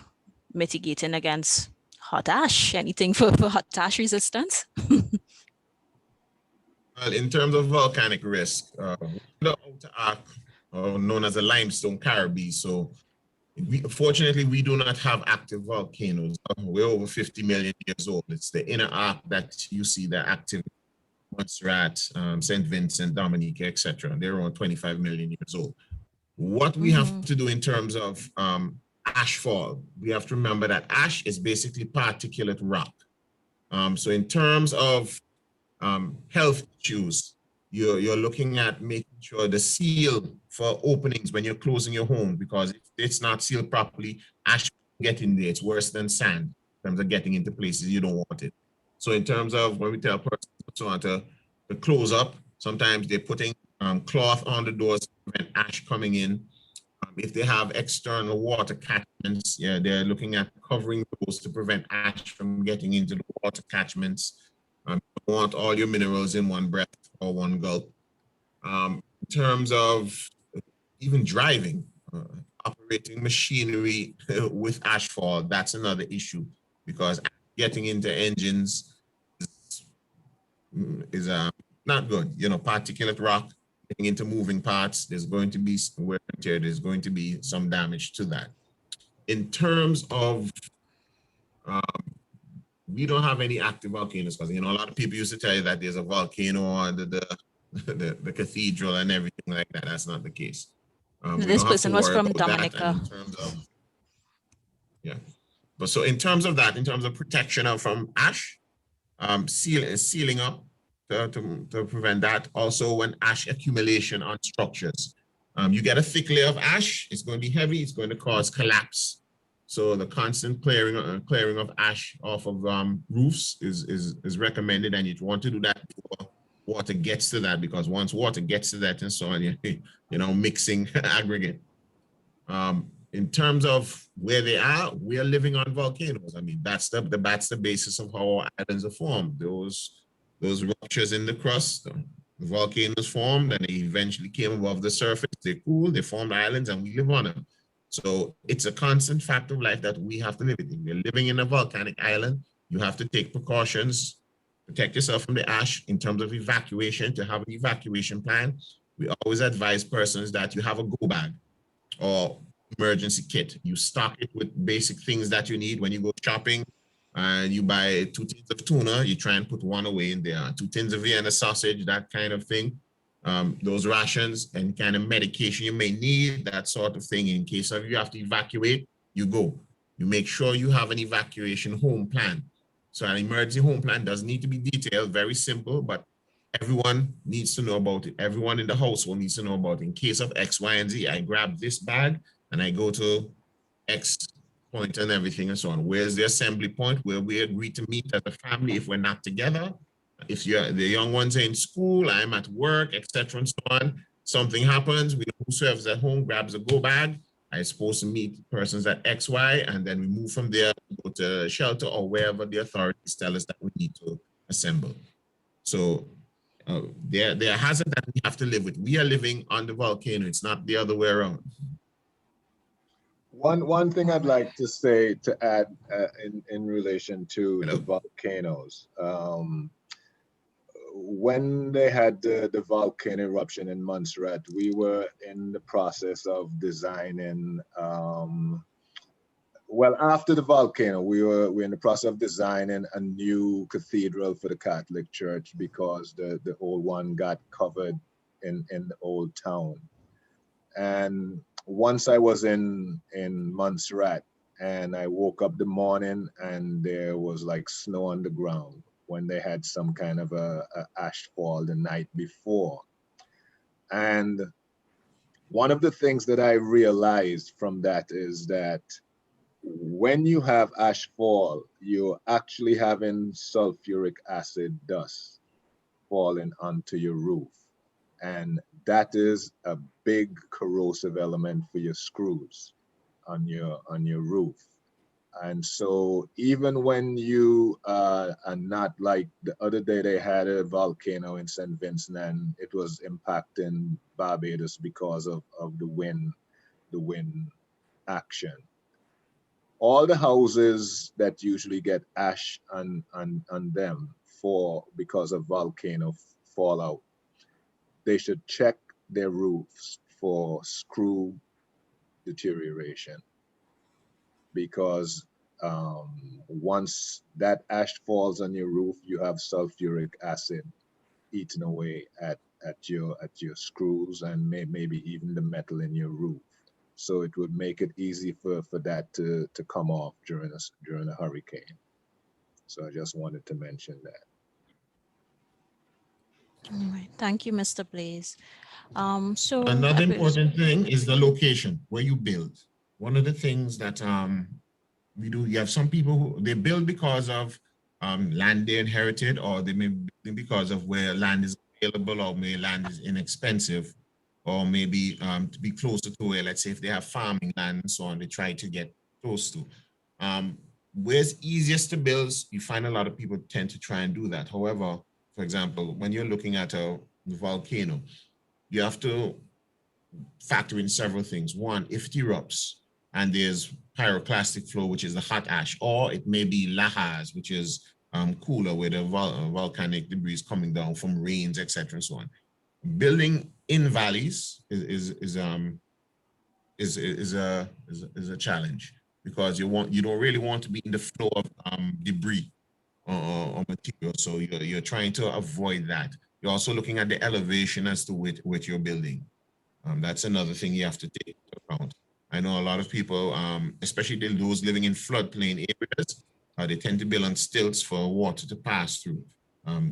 mitigating against hot ash, anything for hot ash resistance? Well, in terms of volcanic risk, the outer arc, known as a limestone Caribbean, so fortunately, we do not have active volcanoes. We're over 50 million years old. It's the inner arc that you see the active Montserrat, St. Vincent, Dominica, etc. They're around 25 million years old. What we have to do in terms of ashfall, we have to remember that ash is basically particulate rock. So in terms of health issues, you're looking at making sure the seal for openings when you're closing your home, because if it's not sealed properly, ash get in there. It's worse than sand in terms of getting into places you don't want it. So in terms of when we tell persons to close up, sometimes they're putting cloth on the doors to prevent ash coming in. If they have external water catchments, yeah, they're looking at covering those to prevent ash from getting into the water catchments. You don't want all your minerals in one breath or one gulp. In terms of even driving, operating machinery with ashfall, that's another issue, because getting into engines is not good. You know, particulate rock getting into moving parts, there's going to be wear and tear, there's going to be some damage to that. In terms of we don't have any active volcanoes, because, you know, a lot of people used to tell you that there's a volcano on the cathedral and everything like that. That's not the case. This person was from Dominica. In terms of, yeah. But so in terms of that, in terms of protection from ash, sealing up to prevent that. Also, when ash accumulation on structures, you get a thick layer of ash, it's going to be heavy, it's going to cause collapse. So the constant clearing of ash off of roofs is recommended, and you want to do that before water gets to that, because once water gets to that and so on, you know, mixing aggregate. In terms of where they are, we are living on volcanoes. I mean, that's the basis of how our islands are formed. Those ruptures in the crust, the volcanoes formed, and they eventually came above the surface. They cooled, they formed islands, and we live on them. So it's a constant fact of life that we have to live with. If you're living in a volcanic island, you have to take precautions, protect yourself from the ash. In terms of evacuation, to have an evacuation plan, we always advise persons that you have a go bag or emergency kit. You stock it with basic things that you need when you go shopping. And you buy 2 tins of tuna, you try and put one away in there. 2 tins of Vienna sausage, that kind of thing. Those rations and kind of medication you may need, that sort of thing. In case of you have to evacuate, you go. You make sure you have an evacuation home plan. So an emergency home plan doesn't need to be detailed, very simple, but everyone needs to know about it. Everyone in the household needs to know about it. In case of X, Y, and Z, I grab this bag and I go to X point and everything and so on. Where's the assembly point where we agree to meet as a family if we're not together? If the young ones are in school, I'm at work, etc. and so on, something happens, we know who serves at home, grabs a go bag, I'm supposed to meet persons at X, Y, and then we move from there, go to shelter or wherever the authorities tell us that we need to assemble. So there are hazards that we have to live with. We are living on the volcano. It's not the other way around. One thing I'd like to say to add in relation to the volcanoes. When they had the volcano eruption in Montserrat, we were in the process of designing, well, after the volcano, we were in the process of designing a new cathedral for the Catholic Church because the old one got covered in the old town. And once I was in Montserrat and I woke up the morning and there was like snow on the ground when they had some kind of a ash fall the night before. And one of the things that I realized from that is that when you have ash fall, you're actually having sulfuric acid dust falling onto your roof. And that is a big corrosive element for your screws on your roof. And so even when you are not, like the other day they had a volcano in St. Vincent and it was impacting Barbados because of the wind action. All the houses that usually get ash on them because of volcano fallout, they should check their roofs for screw deterioration, because once that ash falls on your roof, you have sulfuric acid eating away at your screws and maybe even the metal in your roof. So it would make it easy for that to come off during a hurricane. So I just wanted to mention that. All right. Thank you, Mr. Blaze. So another important thing is the location where you build. One of the things that we do, you have some people who they build because of land they inherited, or they may build because of where land is available, or maybe land is inexpensive, or maybe to be closer to where, let's say if they have farming land and so on, they try to get close to. Where's easiest to build, you find a lot of people tend to try and do that. However, for example, when you're looking at a volcano, you have to factor in several things. One, if it erupts and there's pyroclastic flow, which is the hot ash, or it may be lahars, which is cooler, where the volcanic debris is coming down from rains, etc., and so on. Building in valleys is a challenge, because you don't really want to be in the flow of debris or material, so you're trying to avoid that. You're also looking at the elevation as to which you're building. That's another thing you have to take into account. I know a lot of people, especially those living in floodplain areas, they tend to build on stilts for water to pass through.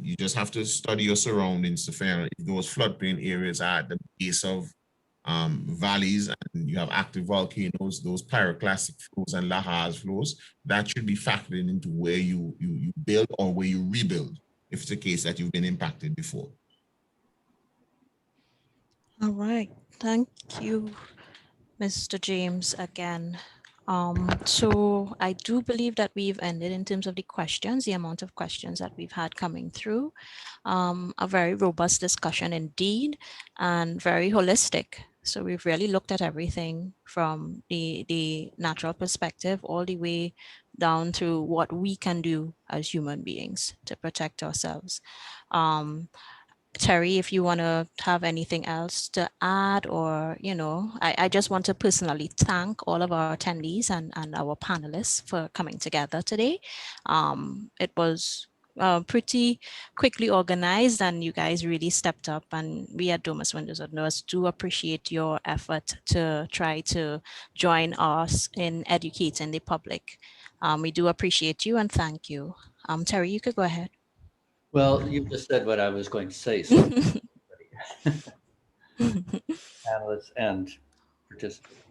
You just have to study your surroundings to figure out if those floodplain areas are at the base of valleys and you have active volcanoes, those pyroclastic flows and lahars flows, that should be factored into where you build or where you rebuild, if it's the case that you've been impacted before. all right. Thank you, Mr. James, again. So I do believe that we've ended in terms of the questions, the amount of questions that we've had coming through. A very robust discussion indeed, and very holistic. So we've really looked at everything from the natural perspective all the way down to what we can do as human beings to protect ourselves. Terry, if you want to have anything else to add, or, I just want to personally thank all of our attendees and our panelists for coming together today. It was pretty quickly organized, and you guys really stepped up, and we at Domus Windows and Doors do appreciate your effort to try to join us in educating the public. We do appreciate you and thank you. Terry, you could go ahead. Well, you just said what I was going to say. So panelists and participants.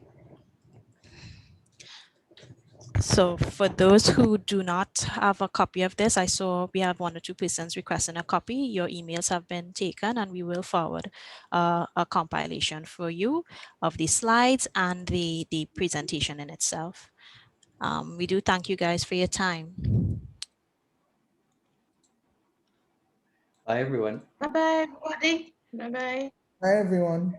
So for those who do not have a copy of this, I saw we have 1 or 2 persons requesting a copy. Your emails have been taken and we will forward a compilation for you of the slides and the presentation in itself. We do thank you guys for your time. Bye, everyone. Bye-bye, everybody. Bye-bye. Bye, everyone.